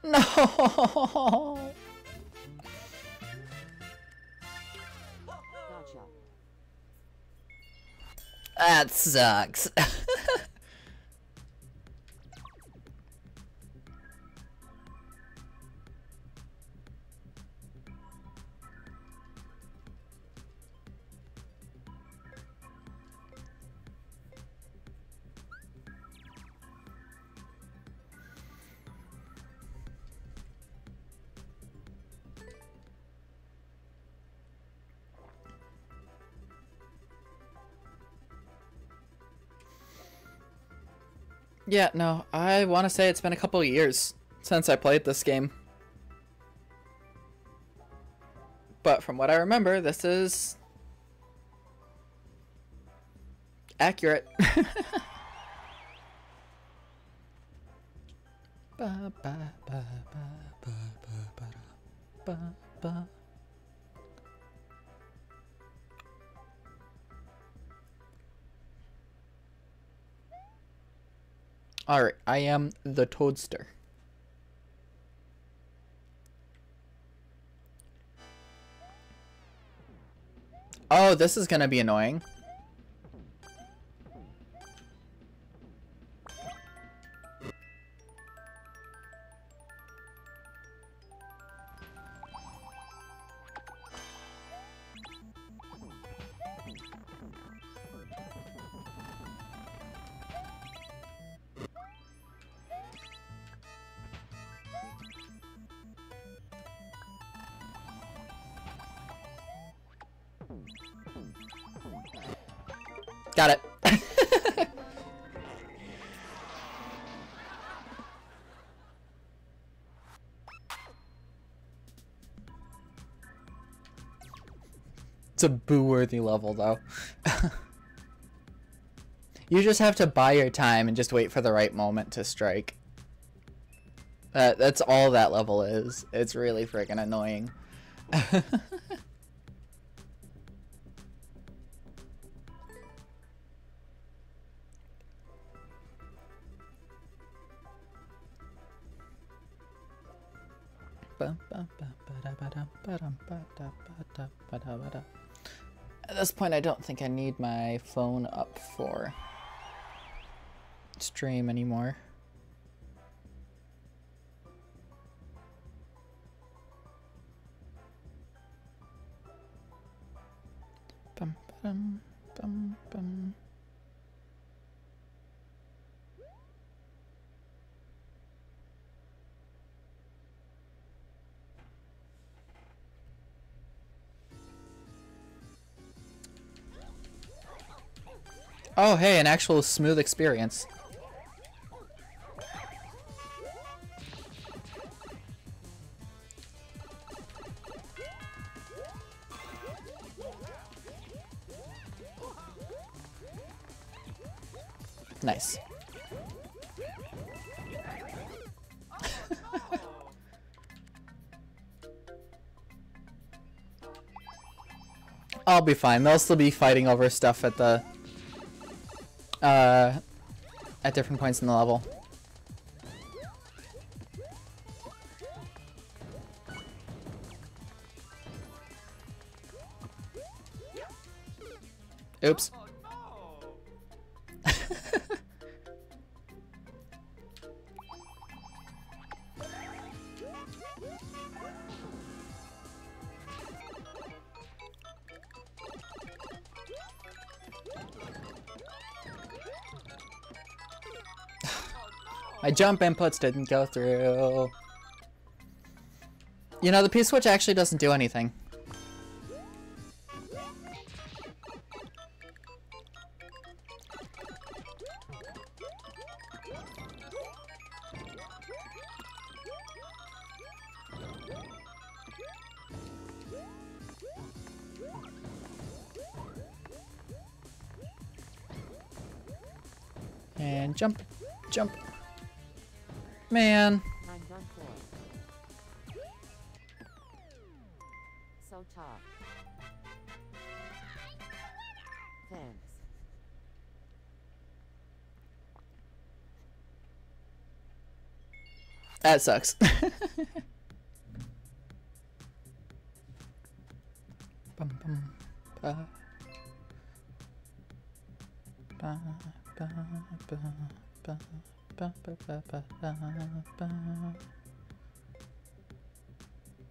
No. Gotcha. That sucks. Yeah, no, I want to say it's been a couple of years since I played this game. But from what I remember, this is accurate. Ba, ba, ba, ba, ba, ba, ba, ba. Alright, I am the Toadster. Oh, this is gonna be annoying. Got it. It's a boo-worthy level, though. You just have to buy your time and just wait for the right moment to strike. That's all that level is. It's really friggin' annoying. At this point, I don't think I need my phone up for stream anymore. Bum, bum, bum. Oh, hey, an actual smooth experience. Nice. I'll be fine. They'll still be fighting over stuff at the at different points in the level. Oops. My jump inputs didn't go through. You know, the P-switch actually doesn't do anything. And jump, jump. Man. I'm done for. So tough. Thanks. That sucks. Bum, bum, ba. Ba, ba, ba, ba. Ba, ba, ba, ba, ba, ba.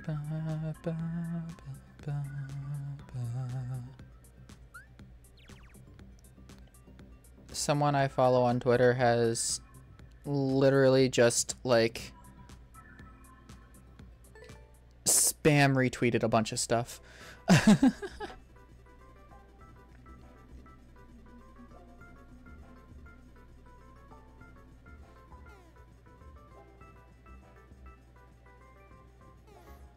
Ba, ba, ba, ba, ba. Someone I follow on Twitter has literally just like spam retweeted a bunch of stuff.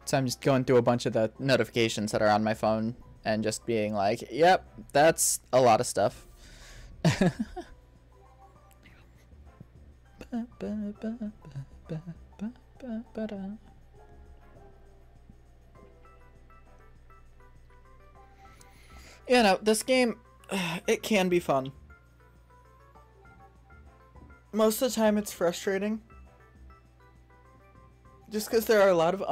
So I'm just going through a bunch of the notifications that are on my phone and just being like, yep, that's a lot of stuff. You know, this game, it can be fun. Most of the time it's frustrating. Just because there are a lot of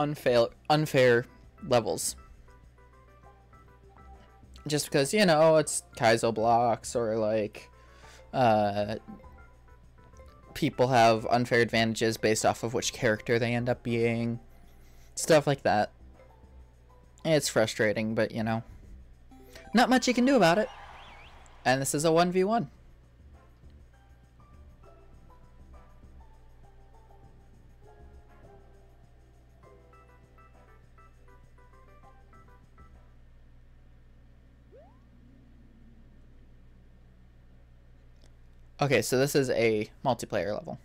unfair levels. Just because, you know, it's Kaizo blocks or like people have unfair advantages based off of which character they end up being. Stuff like that. It's frustrating, but you know, not much you can do about it. And this is a 1v1. Okay, so this is a multiplayer level.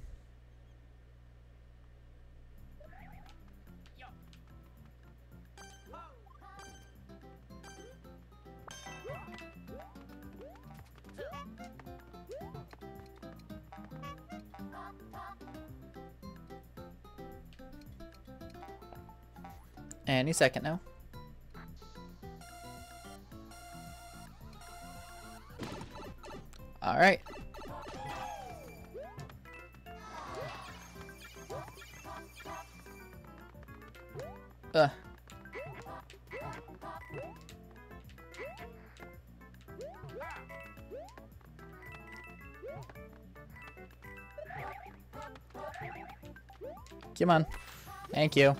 Any second now. All right. Come on. Thank you.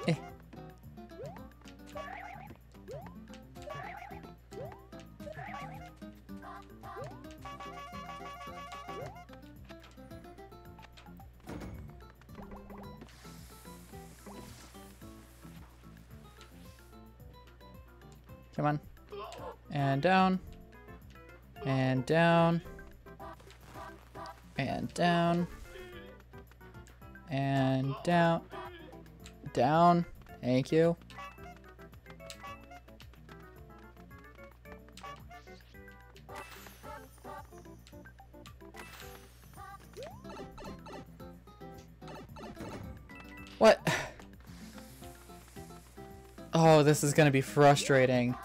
Eh. Come on. And down. And down. And down. And down. Down. Thank you. What? Oh, this is gonna be frustrating.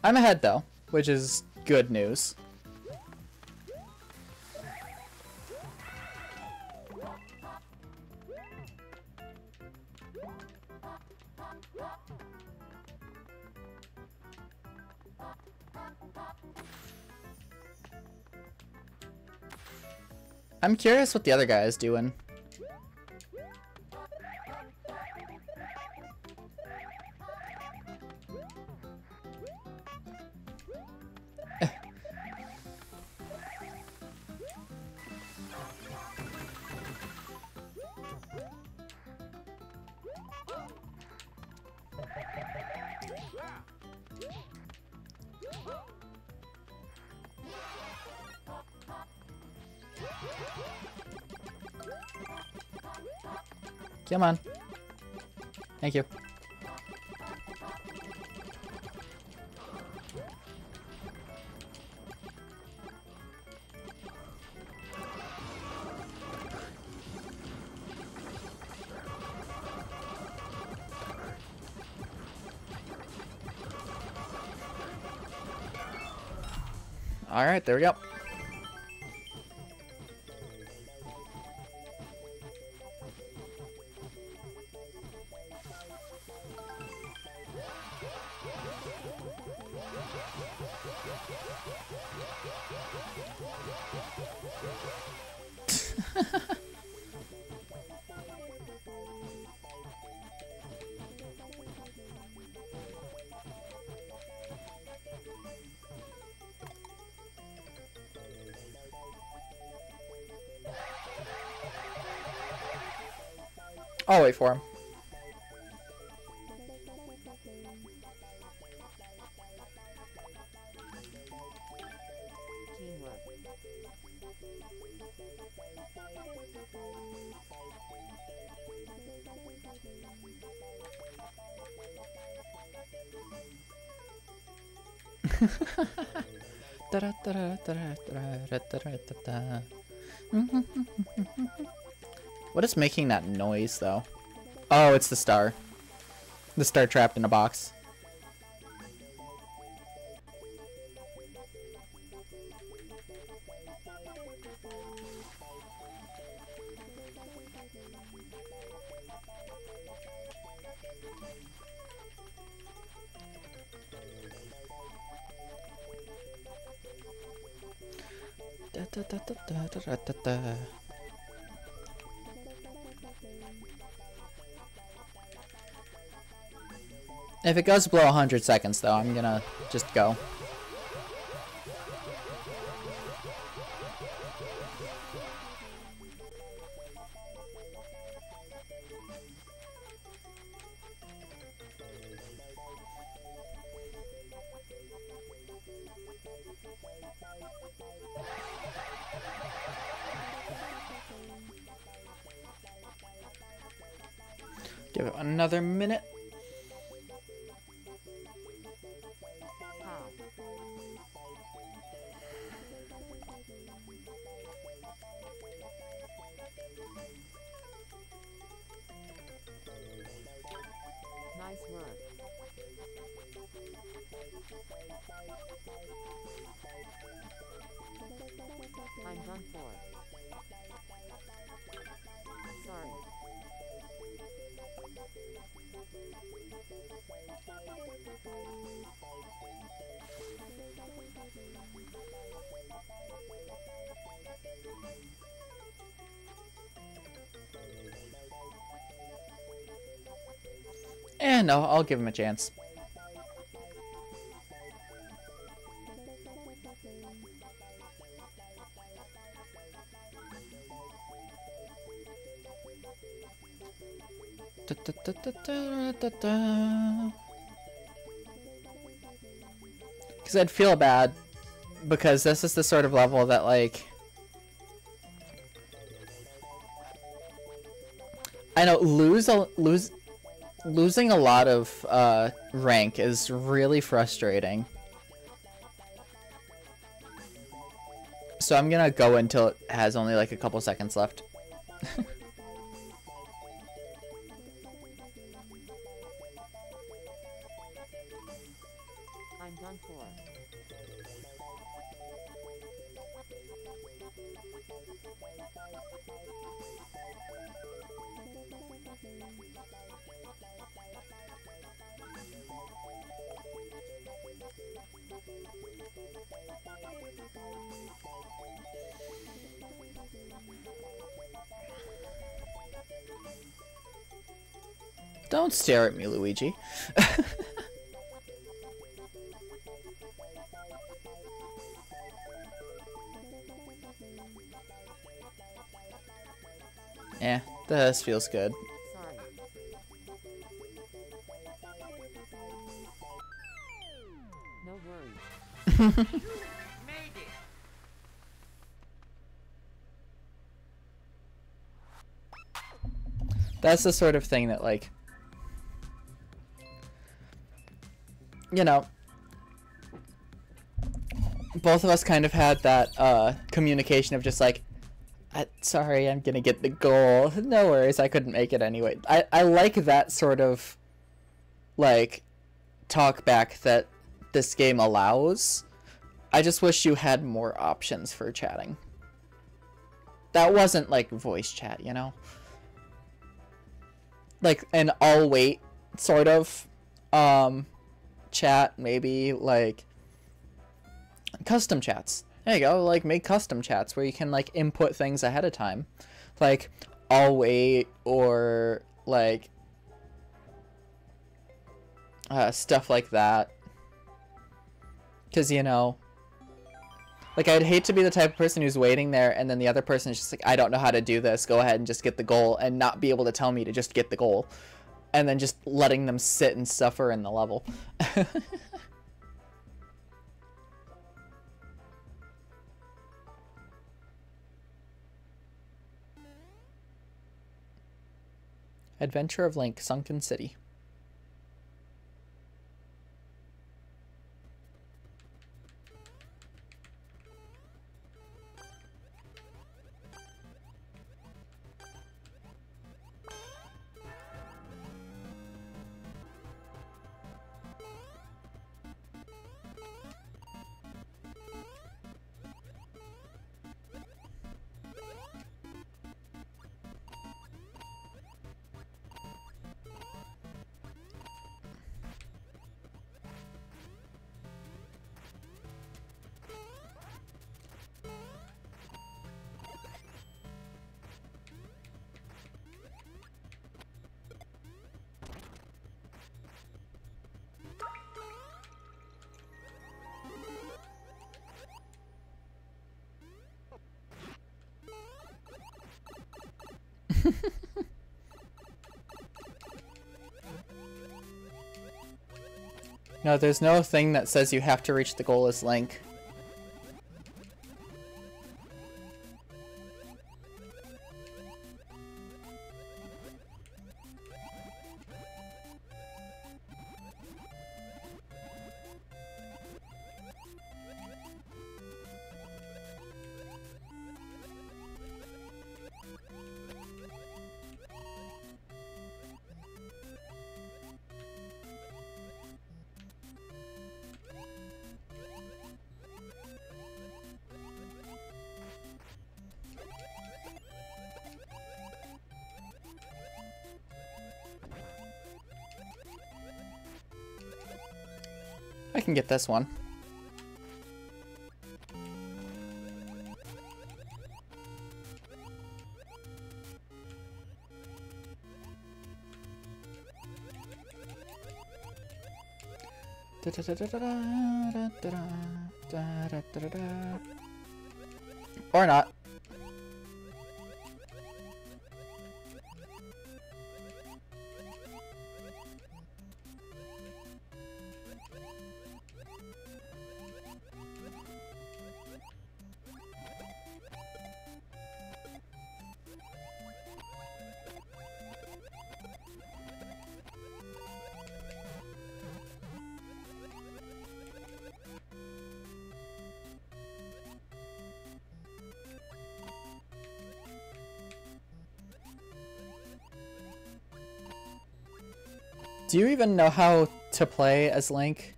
I'm ahead though, which is good news. I'm curious what the other guy is doing. Come on. Thank you. All right, there we go. I'll wait for him. Teamwork. What is making that noise, though? Oh, it's the star. The star trapped in a box. If it goes below 100 seconds, though, I'm gonna just go. Give it another minute. How? Nice work. Yeah, no, I'll give him a chance. Because I'd feel bad, because this is the sort of level that, like, I know losing a lot of rank is really frustrating. So I'm gonna go until it has only like a couple seconds left. I'm done for. Don't stare at me, Luigi. Yeah, this feels good. Sorry. No worries. That's the sort of thing that, like, you know, both of us kind of had that communication of just like, sorry, I'm gonna get the goal. No worries, I couldn't make it anyway. I like that sort of, like, talk back that this game allows. I just wish you had more options for chatting. That wasn't like voice chat, you know? Like an I'll wait sort of chat, maybe like custom chats. There you go, like make custom chats where you can like input things ahead of time. Like I'll wait, or like stuff like that. Cause you know, like I'd hate to be the type of person who's waiting there and then the other person is just like, I don't know how to do this, go ahead and just get the goal, and not be able to tell me to just get the goal. And then just letting them sit and suffer in the level. Adventure of Link, Sunken City. No, there's no thing that says you have to reach the goal as Link. I can get this one. Or not. Do you even know how to play as Link?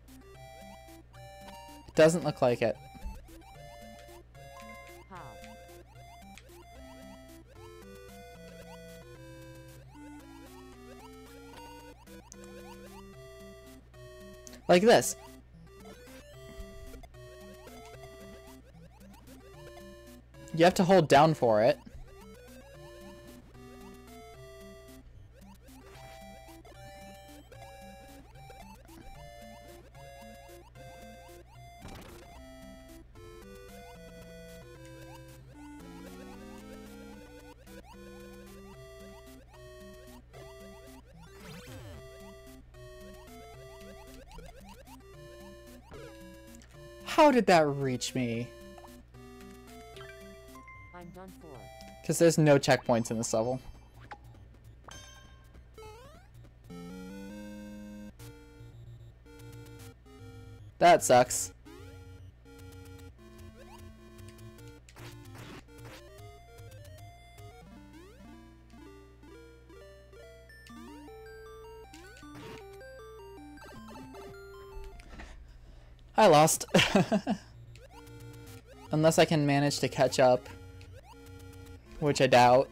It doesn't look like it. How? Like this. You have to hold down for it. How did that reach me? I'm done for. Because there's no checkpoints in this level. That sucks. I lost. Unless I can manage to catch up. Which I doubt.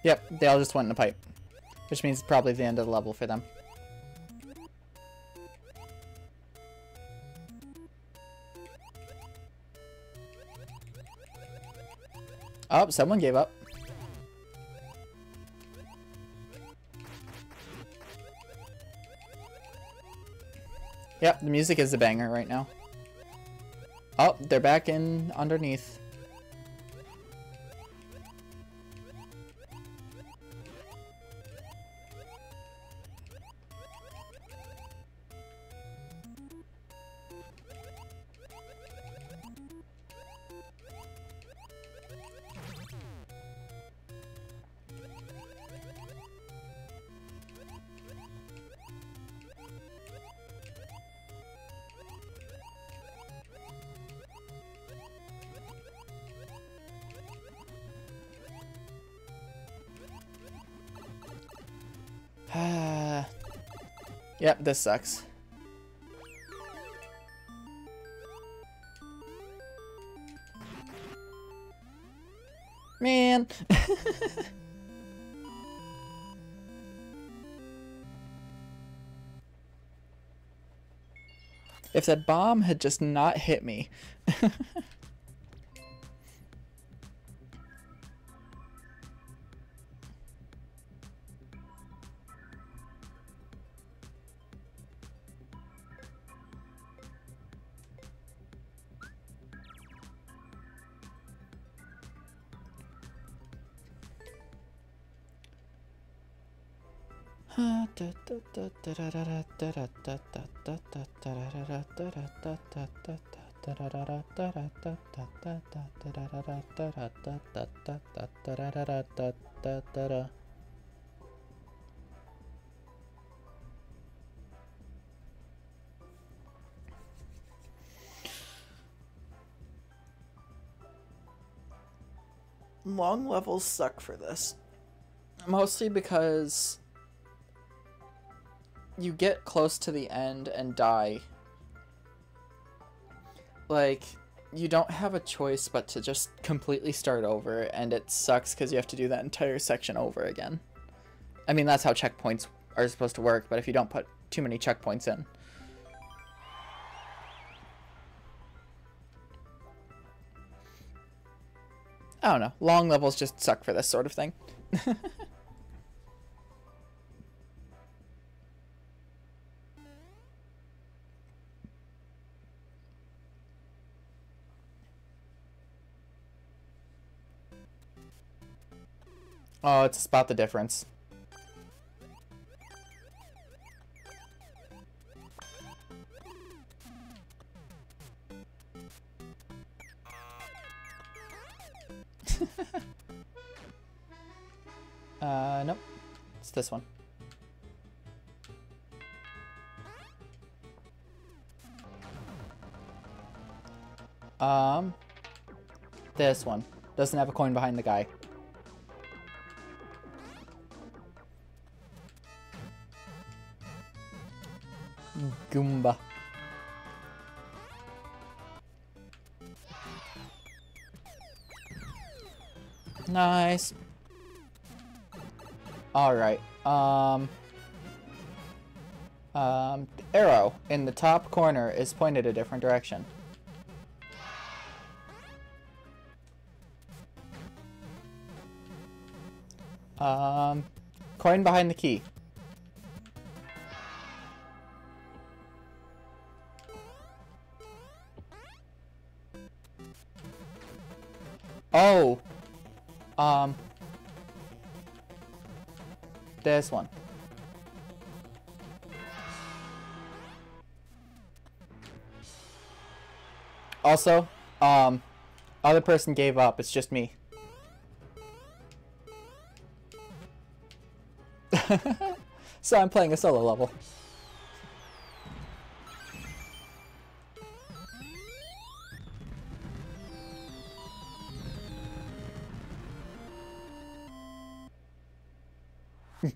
Yep, they all just went in a pipe. Which means probably the end of the level for them. Oh, someone gave up. Yep, the music is a banger right now. Oh, they're back in underneath. Yep, this sucks. Man. If that bomb had just not hit me. Long levels suck for this. Mostly because you get close to the end and die. Like, you don't have a choice but to just completely start over, and it sucks because you have to do that entire section over again. I mean, that's how checkpoints are supposed to work, but if you don't put too many checkpoints in. I don't know. Long levels just suck for this sort of thing. Oh, it's spot the difference. Nope. It's this one. This one. Doesn't have a coin behind the guy. Goomba. Nice. Alright. The arrow in the top corner is pointed a different direction. Coin behind the key. Oh. This one. Also, other person gave up. It's just me. So I'm playing a solo level.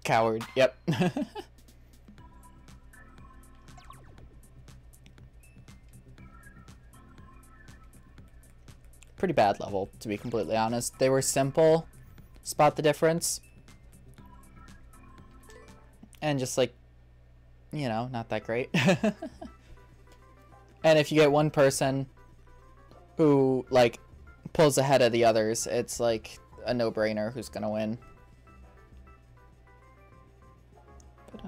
Coward, yep. Pretty bad level, to be completely honest. They were simple, spot the difference. And just like, you know, not that great. And if you get one person who, like, pulls ahead of the others, it's like a no-brainer who's gonna win. But,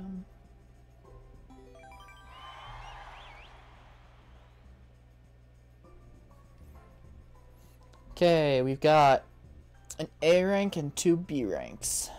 okay, we've got an A rank and 2 B ranks.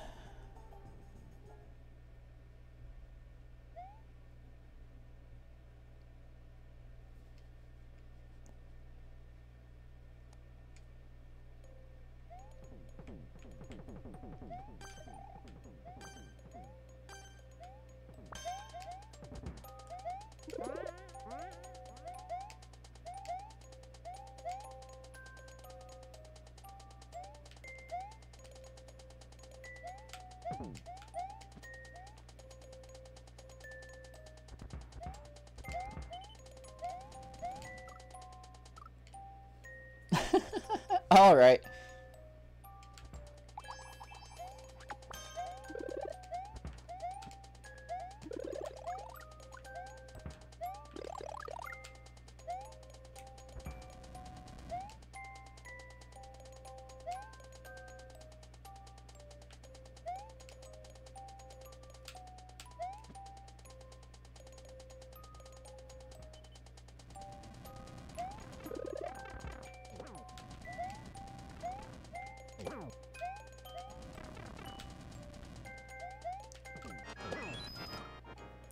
All right.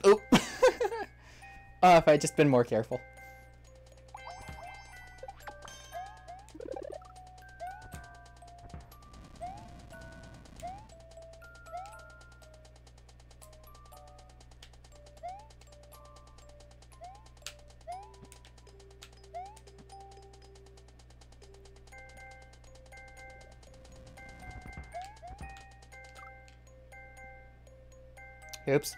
Oh. Oh, if I'd just been more careful. Oops.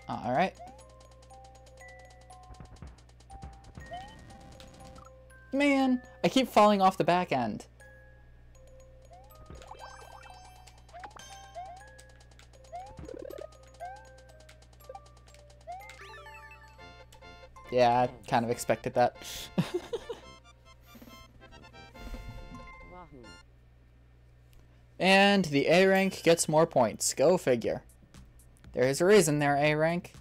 All right. Man, I keep falling off the back end. Yeah, I kind of expected that. Wahoo. And the A rank gets more points. Go figure. There is a reason they're A rank.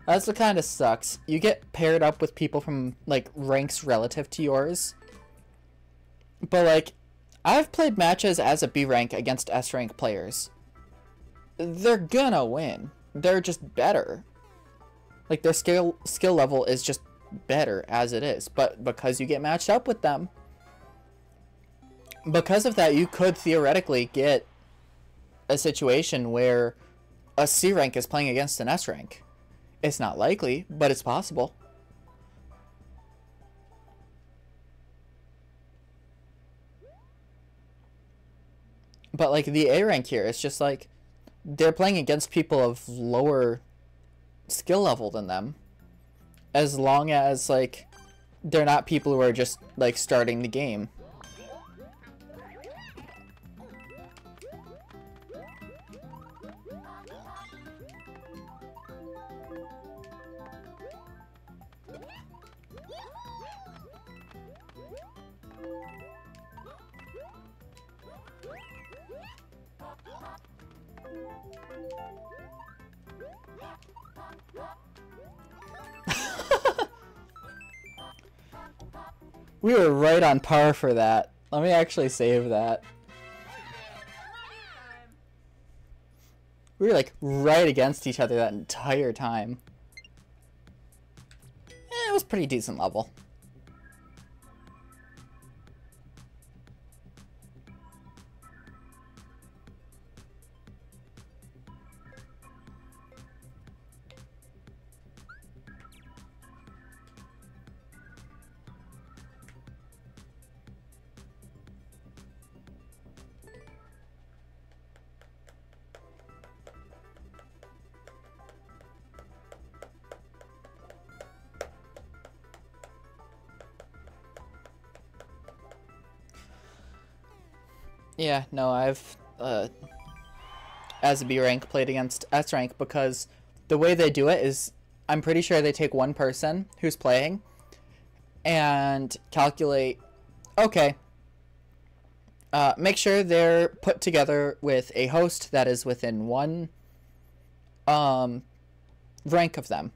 That's what kind of sucks. You get paired up with people from, like, ranks relative to yours. But, like, I've played matches as a B rank against S rank players. They're gonna win. They're just better. Like, their skill level is just better as it is. But because you get matched up with them, because of that, you could theoretically get a situation where a C rank is playing against an S rank. It's not likely, but it's possible. But, like, the A rank here, it's just, like, they're playing against people of lower skill level than them. As long as, like, they're not people who are just, like, starting the game. We were right on par for that. Let me actually save that. We were like right against each other that entire time. It was pretty decent level. Yeah, no, I've, as a B rank, played against S rank because the way they do it is, I'm pretty sure they take one person who's playing and calculate, okay, make sure they're put together with a host that is within one rank of them.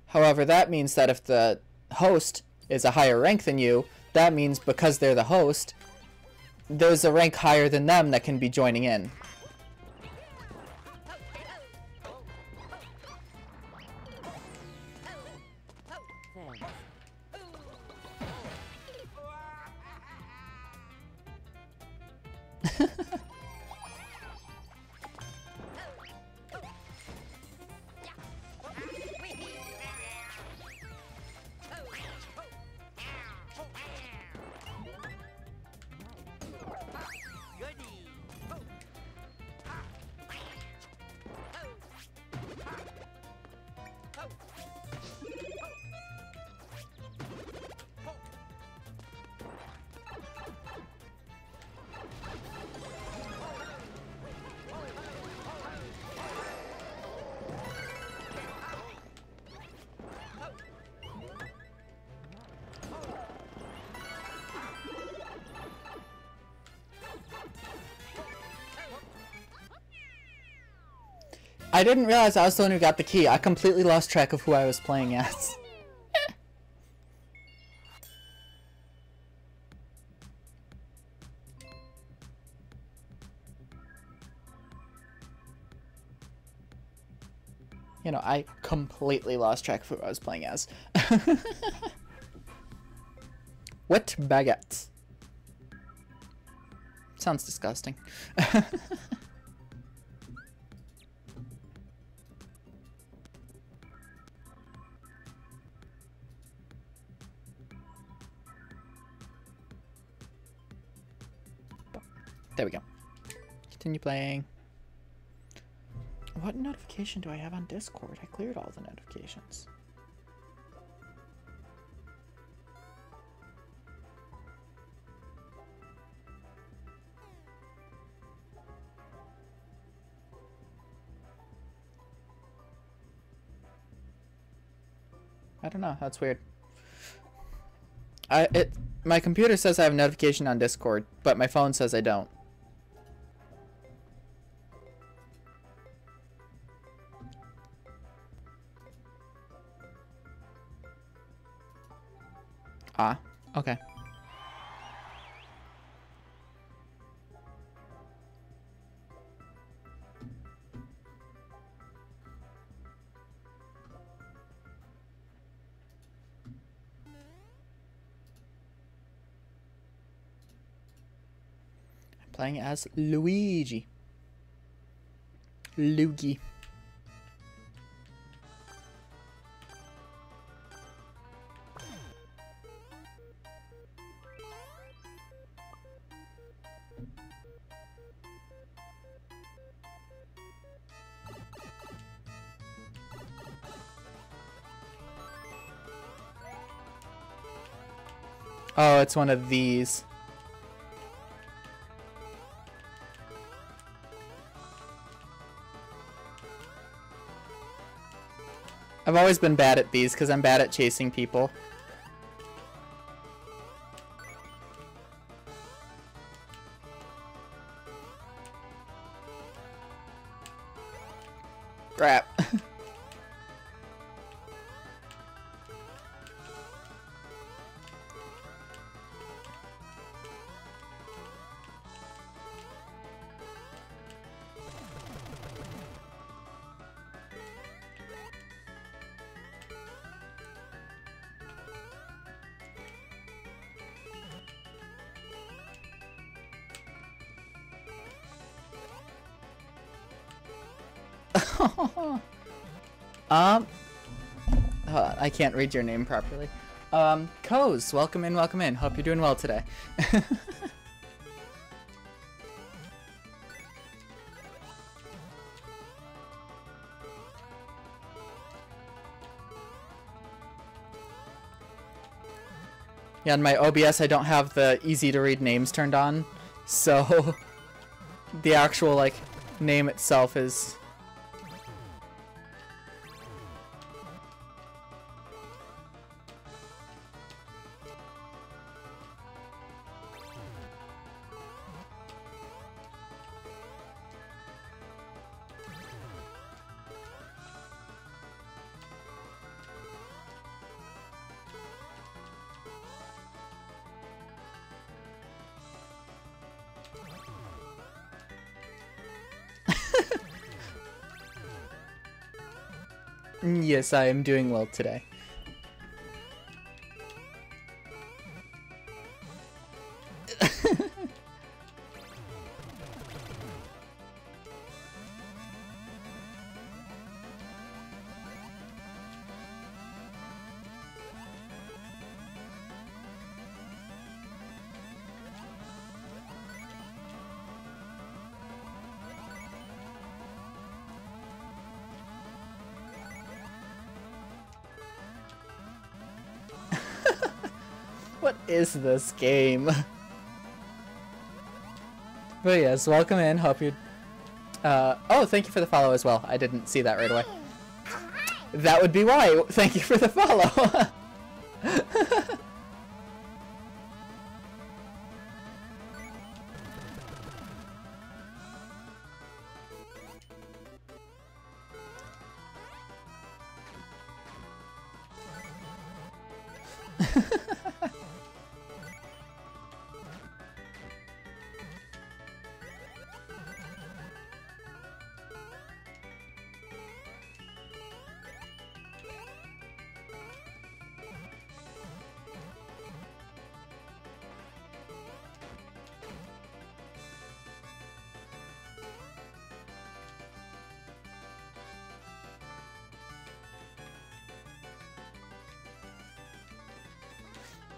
However, that means that if the host is a higher rank than you, that means because they're the host, there's a rank higher than them that can be joining in. Thanks. I didn't realize I was the one who got the key. I completely lost track of who I was playing as. You know, I completely lost track of who I was playing as. Wet baguettes. Sounds disgusting. There we go. Continue playing. What notification do I have on Discord? I cleared all the notifications. I don't know. That's weird. My computer says I have a notification on Discord, but my phone says I don't. Ah, okay. Playing as Luigi. Luigi. Oh, it's one of these. I've always been bad at these because I'm bad at chasing people. Crap. I can't read your name properly. Coz, welcome in, welcome in. Hope you're doing well today. Yeah, in my OBS I don't have the easy to read names turned on, so the actual, like, name itself is... Yes, I am doing well today. What is this game? But yes, welcome in. Hope you... oh, thank you for the follow as well. I didn't see that right away. That would be why. Thank you for the follow.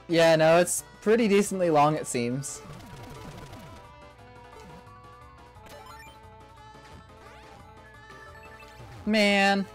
Yeah, no, it's pretty decently long, it seems. Man.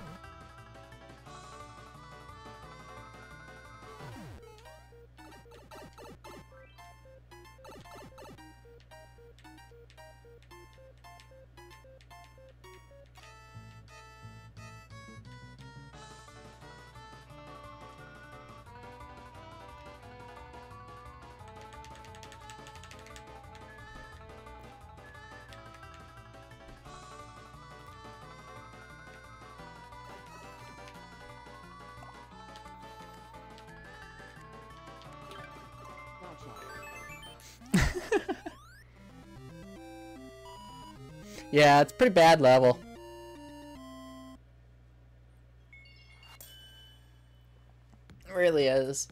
Yeah, it's a pretty bad level. It really is.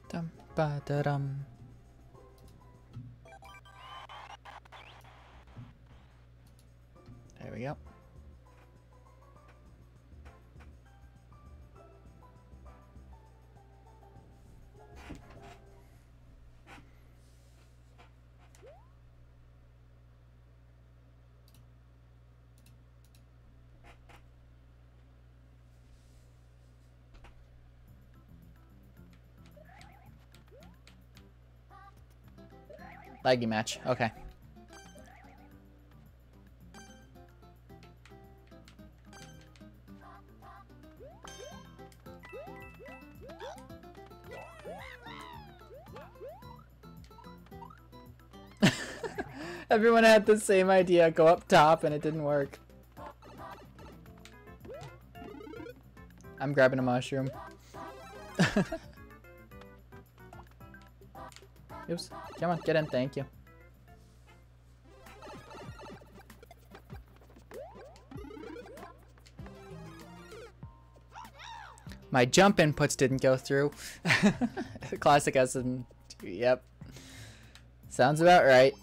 Dum ba da dum. There we go. Laggy match. Okay. Everyone had the same idea. Go up top and it didn't work. I'm grabbing a mushroom. Oops. Come on, get in. Thank you. My jump inputs didn't go through. Classic SM2. Yep. Sounds about right.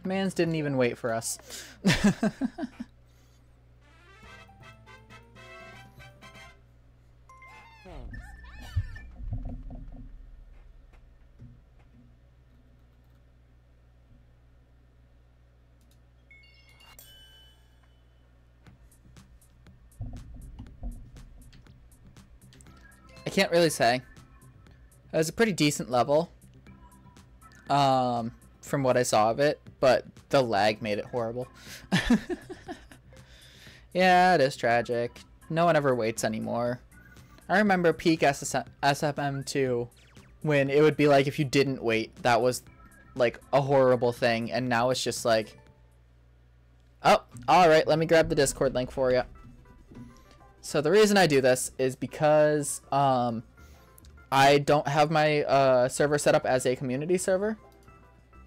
Mans didn't even wait for us. I can't really say. It was a pretty decent level. From what I saw of it, but the lag made it horrible. Yeah, it is tragic. No one ever waits anymore. I remember peak SFM2 when it would be like if you didn't wait, that was like a horrible thing, and now it's just like, oh, alright, let me grab the Discord link for you. So the reason I do this is because I don't have my server set up as a community server.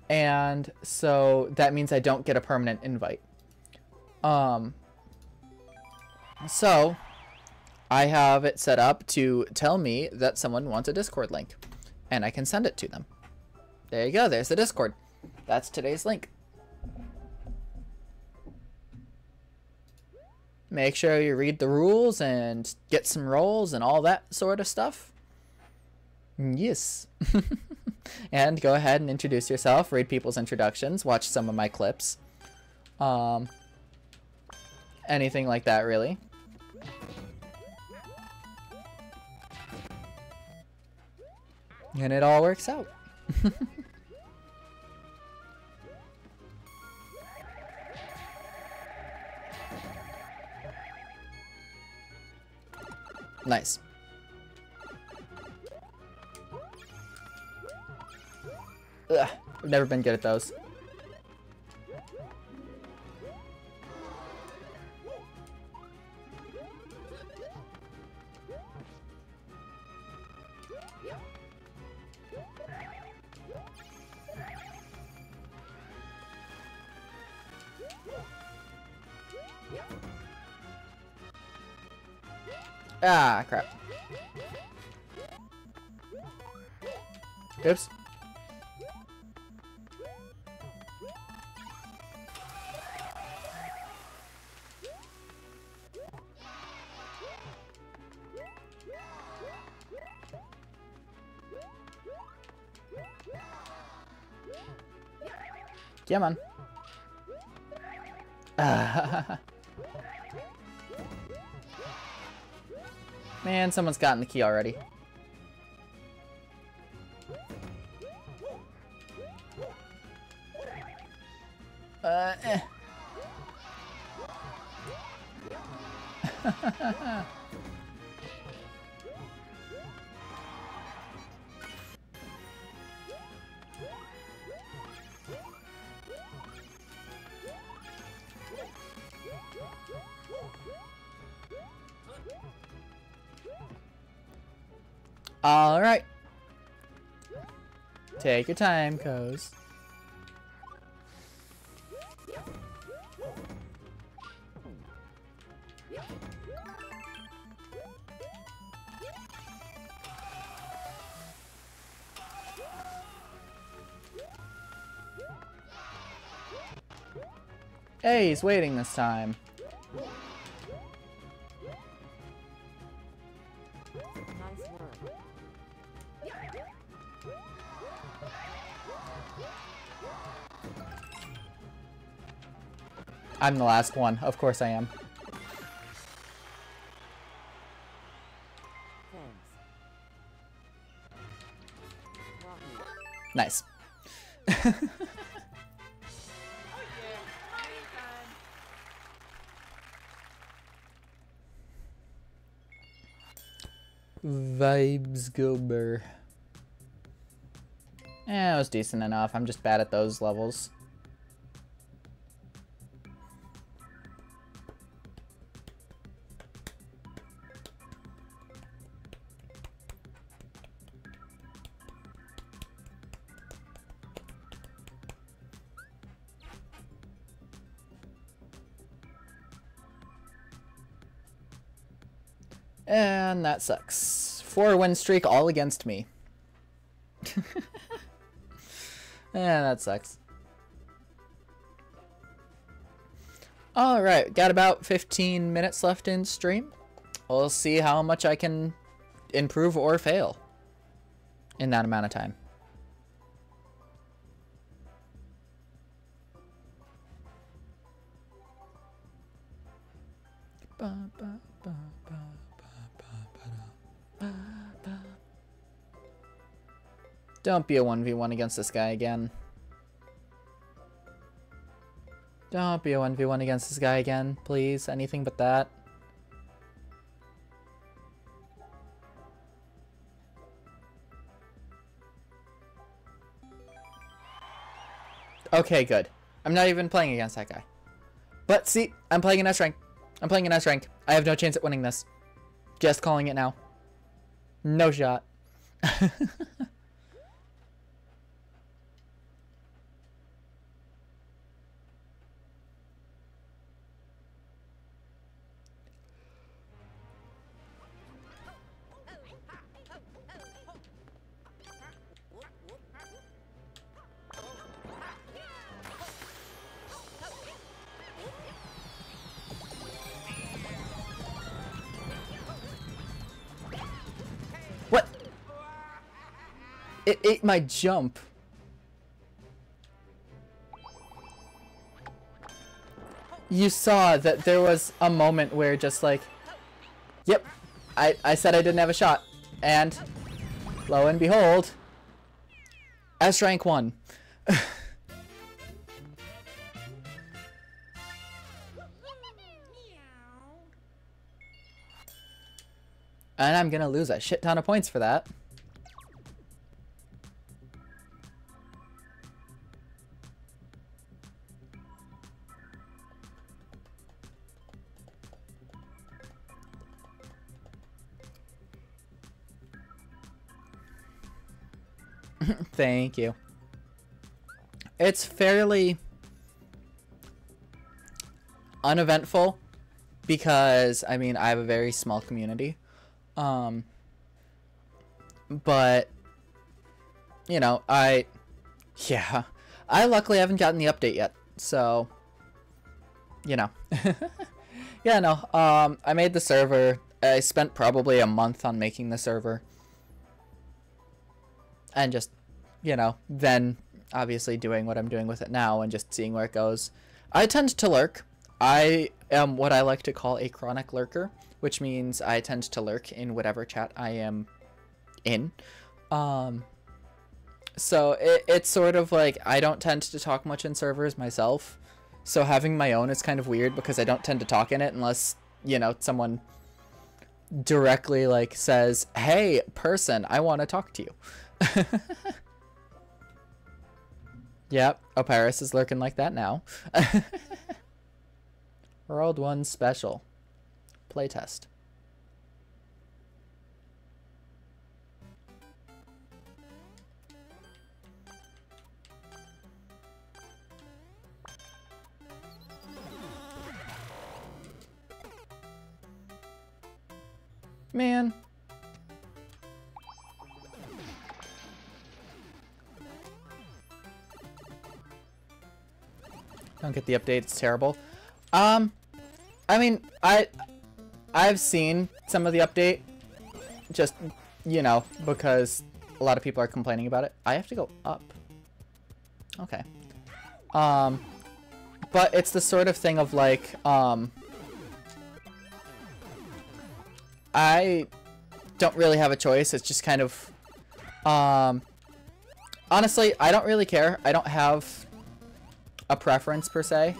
And so that means I don't get a permanent invite. So I have it set up to tell me that someone wants a Discord link, and I can send it to them. There you go. There's the Discord. That's today's link. Make sure you read the rules and get some roles and all that sort of stuff. Yes. And go ahead and introduce yourself, read people's introductions, watch some of my clips. anything like that, really. And it all works out. Nice. Ugh, I've never been good at those. Ah, crap. Oops. Come on. Man, someone's gotten the key already. Eh. All right. Take your time, Coz. Hey, he's waiting this time. I'm the last one. Of course I am. Nice. Vibes Gober. Eh, it was decent enough. I'm just bad at those levels. And that sucks. 4-win streak all against me. Yeah, that sucks. Alright, got about 15 minutes left in stream. We'll see how much I can improve or fail in that amount of time. Don't be a 1v1 against this guy again. Don't be a 1v1 against this guy again, please. Anything but that. Okay, good. I'm not even playing against that guy. But see, I'm playing an S rank. I'm playing an S rank. I have no chance at winning this. Just calling it now. No shot. What? It ate my jump. you saw that there was a moment where just like, yep, I said I didn't have a shot, and lo and behold, S rank 1. And I'm gonna lose a shit ton of points for that. Thank you. It's fairly uneventful because, I mean, I have a very small community. But, you know, I luckily haven't gotten the update yet, so, you know. Yeah, no, I made the server. I spent probably a month on making the server. And just, you know, then obviously doing what I'm doing with it now and just seeing where it goes. I tend to lurk. I am what I like to call a chronic lurker, which means I tend to lurk in whatever chat I am in. So it's sort of like I don't tend to talk much in servers myself. So having my own is kind of weird because I don't tend to talk in it unless, you know, someone directly like says, "Hey, person, I want to talk to you." Yep, Opyrus is lurking like that now. World 1 special. Playtest. Man. Don't get the update, it's terrible. I mean, I've seen some of the update, just, you know, because a lot of people are complaining about it. I have to go up. Okay. But it's the sort of thing of like, I don't really have a choice. It's just kind of, honestly, I don't really care. I don't have a preference per se.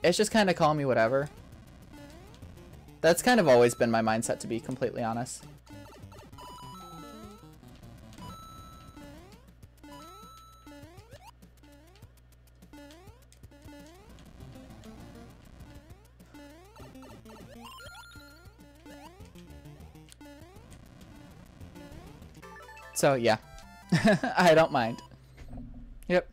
It's just kind of call me whatever. That's kind of always been my mindset, to be completely honest. So yeah, I don't mind. Yep.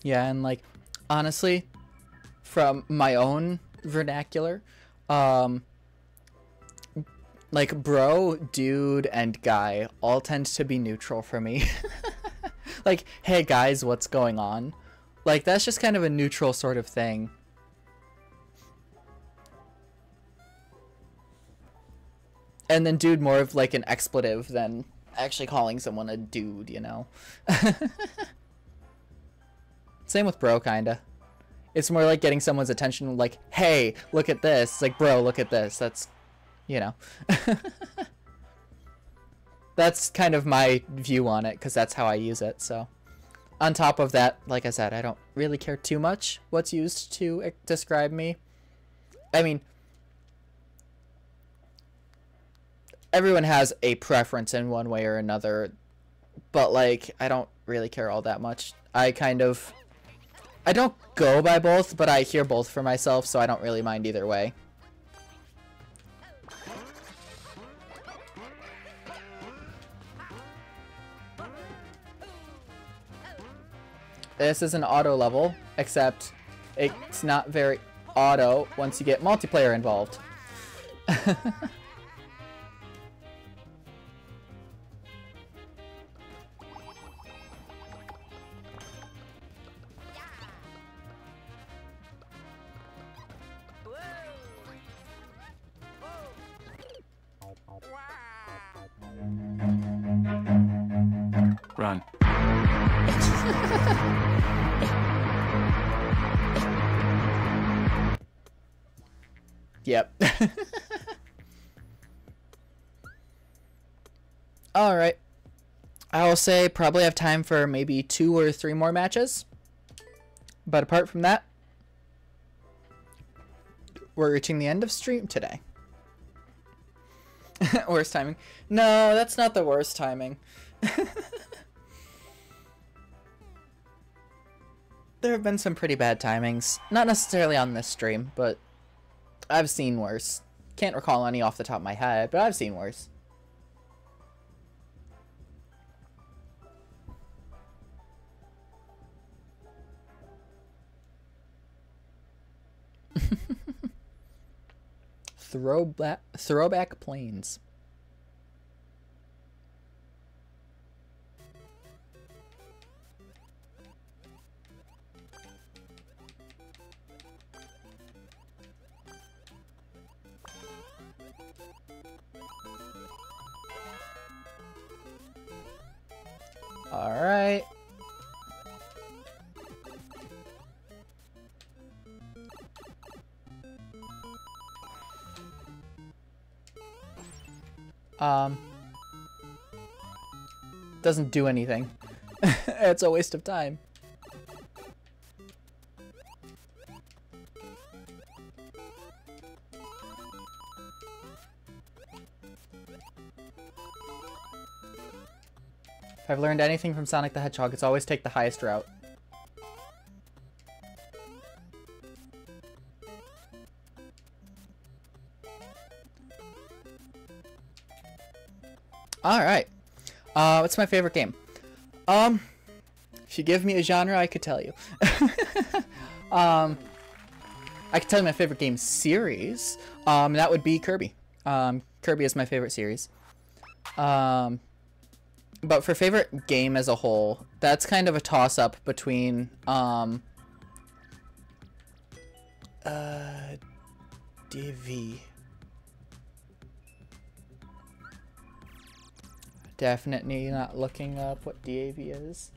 Yeah, and like, honestly, from my own vernacular, like bro, dude, and guy all tend to be neutral for me. Like, hey guys, what's going on? Like, that's just kind of a neutral sort of thing. And then dude more of like an expletive than actually calling someone a dude, you know? Same with bro, kinda. It's more like getting someone's attention, like, hey, look at this. It's like, bro, look at this. That's, you know. That's kind of my view on it, because that's how I use it, so. On top of that, like I said, I don't really care too much what's used to describe me. I mean, everyone has a preference in one way or another, but, like, I don't really care all that much. I don't go by both, but I hear both for myself, so I don't really mind either way. This is an auto level, except it's not very auto once you get multiplayer involved. Run. Yep. Alright. I will say probably have time for maybe 2 or 3 more matches. But apart from that, we're reaching the end of stream today. Worst timing. No, that's not the worst timing. There have been some pretty bad timings. Not necessarily on this stream, but I've seen worse. Can't recall any off the top of my head, but I've seen worse. Throwback planes. All right. Doesn't do anything. It's a waste of time. If I've learned anything from Sonic the Hedgehog, it's always take the highest route. Alright. What's my favorite game? If you give me a genre, I could tell you. I could tell you my favorite game series. That would be Kirby. Kirby is my favorite series. But for favorite game as a whole, that's kind of a toss-up between, DV. Definitely not looking up what DAV is.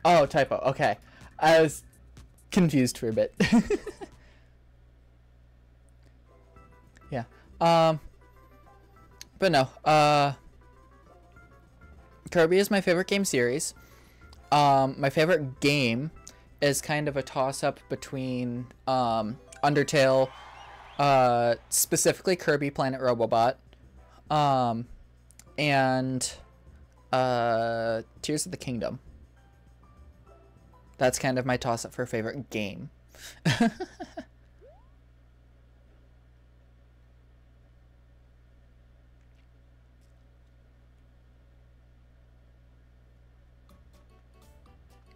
Oh, typo. Okay. I was confused for a bit. Yeah. But no. Kirby is my favorite game series. My favorite game is kind of a toss-up between, Undertale, specifically Kirby Planet Robobot, and Tears of the Kingdom. That's kind of my toss-up for favorite game.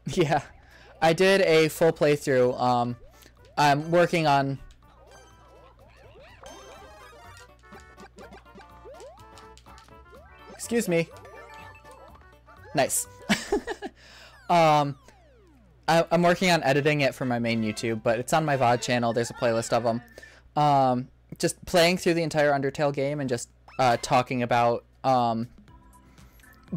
Yeah, I did a full playthrough. I'm working on... Excuse me. Nice. I'm working on editing it for my main YouTube, but it's on my VOD channel. There's a playlist of them. Just playing through the entire Undertale game and just talking about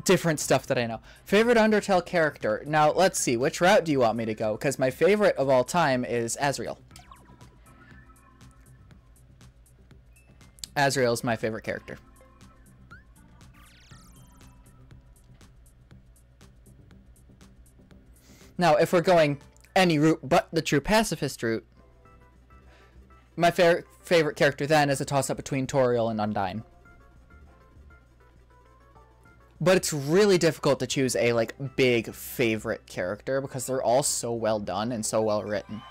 different stuff that I know. Favorite Undertale character. Now, let's see. Which route do you want me to go? Because my favorite of all time is Azrael. Azrael is my favorite character. Now, if we're going any route but the true pacifist route, my favorite character then is a toss-up between Toriel and Undyne. But it's really difficult to choose a, like, big favorite character because they're all so well done and so well written.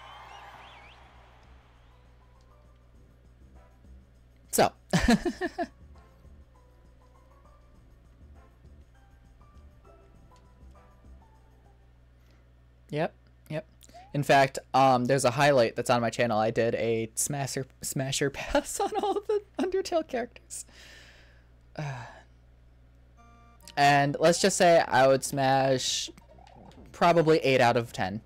So. Yep. In fact, there's a highlight that's on my channel. I did a smasher pass on all of the Undertale characters. And let's just say I would smash probably 8 out of 10.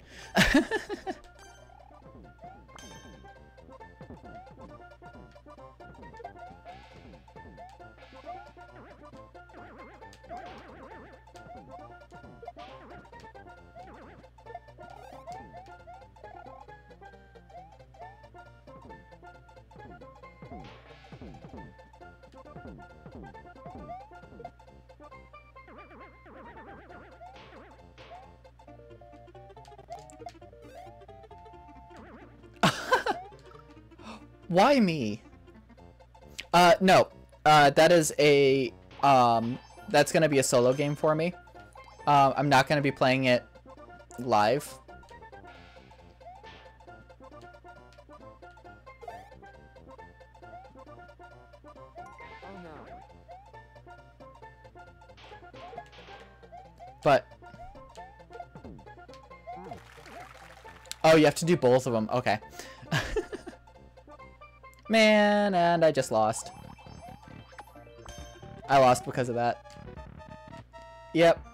Why me? No. That is a, that's gonna be a solo game for me. I'm not gonna be playing it live. But... Oh, you have to do both of them. Okay. Man, and I just lost. I lost because of that. Yep.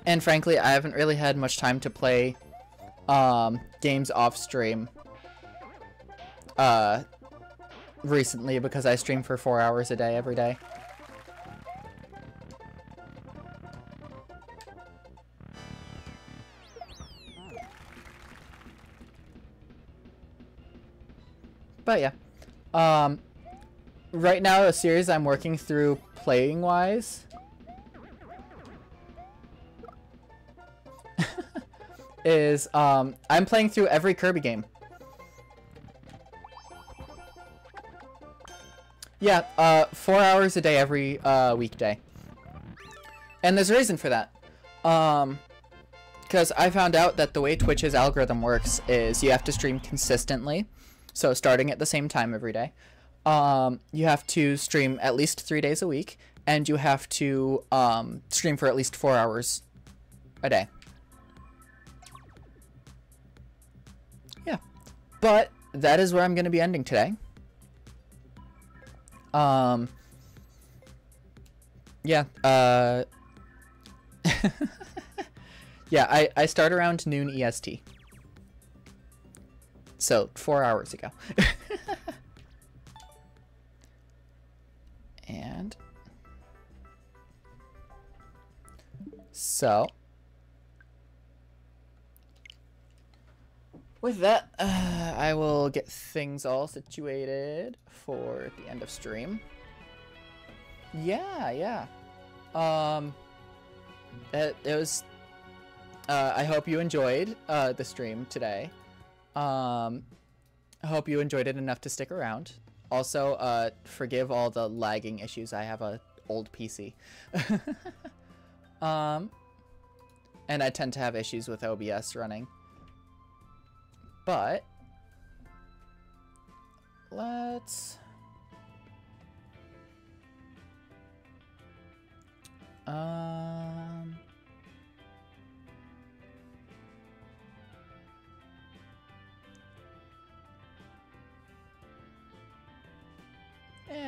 And frankly, I haven't really had much time to play games off stream recently because I stream for 4 hours a day every day. But yeah. Right now, a series I'm working through playing-wise is, I'm playing through every Kirby game. Yeah, 4 hours a day every weekday. And there's a reason for that. Because I found out that the way Twitch's algorithm works is you have to stream consistently. So starting at the same time every day. You have to stream at least 3 days a week, and you have to stream for at least 4 hours a day. Yeah, but that is where I'm going to be ending today. Yeah, yeah, I start around noon EST. So, 4 hours ago. And so with that, I will get things all situated for the end of stream. Yeah. It was I hope you enjoyed the stream today. I hope you enjoyed it enough to stick around. Also, forgive all the lagging issues. I have a old PC. And I tend to have issues with OBS running. But let's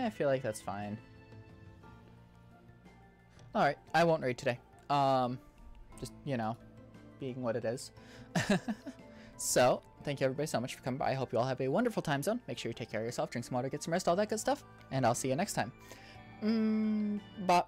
I feel like that's fine. Alright, I won't raid today. Just, you know, being what it is. So, thank you everybody so much for coming by. I hope you all have a wonderful time zone. Make sure you take care of yourself, drink some water, get some rest, all that good stuff. And I'll see you next time. Bye.